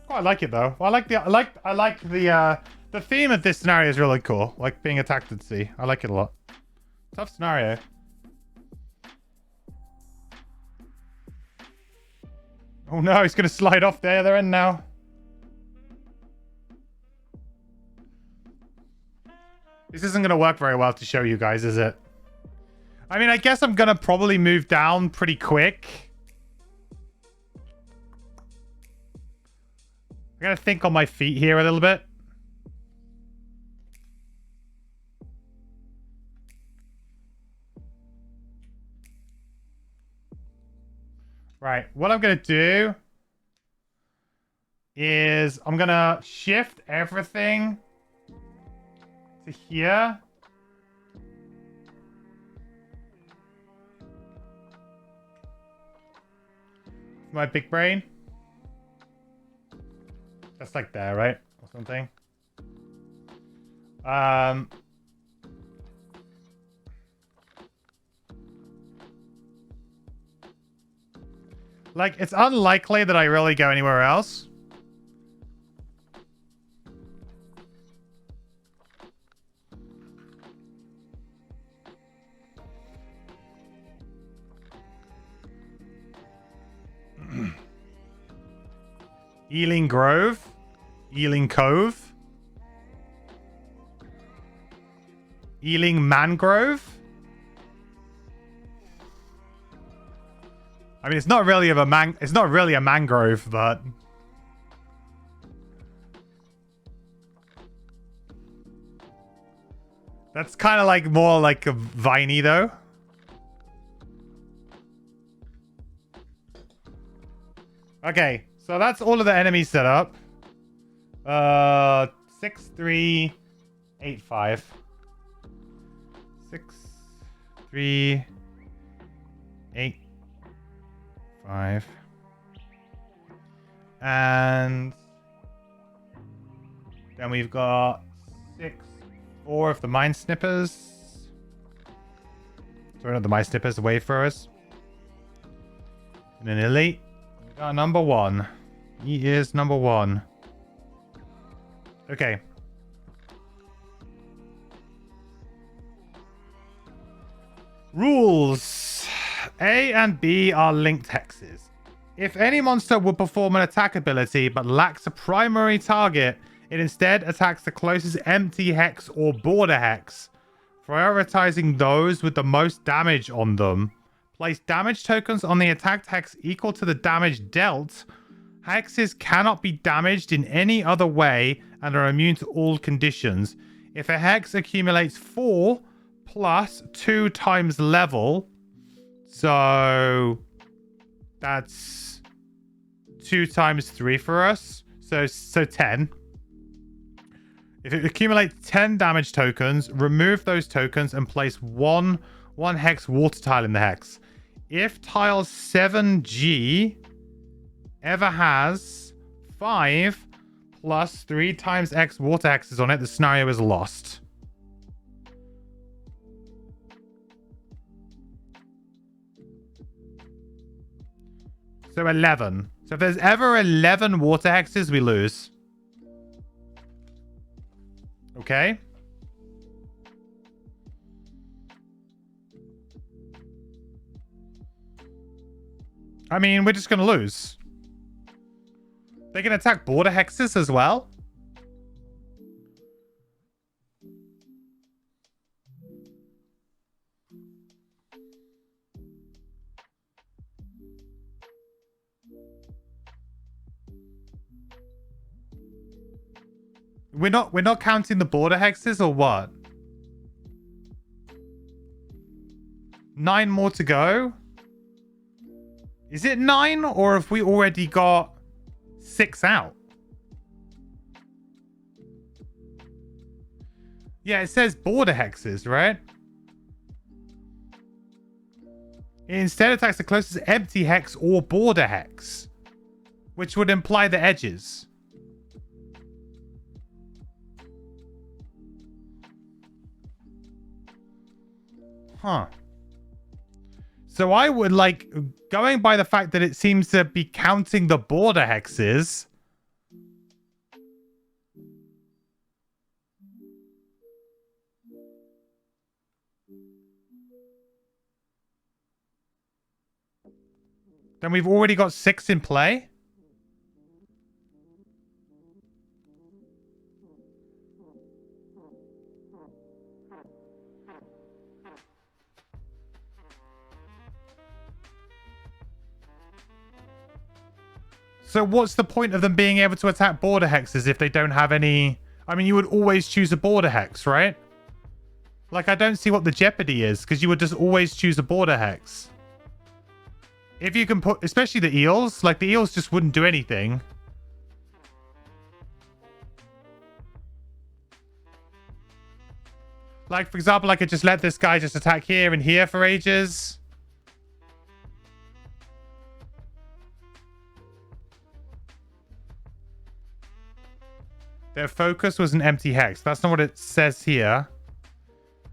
Oh, I like it though. I like the theme of this scenario is really cool. Like being attacked at sea. I like it a lot. Tough scenario. Oh no, he's gonna slide off the other end now. This isn't gonna work very well to show you guys, is it? I mean, I guess I'm gonna probably move down pretty quick. I gotta think on my feet here a little bit. Right, what I'm gonna do is I'm gonna shift everything to here. My big brain. That's like there, right? Or something. Like, it's unlikely that I really go anywhere else. Ealing Grove. Ealing Cove. Ealing Mangrove. I mean, it's not really a mangrove, but that's kind of like more like a viney though. Okay, so that's all of the enemies set up. 6, 3, 8, 5. 6, 3, 8, 5. And then we've got 6, 4 of the mine snippers. Sorry, not the mine snippers, the wave throwers. And an elite. We got number 1. He is number 1. Okay. Rules. A and B are linked hexes. If any monster would perform an attack ability but lacks a primary target, it instead attacks the closest empty hex or border hex, prioritizing those with the most damage on them. Place damage tokens on the attacked hex equal to the damage dealt. Hexes cannot be damaged in any other way and are immune to all conditions. If a hex accumulates 4 plus 2 times level, so that's 2 times 3 for us, so 10. If it accumulates 10 damage tokens, remove those tokens and place one hex water tile in the hex. If tile 7G ever has 5 plus 3 times X water hexes on it, the scenario is lost. So 11. So if there's ever 11 water hexes, we lose. Okay. I mean, we're just going to lose. They can attack border hexes as well. We're not counting the border hexes or what? 9 more to go. Is it 9 or have we already got 6 out? Yeah, it says border hexes, right? It instead attacks the closest empty hex or border hex, which would imply the edges. Huh. So I would like, going by the fact that it seems to be counting the border hexes. Then we've already got 6 in play. So what's the point of them being able to attack border hexes if they don't have any... I mean, you would always choose a border hex, right? Like, I don't see what the jeopardy is, because you would just always choose a border hex. If you can put... Especially the eels. Like, the eels just wouldn't do anything. Like, for example, I could just let this guy just attack here and here for ages. Their focus was an empty hex. That's not what it says here.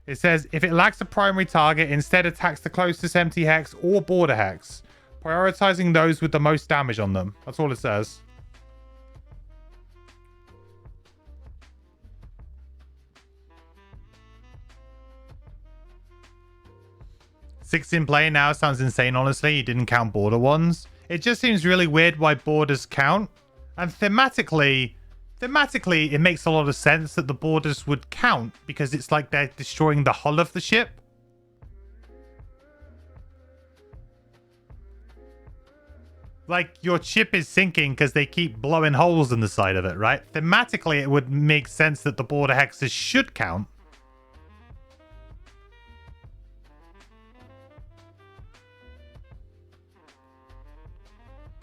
It says, if it lacks a primary target, instead attacks the closest empty hex or border hex, prioritizing those with the most damage on them. That's all it says. Six in play now sounds insane, honestly. You didn't count border ones. It just seems really weird why borders count And thematically, it makes a lot of sense that the borders would count because it's like they're destroying the hull of the ship. Like, your ship is sinking because they keep blowing holes in the side of it, right? Thematically, it would make sense that the border hexes should count.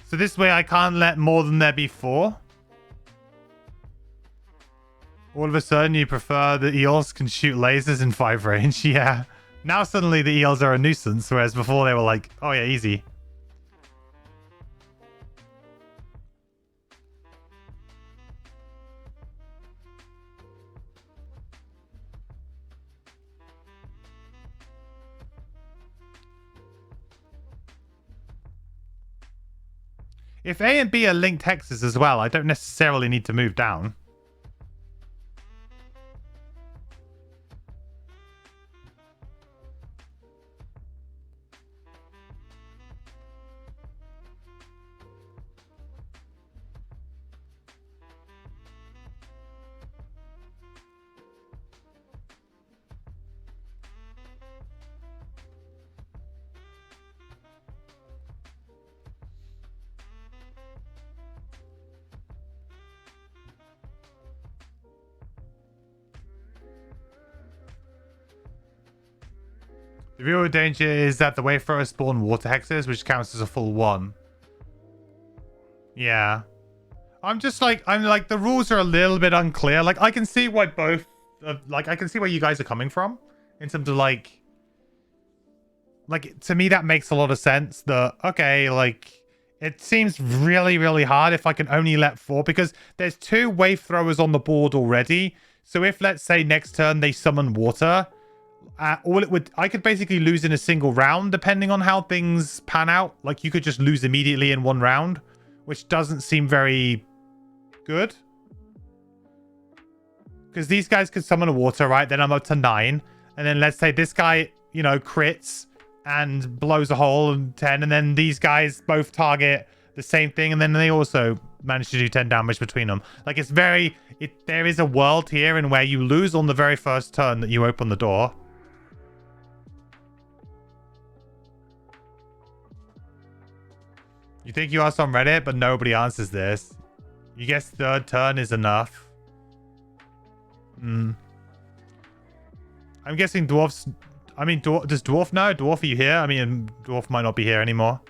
So this way I can't let more than there be 4. All of a sudden you prefer the eels can shoot lasers in 5 range. Yeah. Now suddenly the eels are a nuisance, whereas before they were like, oh yeah, easy. If A and B are linked hexes as well, I don't necessarily need to move down. The real danger is that the Wayfarers spawn water hexes, which counts as a full 1. Yeah. I'm like, the rules are a little bit unclear. Like, I can see why both, I can see where you guys are coming from. In terms of, like, to me, that makes a lot of sense. That, okay, like, it seems really, really hard if I can only let 4. Because there's 2 wave throwers on the board already. So if, let's say, next turn they summon water... I could basically lose in a single round depending on how things pan out. Like, you could just lose immediately in 1 round, which doesn't seem very good. Because these guys could summon a water, right? Then I'm up to 9. And then let's say this guy, you know, crits and blows a hole in 10. And then these guys both target the same thing. And then they also manage to do 10 damage between them. Like, it's very... there is a world here in where you lose on the very first turn that you open the door. You think you asked on Reddit, but nobody answers this. You guess 3rd turn is enough. I'm guessing dwarfs... I mean, does dwarf know? Dwarf, are you here? I mean, dwarf might not be here anymore.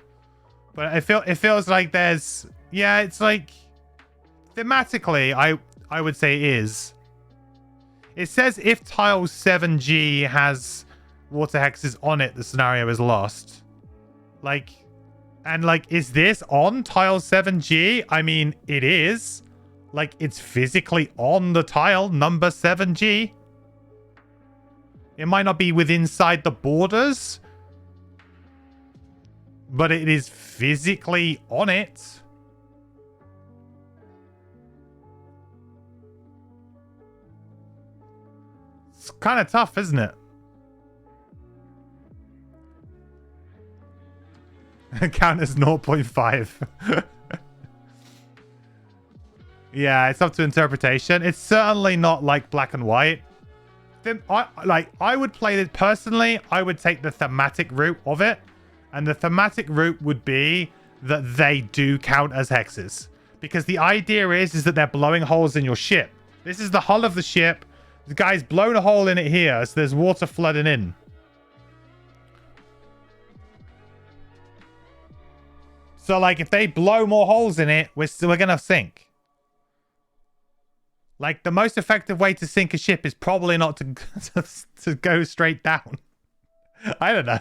But it feels like there's... Yeah, it's like... Thematically, I would say is. It says if tile 7G has water hexes on it, the scenario is lost. Like... And, like, is this on tile 7G? I mean, it is. Like, it's physically on the tile number 7G. It might not be inside the borders, but it is physically on it. It's kind of tough, isn't it? Count as 0.5. Yeah, it's up to interpretation. It's certainly not like black and white. I would play it personally. I would take the thematic route of it. And the thematic route would be that they do count as hexes. Because the idea is that they're blowing holes in your ship. This is the hull of the ship. The guy's blown a hole in it here, so there's water flooding in. So, like, if they blow more holes in it, we're gonna sink. Like, the most effective way to sink a ship is probably not to go straight down. I don't know.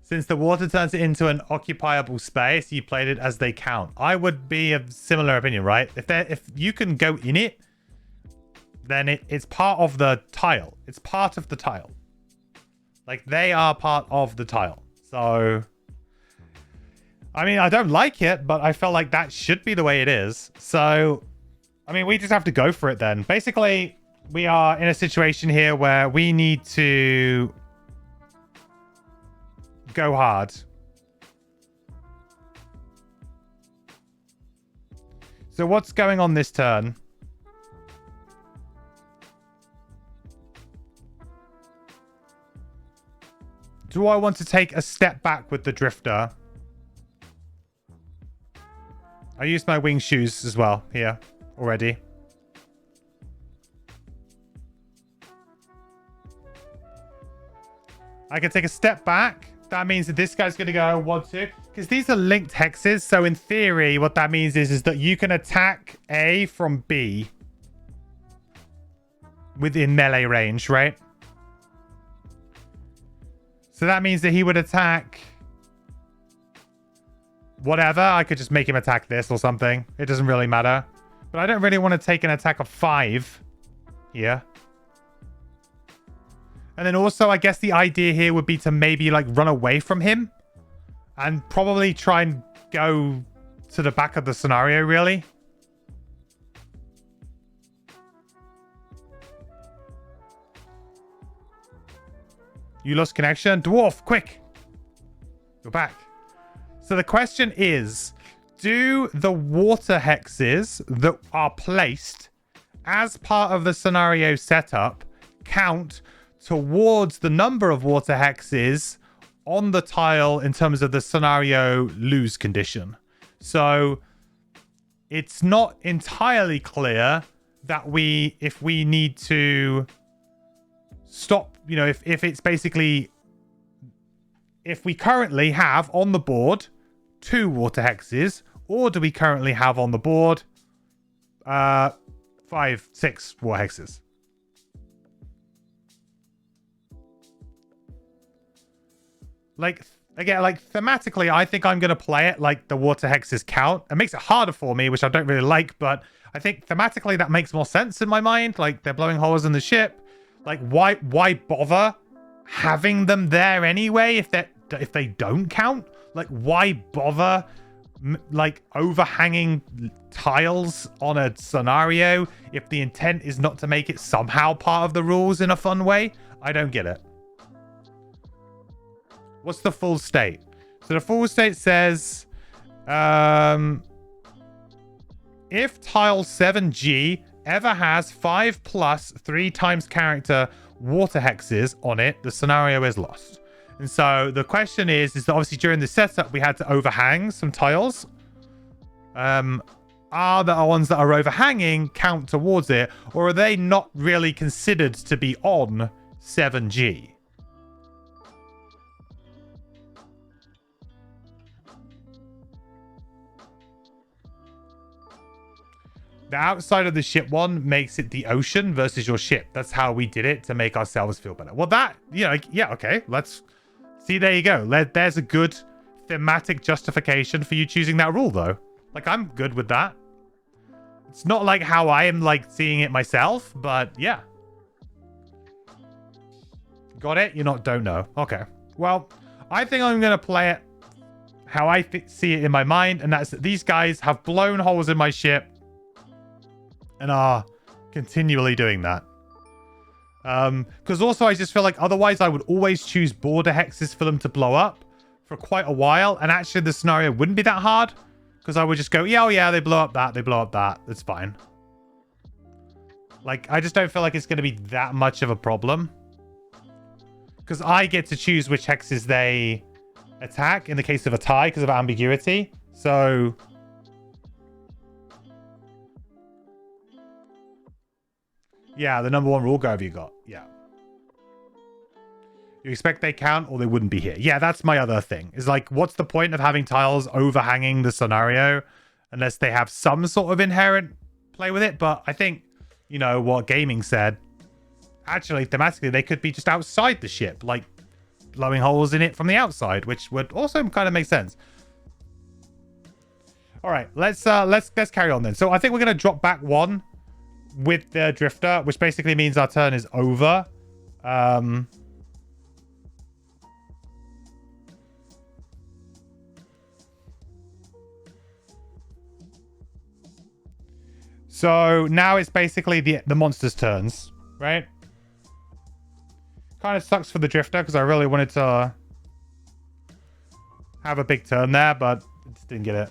Since the water turns it into an occupiable space, you played it as they count. I would be of similar opinion, right? If you can go in it, then it's part of the tile. It's part of the tile. Like, they are part of the tile. So, I mean, I don't like it, but I felt like that should be the way it is. So, I mean, we just have to go for it then. Basically, we are in a situation here where we need to go hard. So what's going on this turn? Do I want to take a step back with the Drifter? I used my wing shoes as well here already. I can take a step back. That means that this guy's going to go 1-2. Because these are linked hexes. So in theory, what that means is that you can attack A from B within melee range, right? So that means that he would attack whatever. I could just make him attack this or something. It doesn't really matter. But I don't really want to take an attack of 5 here. And then also, I guess the idea here would be to maybe like run away from him. And probably try and go to the back of the scenario, really. You lost connection? Dwarf, quick! Go back. So the question is, do the water hexes that are placed as part of the scenario setup count towards the number of water hexes on the tile in terms of the scenario lose condition? So it's not entirely clear that if we need to stop, you know, if it's basically, if we currently have on the board 2 water hexes, or do we currently have on the board 5, 6 water hexes? Like, again, like thematically, I think I'm going to play it like the water hexes count. It makes it harder for me, which I don't really like, but I think thematically that makes more sense in my mind. Like, they're blowing holes in the ship. Like, why bother having them there anyway if they don't count? Like, why bother like overhanging tiles on a scenario if the intent is not to make it somehow part of the rules in a fun way? I don't get it. What's the full state? So the full state says, if tile 7G ever has 5 plus 3 times character water hexes on it, the scenario is lost. And so the question is that obviously during the setup we had to overhang some tiles. Are the ones that are overhanging count towards it, or are they not really considered to be on 7G? The outside of the ship one makes it the ocean versus your ship. That's how we did it to make ourselves feel better. Well, that, you know, yeah, okay. Let's see. There you go. There's a good thematic justification for you choosing that rule, though. Like, I'm good with that. It's not like how I am, like, seeing it myself, but yeah. Got it? Don't know. Okay. Well, I think I'm going to play it how I see it in my mind, and that's that these guys have blown holes in my ship and are continually doing that. Because also I just feel like otherwise I would always choose border hexes for them to blow up for quite a while, and actually the scenario wouldn't be that hard because I would just go, yeah, oh yeah, they blow up that, it's fine. Like, I just don't feel like it's going to be that much of a problem because I get to choose which hexes they attack in the case of a tie because of ambiguity. So yeah, the number 1 rule go have you got? Yeah. You expect they count or they wouldn't be here. Yeah, that's my other thing. Is like, what's the point of having tiles overhanging the scenario unless they have some sort of inherent play with it? But I think, you know, what gaming said, actually, thematically, they could be just outside the ship, like blowing holes in it from the outside, which would also kind of make sense. All right, let's carry on then. So I think we're going to drop back 1 with the Drifter, which basically means our turn is over. So now it's basically the monster's turns, right? Kind of sucks for the Drifter because I really wanted to have a big turn there, but just didn't get it.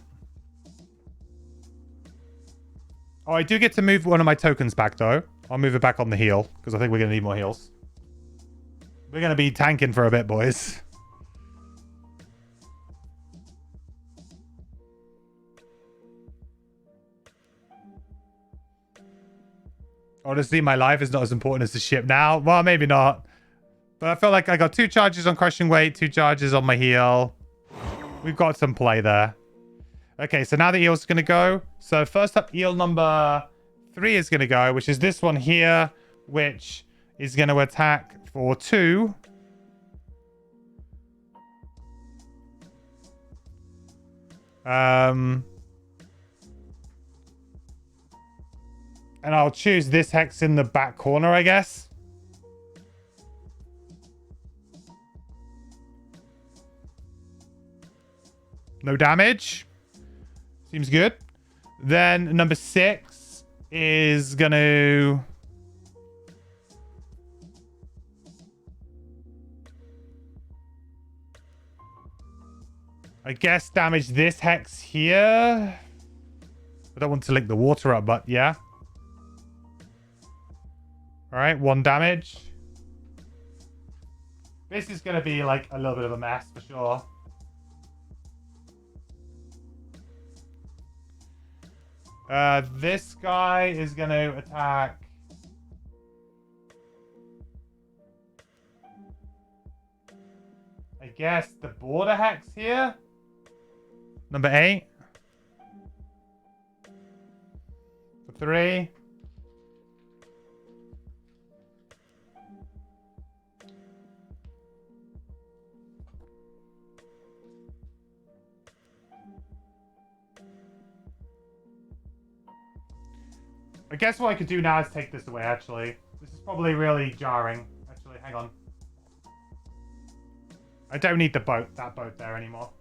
Oh, I do get to move one of my tokens back, though. I'll move it back on the heal, because I think we're going to need more heals. We're going to be tanking for a bit, boys. Honestly, my life is not as important as the ship now. Well, maybe not. But I feel like I got 2 charges on crushing weight, 2 charges on my heal. We've got some play there. Okay, so now the eel's going to go. So first up, eel number 3 is going to go, which is this one here, which is going to attack for 2. And I'll choose this hex in the back corner, I guess. No damage. Seems good. Then number 6 is going to... I guess damage this hex here. I don't want to link the water up, but yeah. Alright, 1 damage. This is going to be like a little bit of a mess for sure. This guy is going to attack. I guess the border hex here. Number 8. For 3. I guess what I could do now is take this away, actually. This is probably really jarring. Actually, hang on. I don't need that boat there anymore.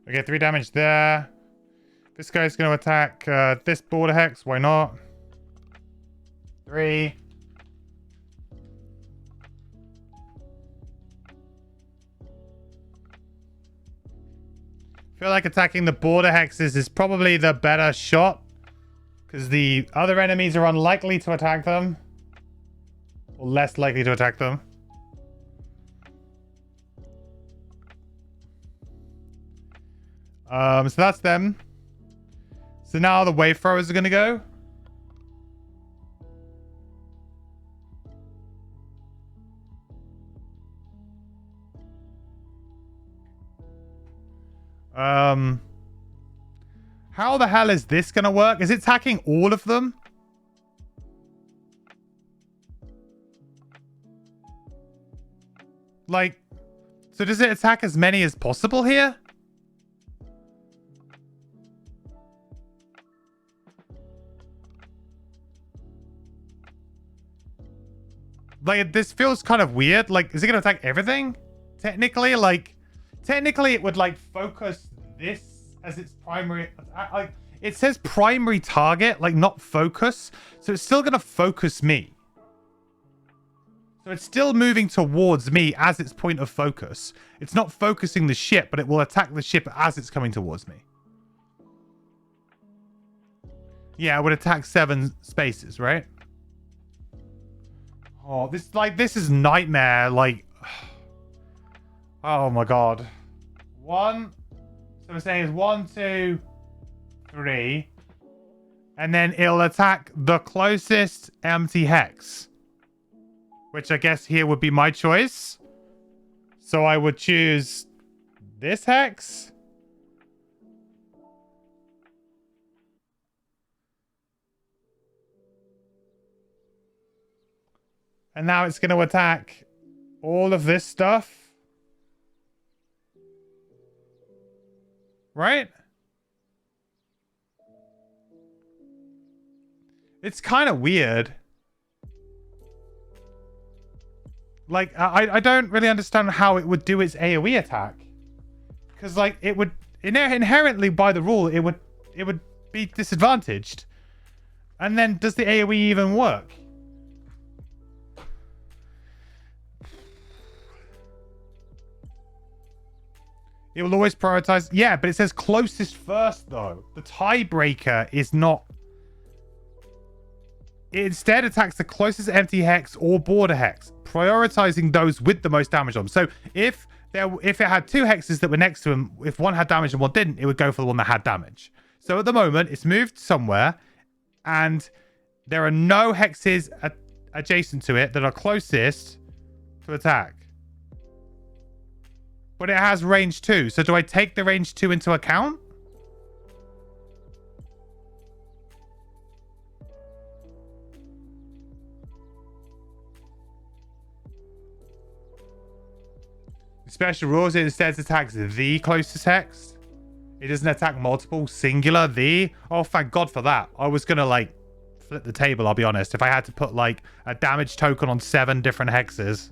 Okay, 3 damage there. This guy's going to attack this border hex. Why not? 3. I feel like attacking the border hexes is probably the better shot, because the other enemies are unlikely to attack them. Or less likely to attack them. So that's them. So now the wave throwers are going to go. How the hell is this going to work? Is it attacking all of them? Like, so does it attack as many as possible here? Like, this feels kind of weird. Like, is it going to attack everything? Technically, it would, like, focus this as its primary... Like, it says primary target, like, not focus. So it's still going to focus me. So it's still moving towards me as its point of focus. It's not focusing the ship, but it will attack the ship as it's coming towards me. Yeah, it would attack 7 spaces, right? Oh, this is nightmare. Like, oh my god. 1. So we're saying is 1, 2, 3. And then it'll attack the closest empty hex. Which I guess here would be my choice. So I would choose this hex. And now it's going to attack all of this stuff. Right? It's kind of weird. Like, I don't really understand how it would do its AoE attack. Because, like, it would... Inherently, by the rule, it would be disadvantaged. And then, does the AoE even work? It will always prioritize... Yeah, but it says closest first, though. The tiebreaker is not... It instead attacks the closest empty hex or border hex, prioritizing those with the most damage on them. So if it had two hexes that were next to him, if one had damage and one didn't, it would go for the one that had damage. So at the moment, it's moved somewhere, and there are no hexes adjacent to it that are closest to attack. But it has range 2. So do I take the range 2 into account? Special rules, it instead attacks the closest hex. It doesn't attack multiple, singular, the. Oh, thank God for that. I was going to, like, flip the table, I'll be honest. If I had to put, like, a damage token on 7 different hexes.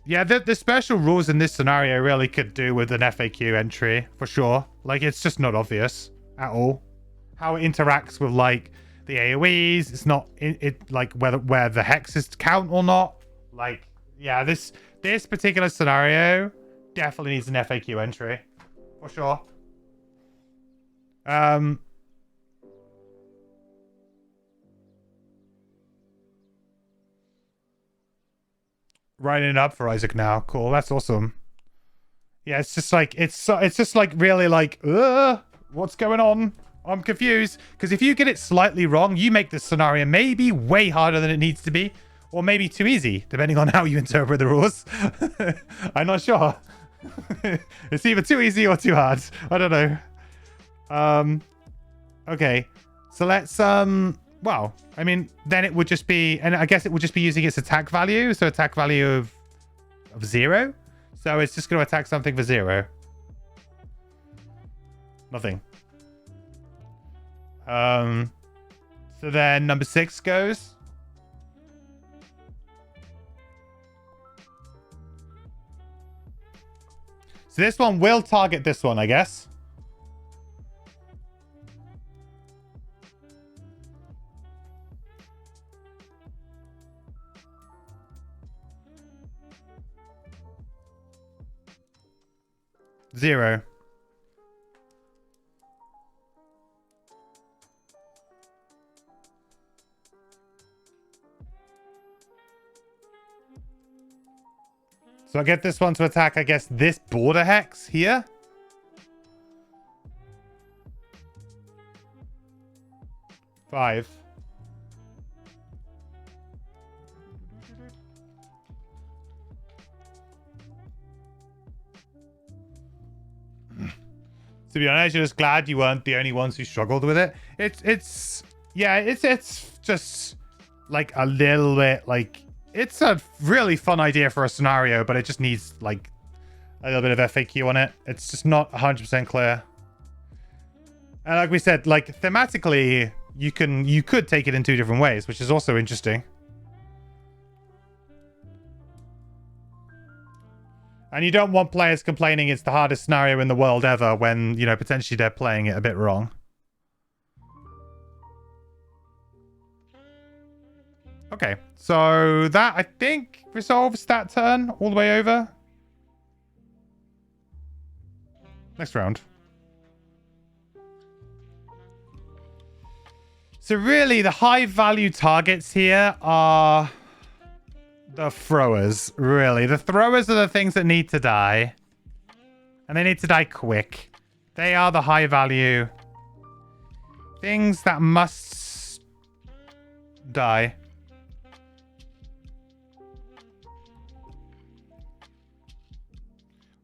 Yeah, the special rules in this scenario really could do with an FAQ entry, for sure. Like, it's just not obvious at all. How it interacts with, like... the AoEs, it's not like where the hexes count or not. Like, yeah, this particular scenario definitely needs an FAQ entry for sure. Writing it up for Isaac now. Cool, that's awesome. Yeah, it's just like it's just like really like, what's going on? I'm confused, because if you get it slightly wrong, you make this scenario maybe way harder than it needs to be, or maybe too easy, depending on how you interpret the rules. I'm not sure. It's either too easy or too hard. I don't know. Okay. So let's, well, I mean, then it would just be, and I guess it would just be using its attack value, so attack value of 0. So it's just going to attack something for 0. Nothing. So then number 6 goes. So this one will target this one, I guess. Zero. So I get this one to attack, I guess, this border hex here. Five. To be honest, you're just glad you weren't the only ones who struggled with it. It's just like a little bit like, it's a really fun idea for a scenario, but it just needs like a little bit of FAQ on it. It's just not 100% clear. And like we said, like thematically, you could take it in 2 different ways, which is also interesting. And you don't want players complaining it's the hardest scenario in the world ever when, you know, potentially they're playing it a bit wrong. Okay, so that, I think, resolves that turn all the way over. Next round. So really, the high-value targets here are the throwers, really. The throwers are the things that need to die. And they need to die quick. They are the high-value things that must die.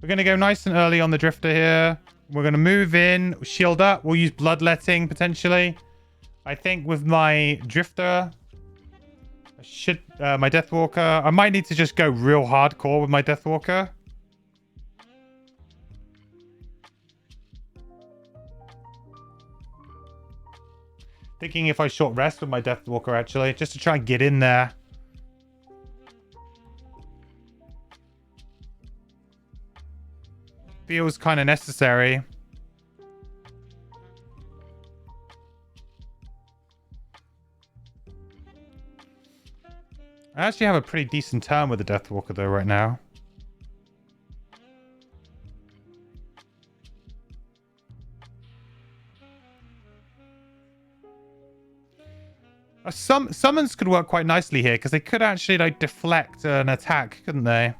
We're going to go nice and early on the drifter here. We're going to move in, shield up. We'll use bloodletting, potentially. I think with my drifter, My Deathwalker. I might need to just go real hardcore with my Deathwalker. Thinking if I short rest with my Deathwalker, actually, just to try and get in there. Feels kind of necessary. I actually have a pretty decent turn with the Deathwalker, though, right now. Summons could work quite nicely here, because they could actually, like, deflect an attack, couldn't they?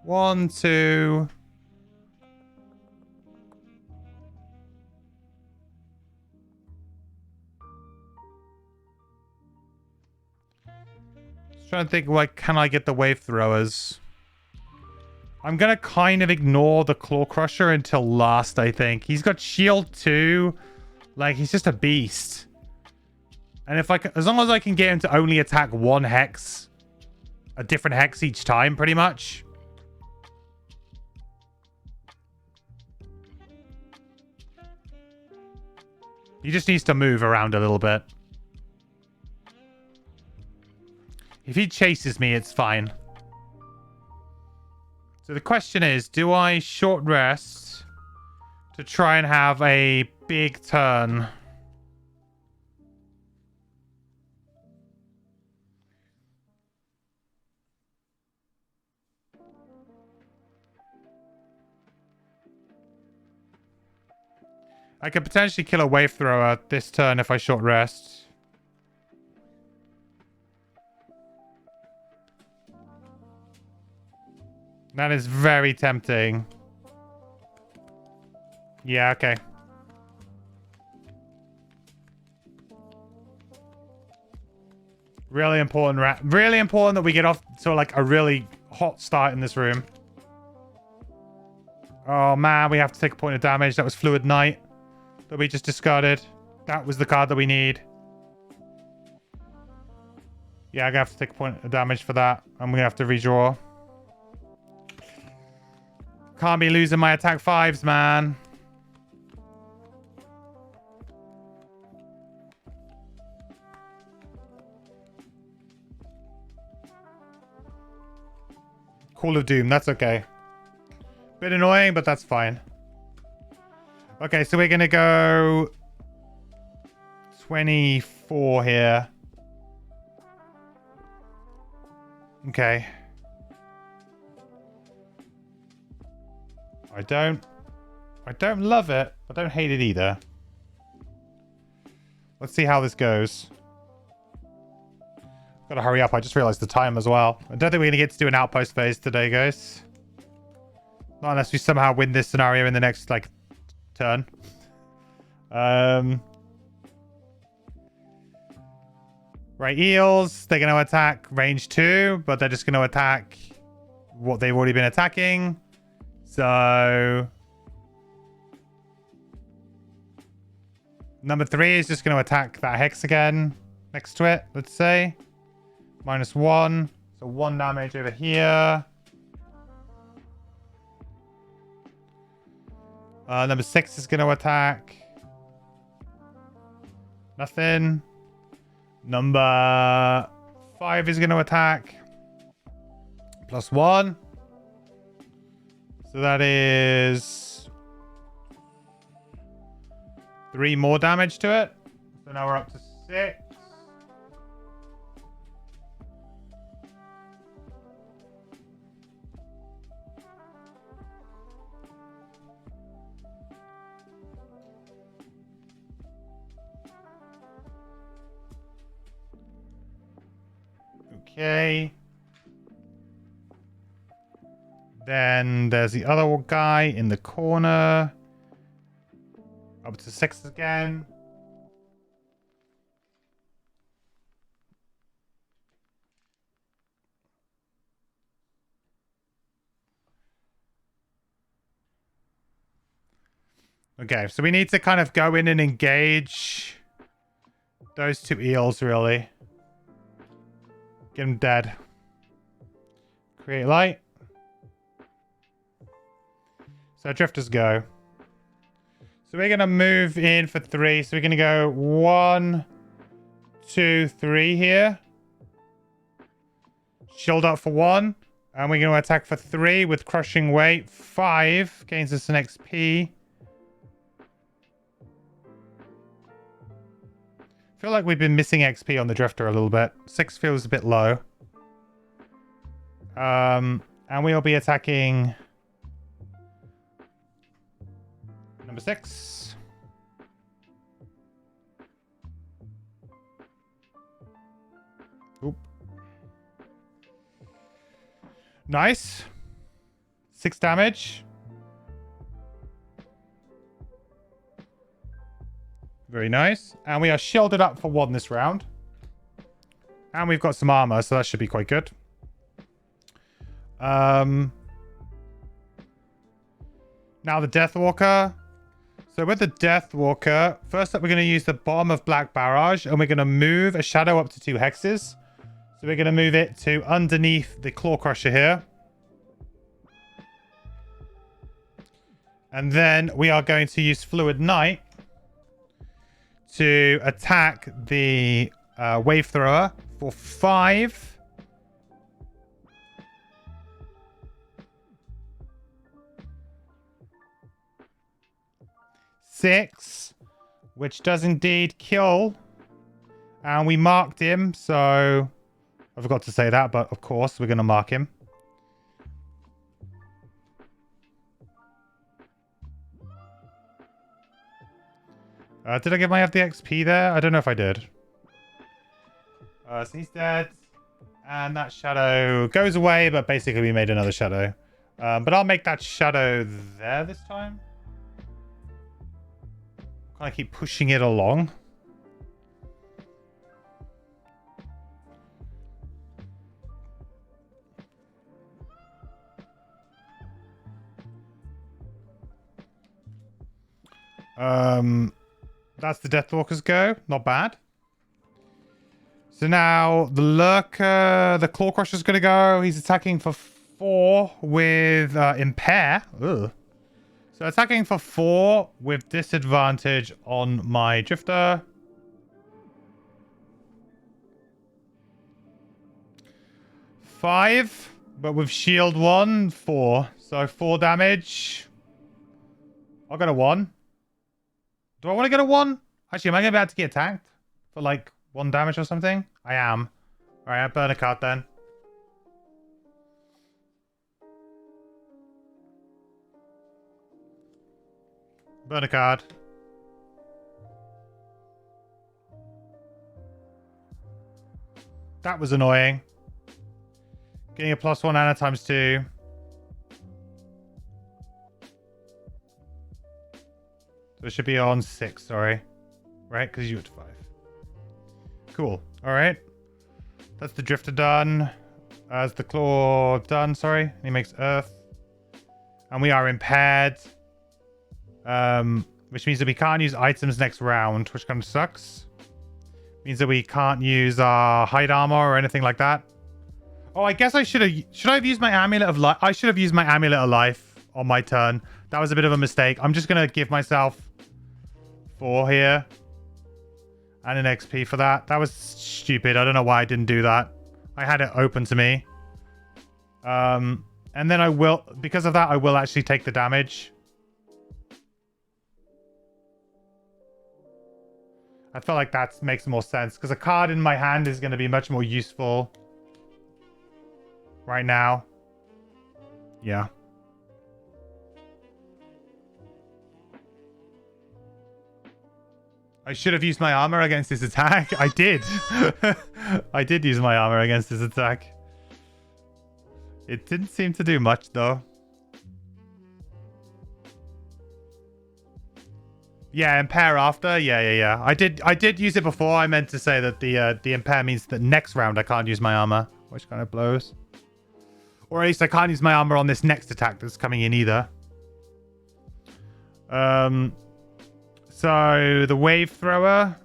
One, two... Just trying to think, like, can I get the wave throwers? I'm gonna kind of ignore the Claw Crusher until last, I think. He's got shield too. Like, he's just a beast. And if I can, as long as I can get him to only attack one hex, a different hex each time, pretty much. He just needs to move around a little bit. If he chases me, it's fine. So the question is, do I short rest to try and have a big turn? I could potentially kill a wave thrower this turn if I short rest. That is very tempting. Yeah, okay. Really important, really important that we get off to like a really hot start in this room. Oh man, we have to take a point of damage. That was Fluid Knight that we just discarded. That was the card that we need. Yeah, I'm gonna have to take a point of damage for that. I'm gonna have to redraw. Can't be losing my attack 5s, man. Call of Doom, that's okay. Bit annoying, but that's fine. Okay, so we're gonna go 24 here. Okay. I don't love it. I don't hate it either. Let's see how this goes. Gotta hurry up. I just realized the time as well. I don't think we're gonna get to do an outpost phase today, guys. Not unless we somehow win this scenario in the next, like, turn. Right, eels. They're gonna attack range 2, but they're just gonna attack what they've already been attacking. So number 3 is just going to attack that hex again next to it, let's say. -1. So 1 damage over here. Number 6 is going to attack. Nothing. Number 5 is going to attack. +1. So that is 3 more damage to it. So now we're up to 6. Okay. Then there's the other guy in the corner. Up to 6 again. Okay, so we need to kind of go in and engage those two eels, really. Get them dead. Create light. So drifters go. So we're going to move in for 3. So we're going to go 1, 2, 3 here. Shield up for 1. And we're going to attack for 3 with crushing weight. 5 gains us an XP. I feel like we've been missing XP on the drifter a little bit. 6 feels a bit low. And we'll be attacking number 6. Oop. Nice. 6 damage. Very nice. And we are shielded up for 1 this round. And we've got some armor, so that should be quite good. Now the Deathwalker. So with the Deathwalker, first up we're going to use the bottom of Black Barrage, and we're going to move a shadow up to 2 hexes. So we're going to move it to underneath the Claw Crusher here. And then we are going to use Fluid Knight to attack the Wave Thrower for 5. Six, which does indeed kill. And we marked him, so I forgot to say that, but of course we're going to mark him. Did I get my FD XP there? I don't know if I did. So he's dead. And that shadow goes away, but basically we made another shadow. But I'll make that shadow there this time. Kind of keep pushing it along. That's the Deathwalker's go. Not bad. So now the Lurker, the Claw Crusher's going to go. He's attacking for 4 with Impair. Ugh. So attacking for 4 with disadvantage on my Drifter. Five, but with shield 1, 4. So 4 damage. I'll get a 1. Do I want to get a 1? Actually, am I going to be able to get attacked for like 1 damage or something? I am. Alright, I'll burn a card then. Burn a card. That was annoying. Getting a +1 and a ×2. So it should be on 6, sorry. Right? Because you had 5. Cool. Alright. That's the Drifter done. As the Claw done, sorry. He makes Earth. And we are impaired. Which means that we can't use items next round, which kind of sucks. Means that we can't use our hide armor or anything like that. Oh, I guess I should have used my Amulet of Life? I should have used my Amulet of Life on my turn. That was a bit of a mistake. I'm just going to give myself 4 here. And an XP for that. That was stupid. I don't know why I didn't do that. I had it open to me. And then I will, because of that, I will actually take the damage. I feel like that makes more sense because a card in my hand is going to be much more useful right now. Yeah. I should have used my armor against this attack. I did. I did use my armor against this attack. It didn't seem to do much though. Yeah, impair after. Yeah. I did use it before. I meant to say that the impair means that next round I can't use my armor, which kind of blows. Or at least I can't use my armor on this next attack that's coming in either. So the wave thrower.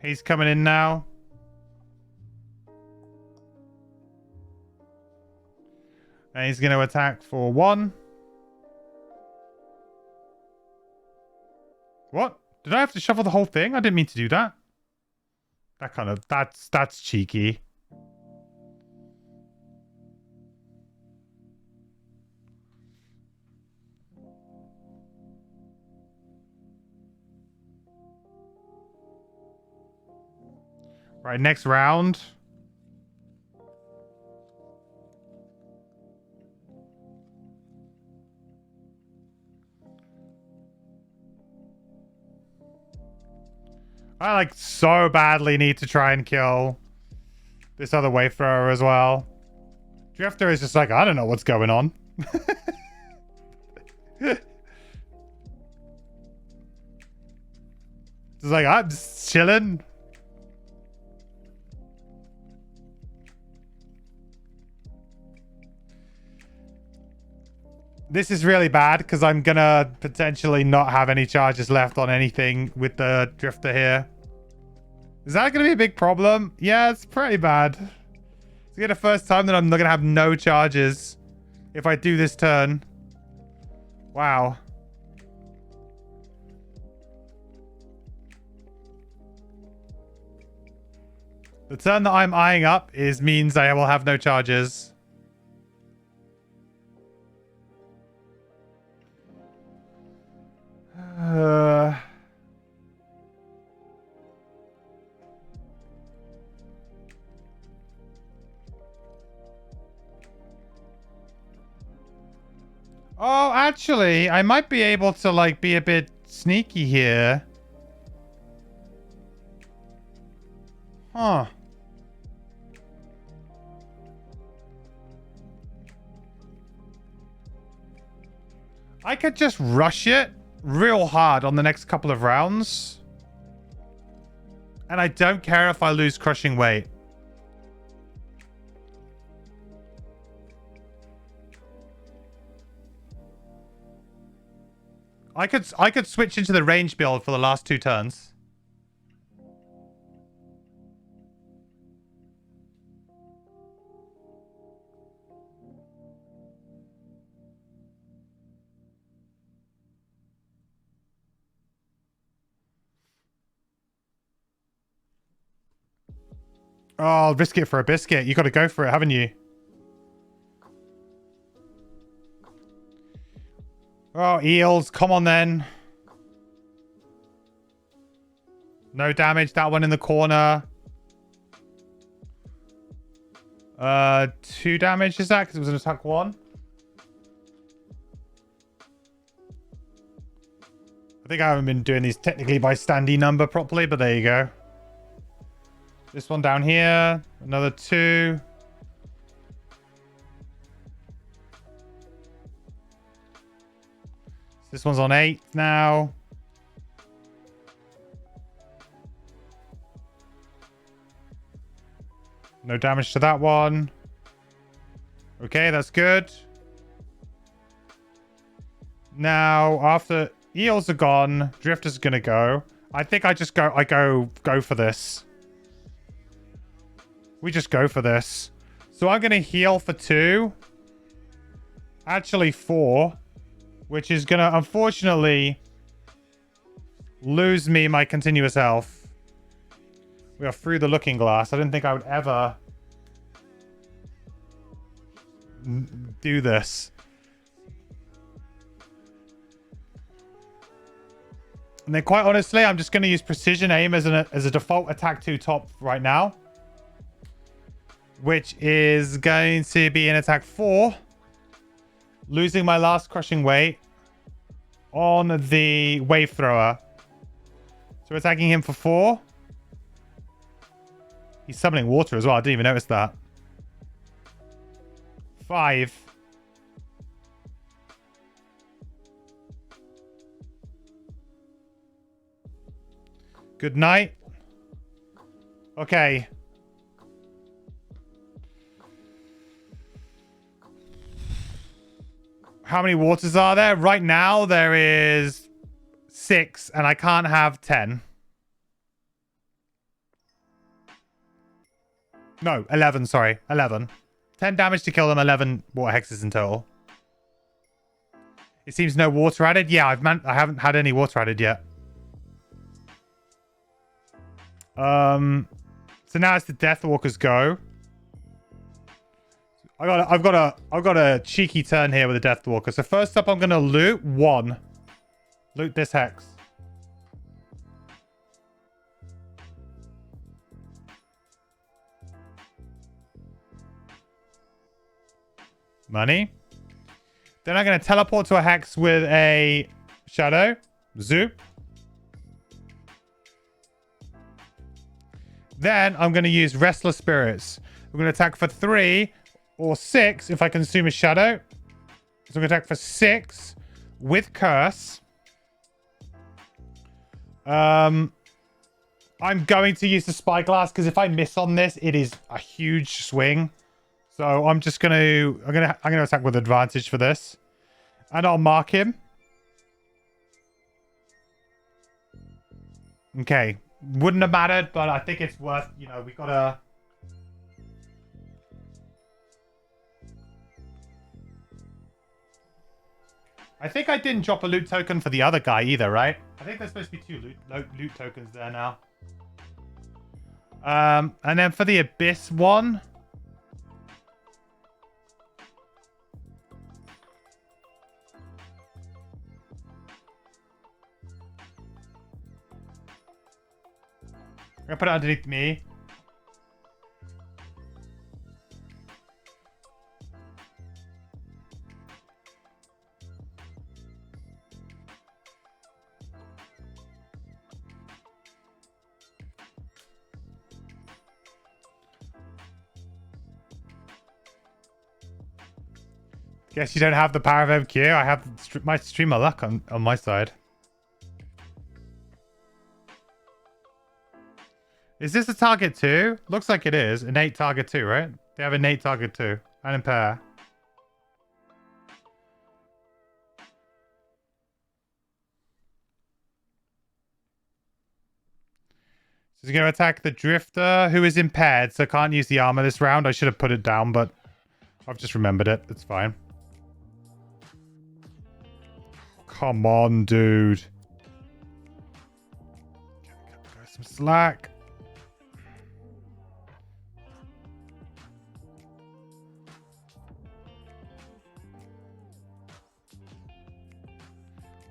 He's coming in now. And he's going to attack for 1. What? Did I have to shuffle the whole thing? I didn't mean to do that. That's cheeky. Right, next round. I like so badly need to try and kill this other wave thrower as well. Drifter is just like, I don't know what's going on. It's like, I'm just chilling. This is really bad because I'm gonna potentially not have any charges left on anything with the drifter here. Is that gonna be a big problem? Yeah, it's pretty bad. It's gonna be the first time that I'm not gonna have no charges if I do this turn. Wow. The turn that I'm eyeing up means I will have no charges. Oh, actually, I might be able to, like, be a bit sneaky here. Huh. I could just rush it real hard on the next couple of rounds. And I don't care if I lose crushing weight. I could switch into the range build for the last 2 turns. Oh, I'll risk it for a biscuit. You got to go for it, haven't you? Oh, eels. Come on, then. No damage. That one in the corner. 2 damage, is that? Because it was an attack 1. I think I haven't been doing these technically by standee number properly, but there you go. This one down here. Another 2. This one's on 8 now. No damage to that one. Okay, that's good. Now, after eels are gone, drifter's gonna go. I think I go for this. We just go for this. So I'm gonna heal for 2. Actually 4. Which is going to, unfortunately, lose me my continuous health. We are through the looking glass. I didn't think I would ever do this. And then quite honestly, I'm just going to use precision aim as a default attack 2 top right now. Which is going to be an attack 4. Losing my last crushing weight on the wave thrower. So attacking him for 4. He's summoning water as well. I didn't even notice that. 5. Good night. Okay. How many waters are there? Right now, there is 6, and I can't have 10. No, 11, sorry. 11. 10 damage to kill them, 11 water hexes in total. It seems no water added. Yeah, I haven't had any water added yet. So now it's the Deathwalker's go. I've got a cheeky turn here with the Deathwalker. So first up, I'm gonna loot 1. Loot this hex. Money. Then I'm gonna teleport to a hex with a shadow. Zoop. Then I'm gonna use Restless Spirits. I'm gonna attack for 3 or 6 if I consume a shadow. So I'm gonna attack for 6 with Curse. I'm going to use the Spyglass because if I miss on this, it is a huge swing. So I'm just gonna attack with advantage for this, and I'll mark him. Okay, wouldn't have mattered, but I think it's worth. You know, we gotta. I think I didn't drop a loot token for the other guy either, right? I think there's supposed to be 2 loot tokens there now. And then for the Abyss one. I'm gonna put it underneath me. Guess you don't have the power of MQ. I have my streamer luck on my side. Is this a target 2? Looks like it is. Innate target 2, right? They have innate target 2. And impair. So he's going to attack the Drifter, who is impaired, so can't use the armor this round. I should have put it down, but I've just remembered it. It's fine. Come on, dude. Got some slack.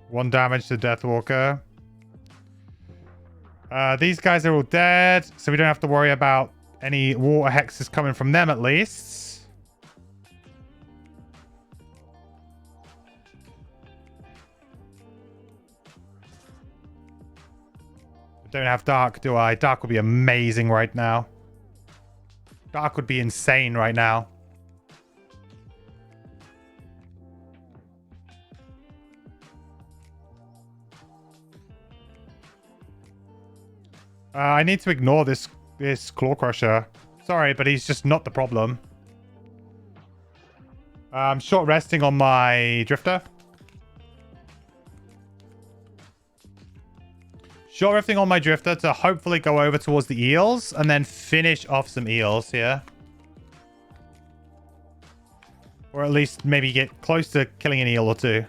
One damage to Deathwalker. These guys are all dead, so we don't have to worry about any water hexes coming from them at least. I don't have Dark, do I? Dark would be amazing right now. Dark would be insane right now. I need to ignore this Claw Crusher. Sorry, but he's just not the problem. I'm short resting on my Drifter. Short resting on my Drifter to hopefully go over towards the eels and then finish off some eels here. Or at least maybe get close to killing an eel or 2.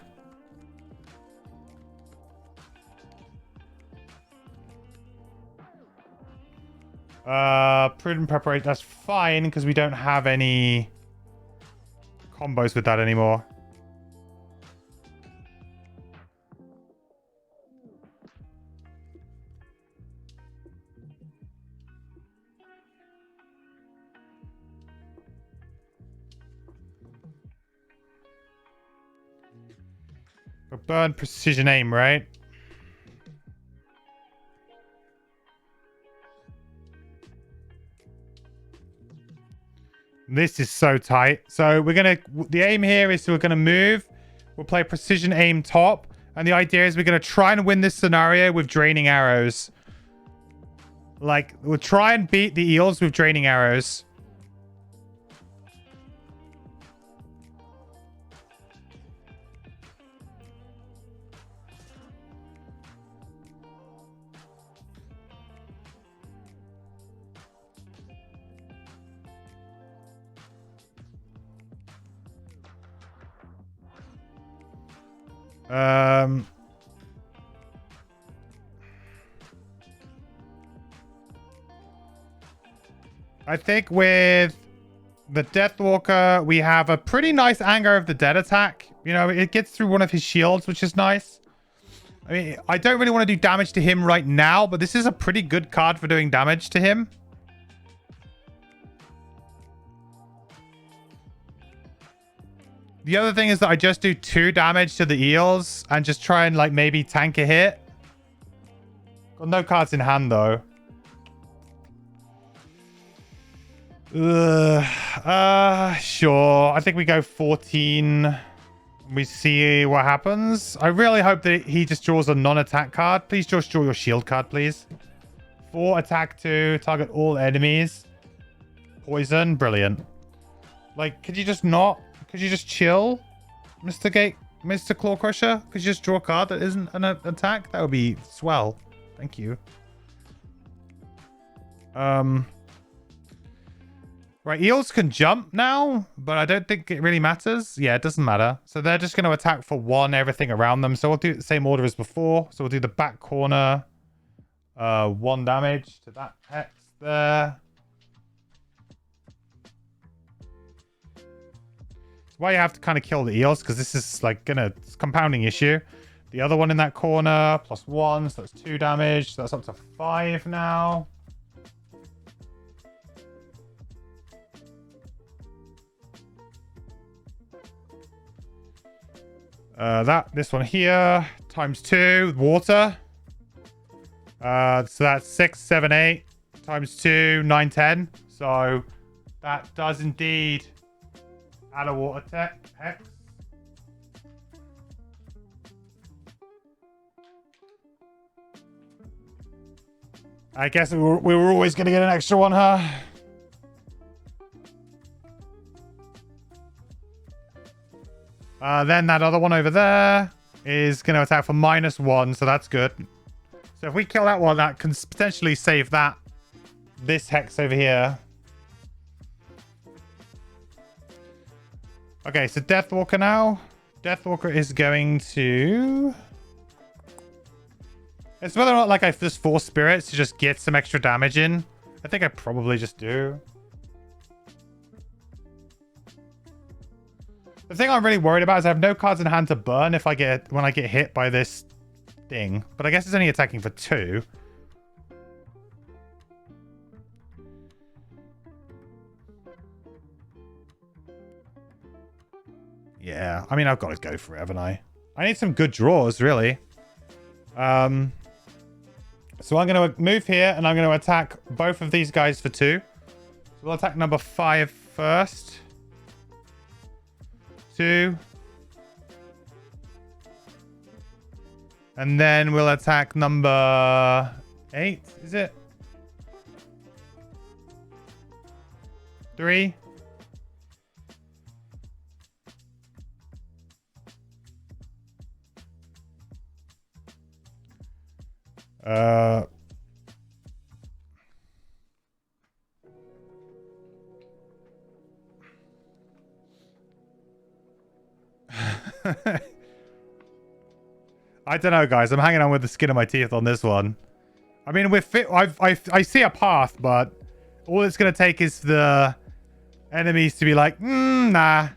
Prudent preparation, that's fine because we don't have any combos with that anymore. Burn precision aim, right? This is so tight. So the aim here is we're gonna move. We'll play precision aim top. And the idea is we're gonna try and win this scenario with draining arrows. Like, we'll try and beat the eels with draining arrows. I think with the Deathwalker, we have a pretty nice Anger of the Dead attack. You know, it gets through one of his shields, which is nice. I mean, I don't really want to do damage to him right now, but this is a pretty good card for doing damage to him. The other thing is that I just do 2 damage to the eels and just try and, like, maybe tank a hit. Got no cards in hand, though. Sure. I think we go 14. We see what happens. I really hope that he just draws a non-attack card. Please just draw your shield card, please. 4, attack 2, target all enemies. Poison, brilliant. Like, could you just not? Could you just chill, Mr. Claw Crusher? Could you just draw a card that isn't an attack? That would be swell. Thank you. Right, eels can jump now, but I don't think it really matters. Yeah, it doesn't matter. So they're just going to attack for 1 everything around them. So we'll do the same order as before. So we'll do the back corner. 1 damage to that hex there. That's why you have to kind of kill the eels, because this is like it's compounding issue. The other one in that corner, +1, so that's 2 damage. So that's up to 5 now. This one here, ×2, water. So that's 6, 7, 8, ×2, 9, 10. So that does indeed add a water hex. I guess we were always going to get an extra one, huh? Then that other one over there is going to attack for -1, so that's good. So if we kill that one, that can potentially save this hex over here. Okay, so Deathwalker now. Deathwalker is going to... It's whether or not like I just force spirits to just get some extra damage in. I think I probably just do. The thing I'm really worried about is I have no cards in hand to burn when I get hit by this thing. But I guess it's only attacking for 2. Yeah, I mean, I've got to go for it, haven't I? I need some good draws, really. So I'm going to move here, and I'm going to attack both of these guys for 2. So we'll attack number 5 first. 2. And then we'll attack number 8, is it? 3. I don't know, guys. I'm hanging on with the skin of my teeth on this one. I mean, I see a path, but all it's going to take is the enemies to be like, nah.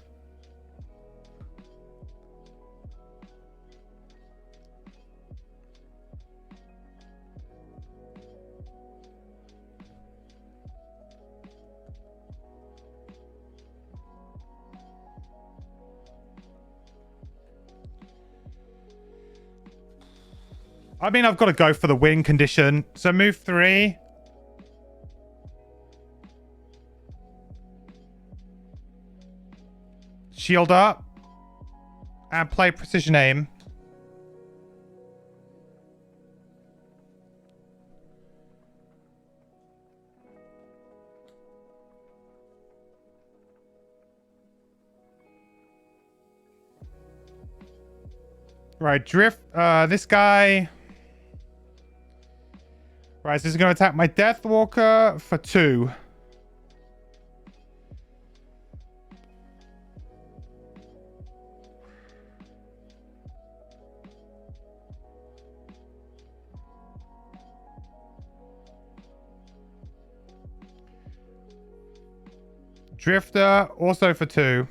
I mean, I've got to go for the win condition. So move 3. Shield up. And play precision aim. Right, drift. This guy... Right, so this is going to attack my Deathwalker for 2. Drifter, also for 2.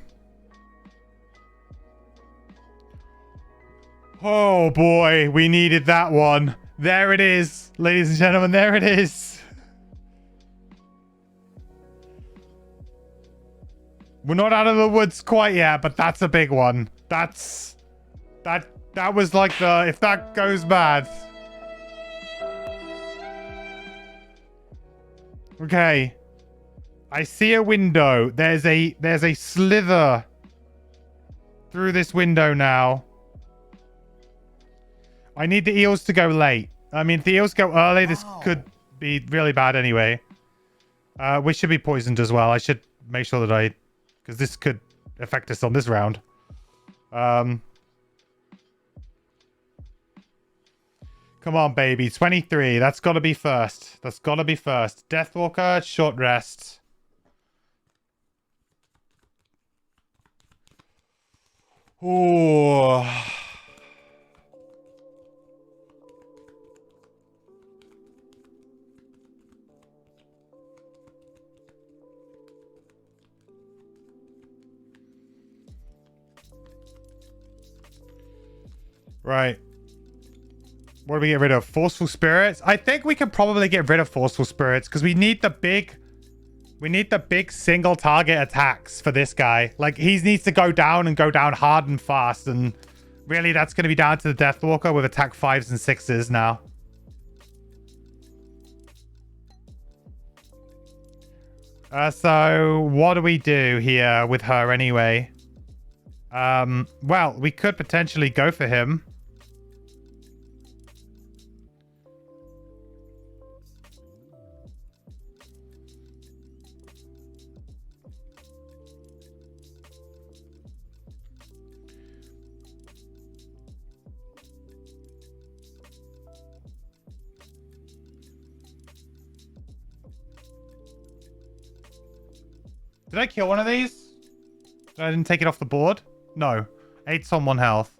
Oh boy, we needed that one. There it is, ladies and gentlemen, there it is. We're not out of the woods quite yet, but that's a big one. That was like the, if that goes bad. Okay. I see a window. There's a slither through this window now. I need the eels to go late. I mean, if the eels go early, this could be really bad anyway. We should be poisoned as well. I should make sure that because this could affect us on this round. Come on, baby. 23. That's got to be first. That's got to be first. Deathwalker, short rest. Ooh. Right. What do we get rid of? Forceful spirits? I think we can probably get rid of forceful spirits because we need the big single target attacks for this guy. Like, he needs to go down and go down hard and fast, and really that's going to be down to the Deathwalker with attack 5s and 6s now. So what do we do here with her anyway? Well, we could potentially go for him. Did I kill one of these? I didn't take it off the board? No. 8's on 1 health.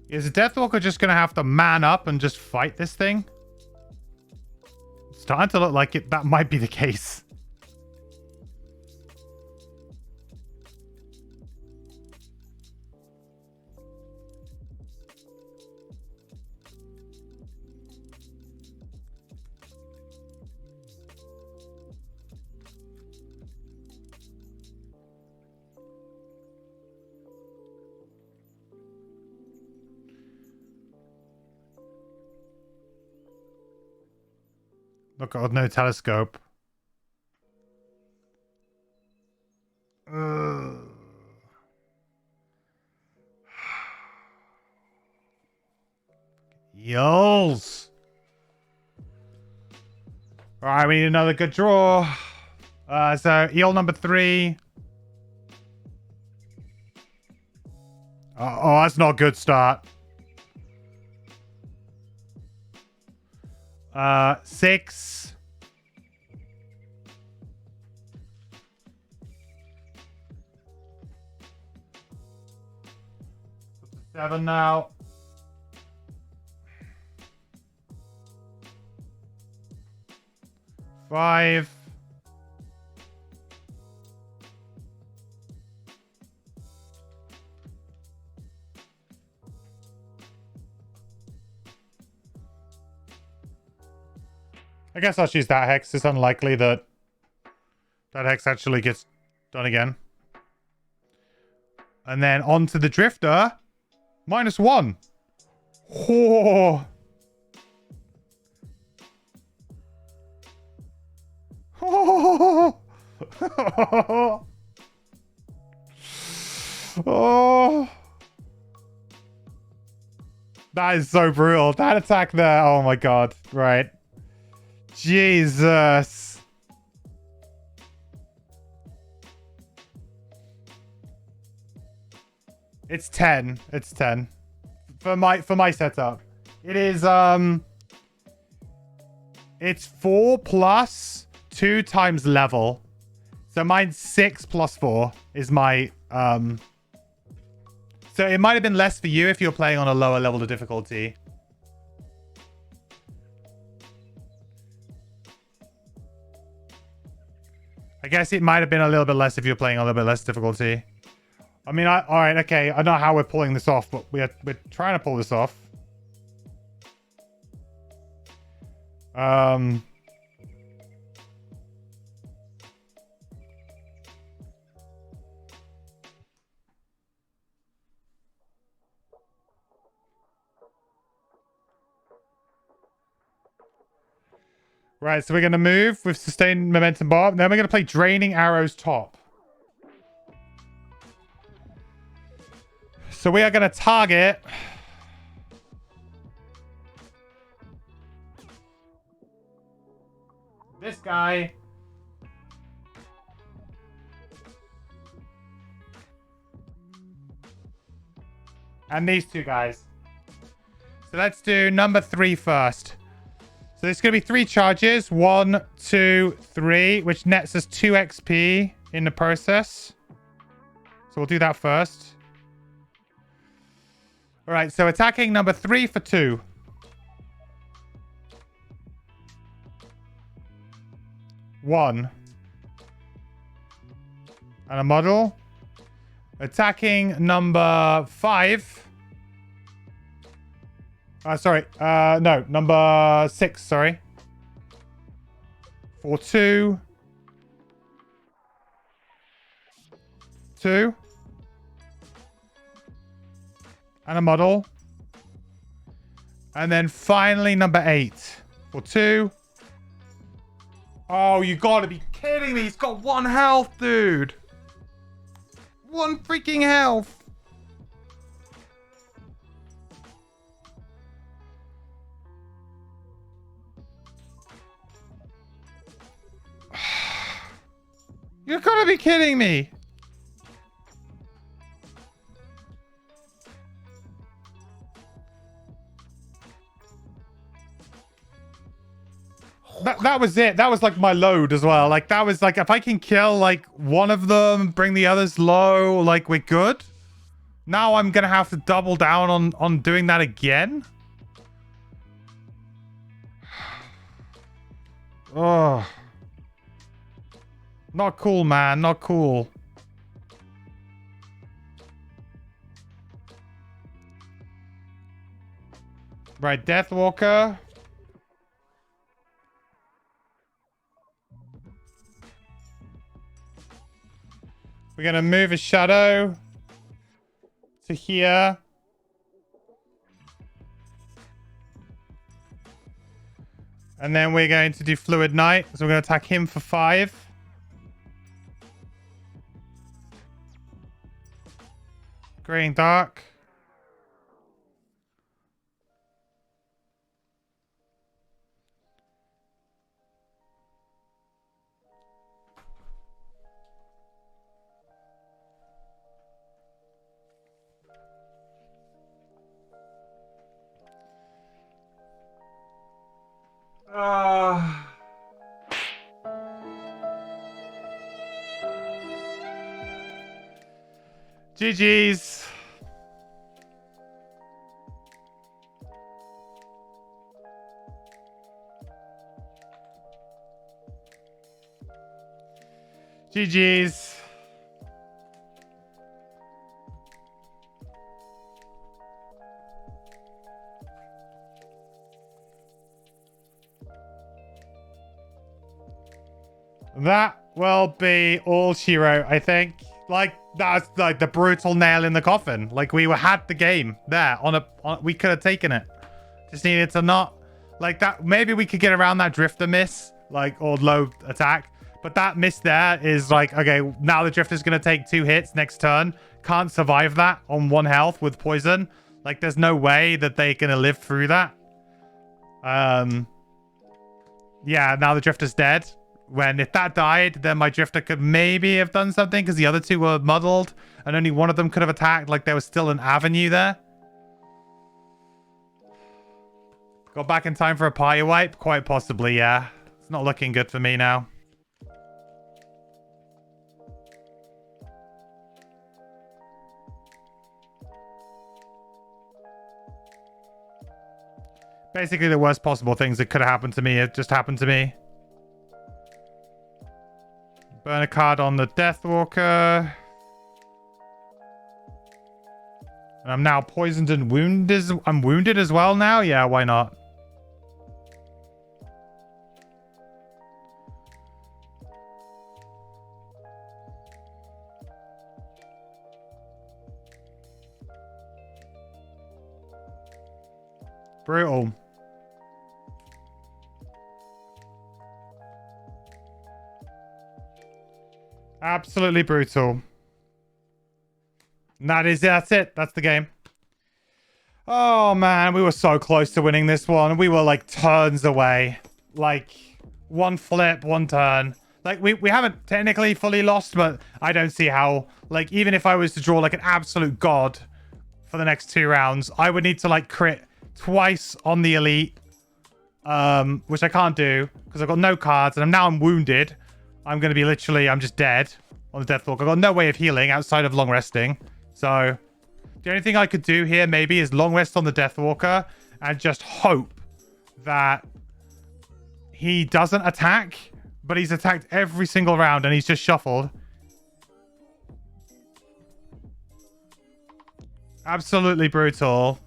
Is the Deathwalker just going to have to man up and just fight this thing? It's starting to look like that might be the case. Look, no telescope. Yols. Alright, we need another good draw. So eel number 3. Oh, that's not a good start. 6. What's the 7 now? 5. I guess I'll choose that hex. It's unlikely that that hex actually gets done again. And then on to the Drifter. -1. Oh. Oh. Oh. That is so brutal. That attack there. Oh my god. Right. Jesus. It's 10. It's 10. For my setup. It is It's 4 plus 2 times level. So mine's 6 plus 4 is my... So it might have been less for you if you're playing on a lower level of difficulty. I guess it might have been a little bit less if you're playing on a little bit less difficulty. I mean, all right, okay. I don't know how we're pulling this off, but we're trying to pull this off. Right, so we're going to move with sustained momentum bar. Then we're going to play Draining Arrows top. So we are going to target... this guy. And these two guys. So let's do number 3 first. So there's going to be 3 charges. 1, 2, 3, which nets us 2 XP in the process. So we'll do that first. All right, so attacking number 3 for 2. 1. And a model. Attacking number 5. Sorry. No, number 6, sorry. For 2. 2. And a model. And then finally number 8. For 2. Oh, you gotta be kidding me. He's got 1 health, dude. 1 freaking health. You gotta be kidding me. That was it. That was like my load as well. Like that was like, if I can kill like one of them, bring the others low, like we're good. Now I'm gonna have to double down on doing that again. Oh, not cool, man. Not cool. Right, Deathwalker. We're going to move a shadow to here. And then we're going to do Fluid Knight. So we're going to attack him for 5. Graying Dark. GG's. GG's. That will be all she wrote, I think. Like, that's like the brutal nail in the coffin. Like, we had the game there we could have taken it. Just needed to not like that. Maybe we could get around that drifter miss, like, or low attack. But that miss there is like, okay, now the drifter's going to take 2 hits next turn. Can't survive that on 1 health with poison. Like, there's no way that they're going to live through that. Yeah, now the drifter's dead. When if that died, then my drifter could maybe have done something because the other 2 were muddled and only one of them could have attacked. Like there was still an avenue there. Got back in time for a party wipe? Quite possibly, yeah. It's not looking good for me now. Basically, the worst possible things that could have happened to me have just happened to me. Burn a card on the Deathwalker. And I'm now poisoned and wounded. I'm wounded as well now? Yeah, why not? Brutal. Absolutely brutal. And that's it. That's the game. Oh, man. We were so close to winning this one. We were like turns away. Like one flip, one turn. Like we haven't technically fully lost, but I don't see how. Like even if I was to draw like an absolute god for the next 2 rounds, I would need to like crit twice on the elite. Which I can't do because I've got no cards and I'm wounded. I'm going to be literally, I'm just dead on the Deathwalker. I've got no way of healing outside of long resting. So the only thing I could do here maybe is long rest on the Deathwalker and just hope that he doesn't attack, but he's attacked every single round and he's just shuffled. Absolutely brutal.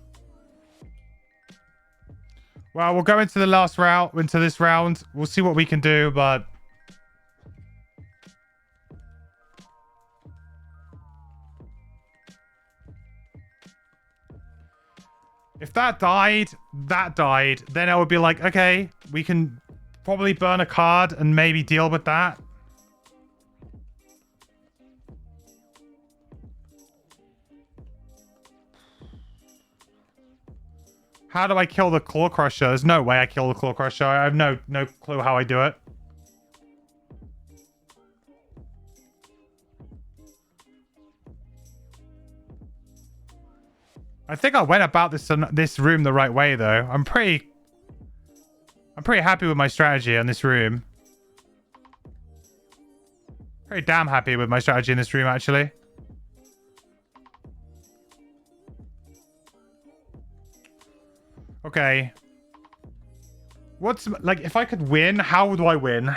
Well, we'll go into the last round, into this round. We'll see what we can do, but if that died, then I would be like, okay, we can probably burn a card and maybe deal with that. How do I kill the Claw Crusher? There's no way I kill the Claw Crusher. I have no clue how I do it. I think I went about this room the right way, though. I'm pretty happy with my strategy on this room. Pretty damn happy with my strategy in this room, actually. Okay. What's like if I could win, how do I win?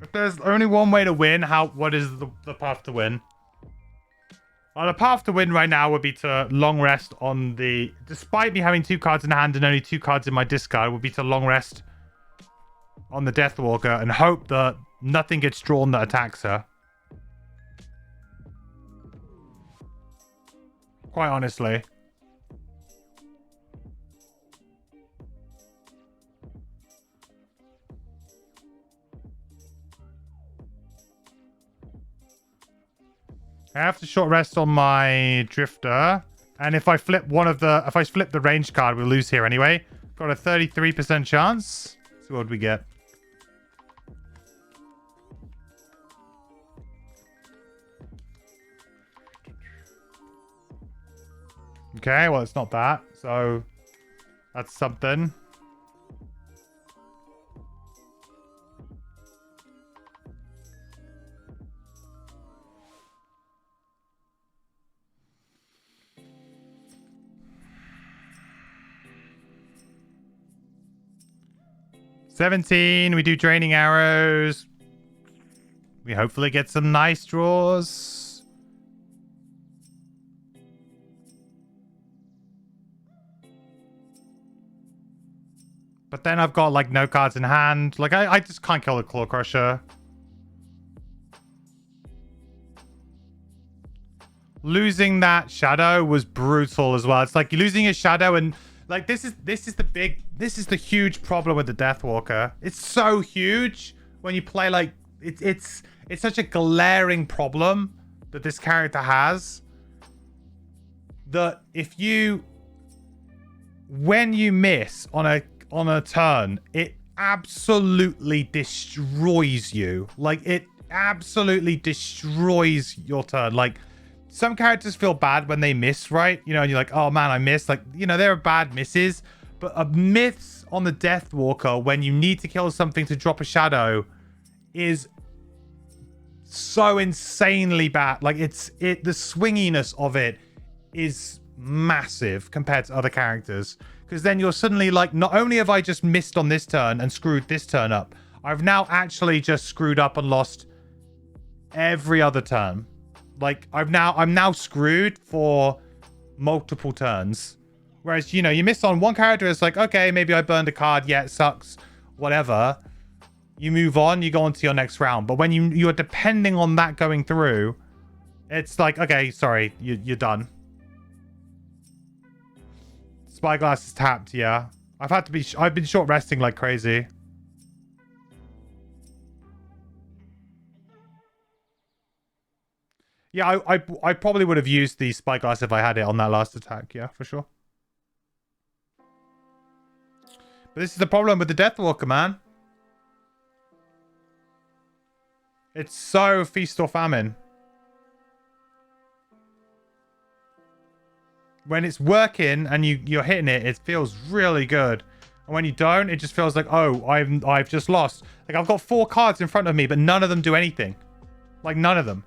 If there's only one way to win, what is the path to win? Well, the path to win right now would be to long rest on the... Despite me having 2 cards in hand and only 2 cards in my discard, would be to long rest on the Deathwalker and hope that nothing gets drawn that attacks her. Quite honestly. I have to short rest on my Drifter. And if I flip the range card, we'll lose here anyway. Got a 33% chance. So what do we get? Okay, well, it's not that. So that's something. $17. We do draining arrows. We hopefully get some nice draws. But then I've got like no cards in hand. Like I just can't kill the Claw Crusher. Losing that shadow was brutal as well. It's like you're losing a shadow and like this is the huge problem with the Deathwalker. It's so huge when you play like it's such a glaring problem that this character has that when you miss on a turn, it absolutely destroys you. Like it absolutely destroys your turn. Like some characters feel bad when they miss, right? You know, and you're like, oh man, I missed. Like, you know, there are bad misses. But myths on the Deathwalker when you need to kill something to drop a shadow is so insanely bad. Like the swinginess of it is massive compared to other characters. Because then you're suddenly like, not only have I just missed on this turn and screwed this turn up, I've now actually just screwed up and lost every other turn. Like I'm now screwed for multiple turns. Whereas, you know, you miss on one character, it's like, okay, maybe I burned a card. Yeah, it sucks. Whatever. You move on, you go on to your next round. But when you're depending on that going through, it's like, okay, sorry, you're done. Spyglass is tapped, yeah. I've been short resting like crazy. Yeah, I probably would have used the Spyglass if I had it on that last attack, yeah, for sure. But this is the problem with the Deathwalker, man. It's so feast or famine. When it's working and you're hitting it, it feels really good. And when you don't, it just feels like, oh, I've just lost. Like I've got 4 cards in front of me, but none of them do anything. Like none of them.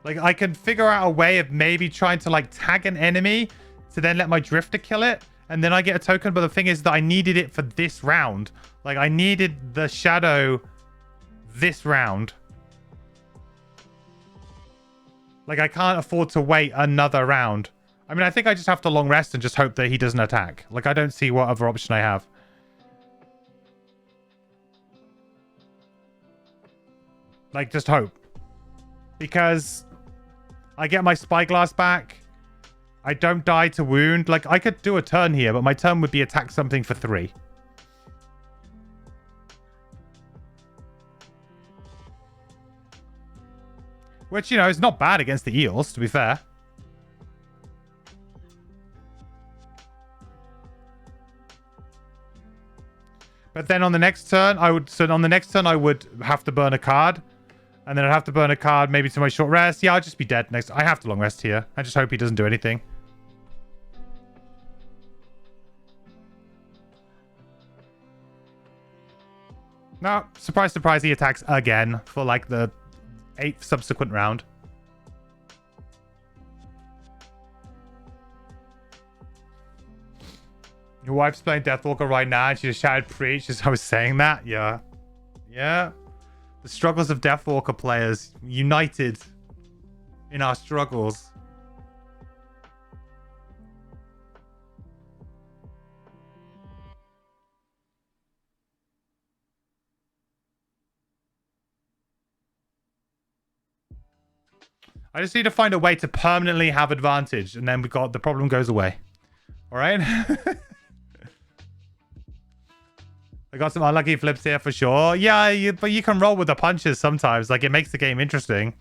Like I can figure out a way of maybe trying to like tag an enemy to then let my drifter kill it. And then I get a token. But the thing is that I needed it for this round. Like I needed the shadow this round. Like I can't afford to wait another round. I mean, I think I just have to long rest and just hope that he doesn't attack. Like I don't see what other option I have. Like just hope. Because I get my Spyglass back. I don't die to wound. Like, I could do a turn here, but my turn would be attack something for 3. Which, you know, is not bad against the eels, to be fair. But then on the next turn, I would have to burn a card. And then I'd have to burn a card maybe to my short rest. Yeah, I'll just be dead next. I have to long rest here. I just hope he doesn't do anything. No, surprise, surprise, he attacks again for like the 8th subsequent round. Your wife's playing Deathwalker right now and she just shouted preach as I was saying that. Yeah. Yeah. The struggles of Deathwalker players united in our struggles. I just need to find a way to permanently have advantage, and then the problem goes away. All right. I got some unlucky flips here for sure. Yeah, but you can roll with the punches sometimes. Like, it makes the game interesting.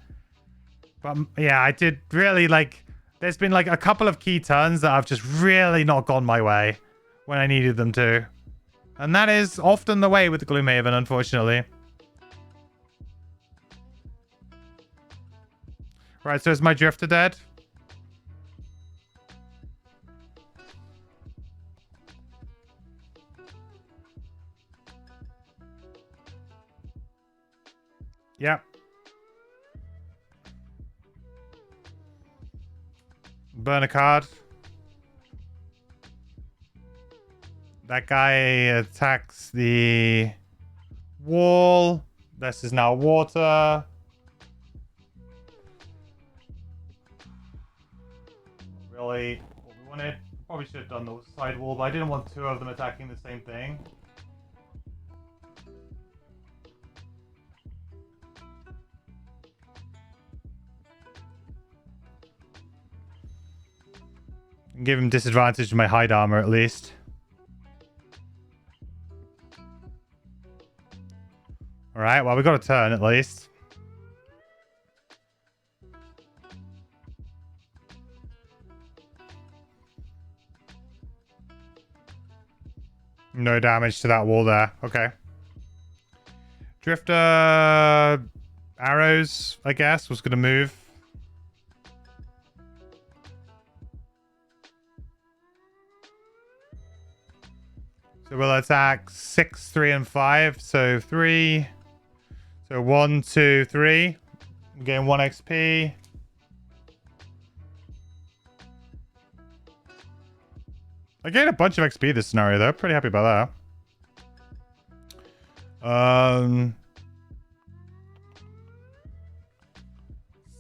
But, yeah, I did really, like... There's been, like, a couple of key turns that have just really not gone my way when I needed them to. And that is often the way with the Gloomhaven, unfortunately. Right, so is my Drifter dead? Yep. Burn a card. That guy attacks the wall. This is now water. Really what we wanted. Probably should have done the side wall, but I didn't want 2 of them attacking the same thing. Give him disadvantage to my hide armor at least. Alright, well we got a turn at least. No damage to that wall there. Okay. Drifter arrows, I guess, was going to move. So we'll attack 6, 3, and 5. So 3. So 1, 2, 3. I'm getting 1 XP. I gained a bunch of XP this scenario though. Pretty happy about that.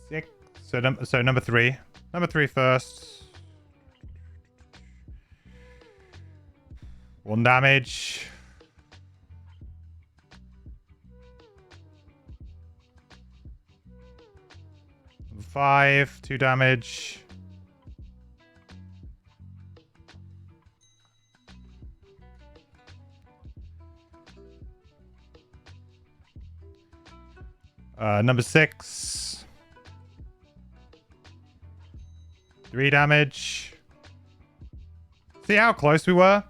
6. So number 3. Number 3 first. 1 damage. 5, 2 damage. Number 6. 3 damage. See how close we were?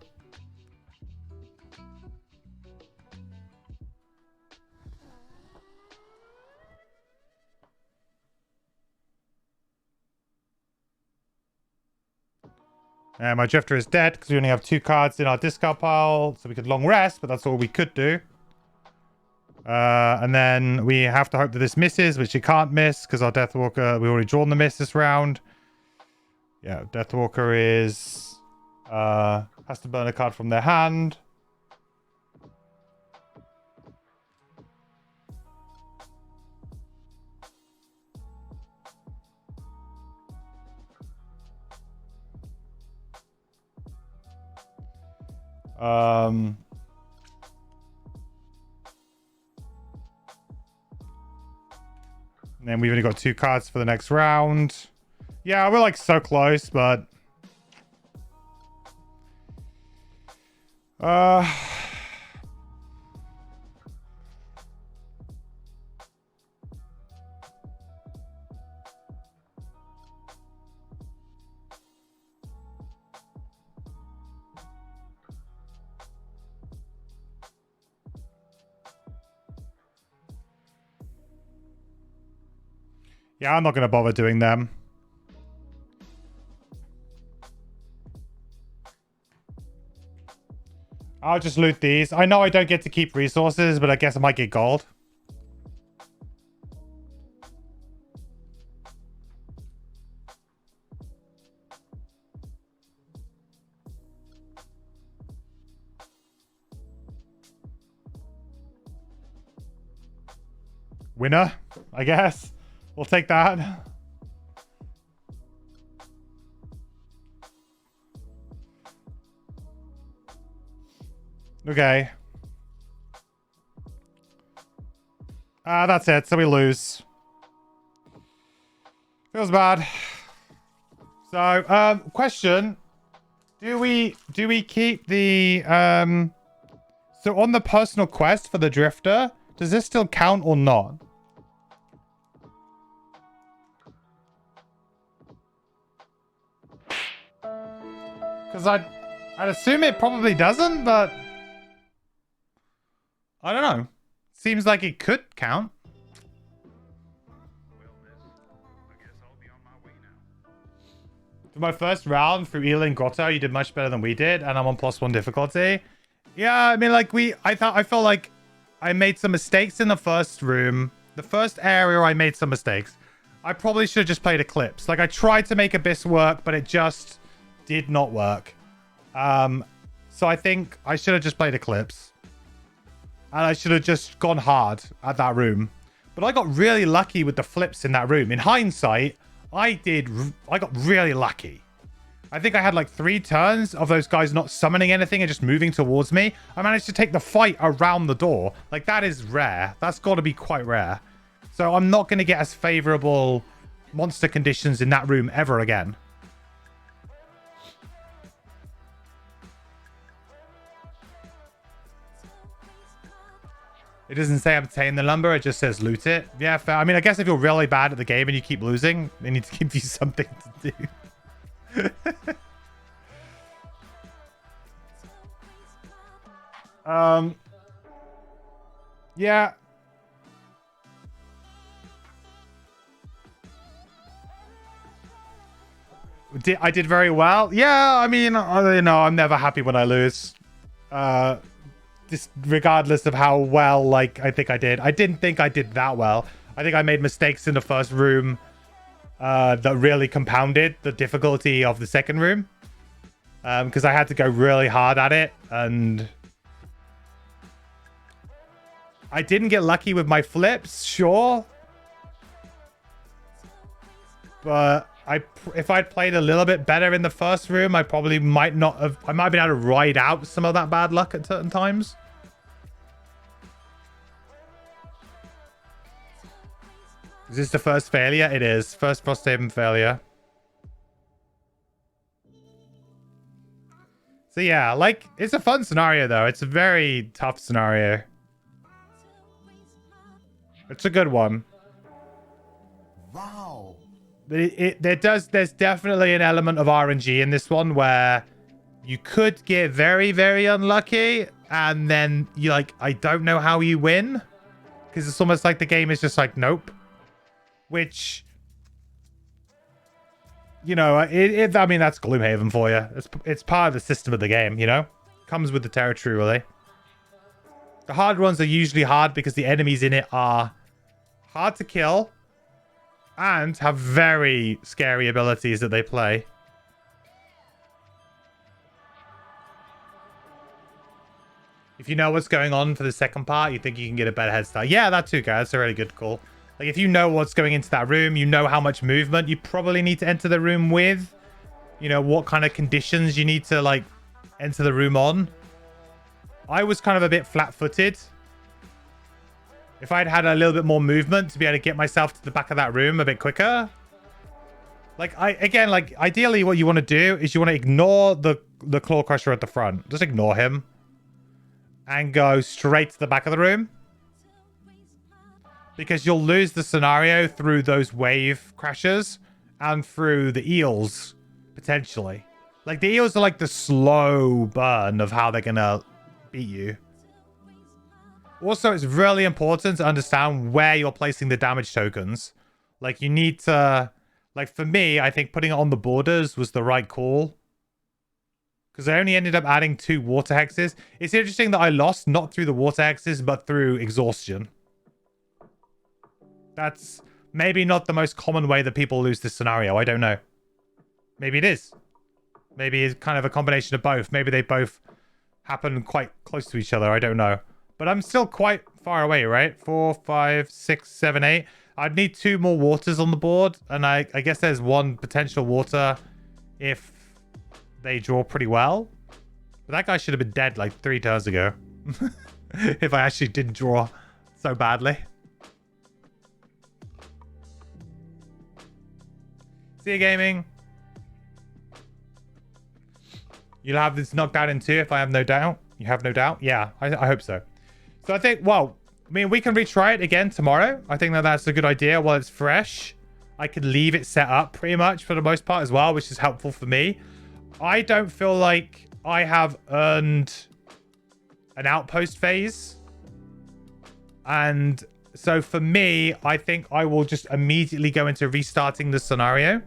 And my Drifter is dead because we only have 2 cards in our discard pile. So we could long rest, but that's all we could do. And then we have to hope that this misses, which it can't miss because our Deathwalker, we already drawn the miss this round. Yeah, Deathwalker is... has to burn a card from their hand. And then we've only got 2 cards for the next round. Yeah, we're like so close, but... Yeah, I'm not going to bother doing them. I'll just loot these. I know I don't get to keep resources, but I guess I might get gold. Winner, I guess. We'll take that. Okay. That's it. So we lose. Feels bad. So, question. Do we keep the, so on the personal quest for the Drifter, does this still count or not? Because I'd assume it probably doesn't, but I don't know. Seems like it could count. For my first round through Ealing Grotto, you did much better than we did, and I'm on +1 difficulty. Yeah, I mean, like I felt like I made some mistakes in the first room. The first area, I made some mistakes. I probably should have just played Eclipse. Like I tried to make Abyss work, but it just did not work. So I think I should have just played Eclipse. And I should have just gone hard at that room. But I got really lucky with the flips in that room. In hindsight, I got really lucky. I think I had like 3 turns of those guys not summoning anything and just moving towards me. I managed to take the fight around the door. Like that is rare. That's got to be quite rare. So I'm not going to get as favorable monster conditions in that room ever again. It doesn't say obtain the lumber, it just says loot it. Yeah, fair. I mean, I guess if you're really bad at the game and you keep losing, they need to give you something to do. Yeah. I did very well. Yeah, I mean, you know, I'm never happy when I lose. Just regardless of how well, like, I think I did. I didn't think I did that well. I think I made mistakes in the first room that really compounded the difficulty of the second room. Because I had to go really hard at it, and I didn't get lucky with my flips, sure. But if I'd played a little bit better in the first room, I probably might not have... I might have been able to ride out some of that bad luck at certain times. Is this the first failure? It is. First Frosthaven failure. So yeah, like, it's a fun scenario, though. It's a very tough scenario. It's a good one. Wow. There's definitely an element of RNG in this one where you could get very, very unlucky, and then you like, I don't know how you win, because it's almost like the game is just like, nope. Which, you know, I mean, that's Gloomhaven for you. It's part of the system of the game, you know? Comes with the territory, really. The hard ones are usually hard because the enemies in it are hard to kill and have very scary abilities that they play. If you know what's going on for the second part, you think you can get a better head start. Yeah, that too, guys. That's a really good call. Like, if you know what's going into that room, you know how much movement you probably need to enter the room with. You know, what kind of conditions you need to, like, enter the room on. I was kind of a bit flat-footed. If I'd had a little bit more movement to be able to get myself to the back of that room a bit quicker. Like, again, like, ideally what you want to do is you want to ignore the claw crusher at the front. Just ignore him. And go straight to the back of the room. Because you'll lose the scenario through those wave crashes and through the eels, potentially. Like, the eels are like the slow burn of how they're going to beat you. Also, it's really important to understand where you're placing the damage tokens. Like, you need to... Like, for me, I think putting it on the borders was the right call. Because I only ended up adding 2 water hexes. It's interesting that I lost not through the water hexes, but through exhaustion. That's maybe not the most common way that people lose this scenario. I don't know. Maybe it is. Maybe it's kind of a combination of both. Maybe they both happen quite close to each other. I don't know. But I'm still quite far away, right? 4, 5, 6, 7, 8. I'd need 2 more waters on the board. And I guess there's 1 potential water if they draw pretty well. But that guy should have been dead like 3 turns ago. If I actually didn't draw so badly. See you, gaming. You'll have this knocked out in 2 if I have no doubt. You have no doubt? Yeah, I hope so. So I think, well, I mean, we can retry it again tomorrow. I think that that's a good idea while it's fresh. I could leave it set up pretty much for the most part as well, which is helpful for me. I don't feel like I have earned an outpost phase. And so for me, I think I will just immediately go into restarting the scenario.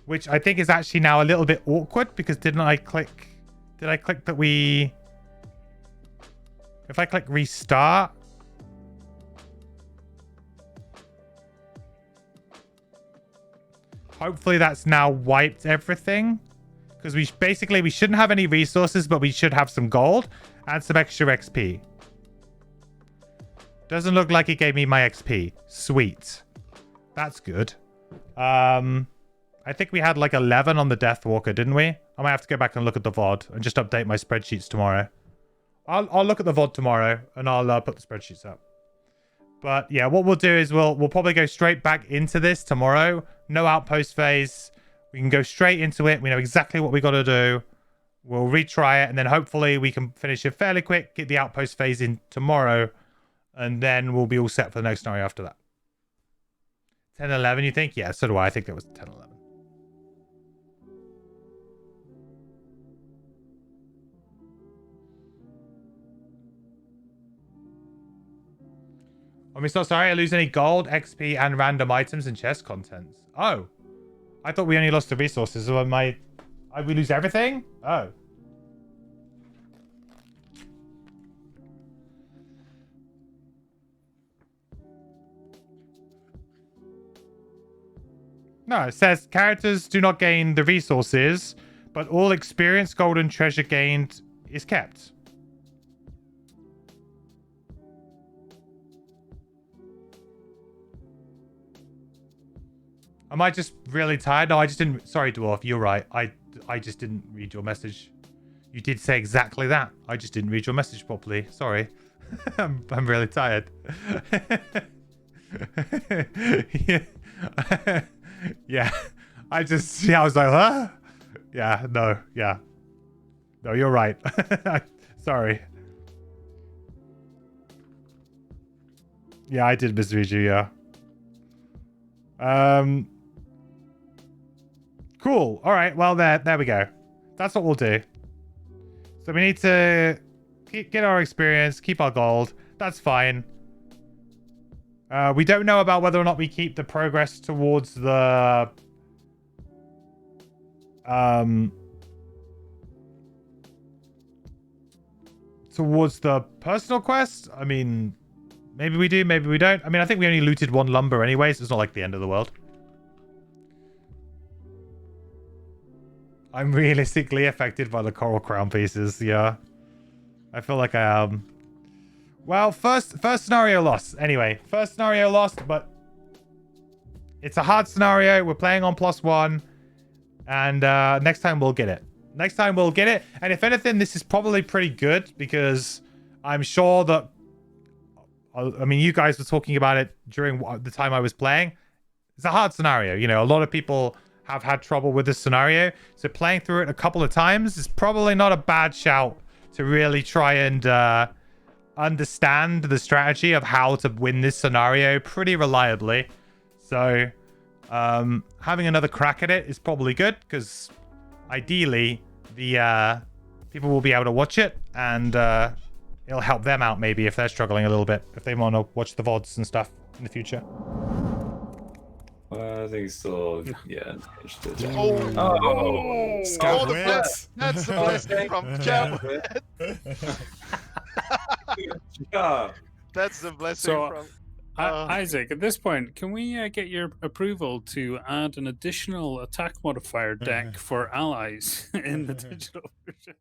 Which I think is actually now a little bit awkward because did I click that we... If I click restart... Hopefully that's now wiped everything. Because we shouldn't have any resources, but we should have some gold and some extra XP. Doesn't look like it gave me my XP. Sweet. That's good. I think we had like 11 on the Deathwalker, didn't we? I might have to go back and look at the VOD and just update my spreadsheets tomorrow. I'll look at the VOD tomorrow and I'll put the spreadsheets up. But yeah, what we'll do is we'll probably go straight back into this tomorrow. No outpost phase. We can go straight into it. We know exactly what we got to do. We'll retry it and then hopefully we can finish it fairly quick, get the outpost phase in tomorrow, and then we'll be all set for the next scenario after that. 10-11, you think? Yeah, so do I. I think that was 10-11. I mean, so sorry I lose any gold, XP, and random items and chest contents. Oh. I thought we only lost the resources. So I We lose everything? Oh. No, it says characters do not gain the resources, but all experience, gold, and treasure gained is kept. Am I just really tired? No, I just didn't. Sorry, Dwarf, you're right. I just didn't read your message. You did say exactly that. I just didn't read your message properly. Sorry. I'm really tired. Yeah. Yeah. I was like, huh? Yeah, no, yeah. No, you're right. Sorry. Yeah, I did misread you, yeah. Cool. All right. Well, there we go. That's what we'll do. So we need to get our experience, keep our gold. That's fine. We don't know about whether or not we keep the progress towards the personal quest. I mean, maybe we do, maybe we don't. I mean, I think we only looted 1 lumber anyway, so it's not like the end of the world. I'm realistically affected by the coral crown pieces, yeah. I feel like I am. Well, first scenario lost. Anyway, first scenario lost, but it's a hard scenario. We're playing on +1, and next time we'll get it. Next time we'll get it, and if anything, this is probably pretty good because I'm sure that. I mean, you guys were talking about it during the time I was playing. It's a hard scenario. You know, a lot of people have had trouble with this scenario. So playing through it a couple of times is probably not a bad shout to really try and understand the strategy of how to win this scenario pretty reliably. So having another crack at it is probably good because ideally the people will be able to watch it and it'll help them out maybe if they're struggling a little bit, if they want to watch the VODs and stuff in the future. I think so. Yeah. Oh, that's the blessing from Jam. Yeah. That's the blessing from. Isaac, at this point, can we get your approval to add an additional attack modifier deck for allies in the digital version?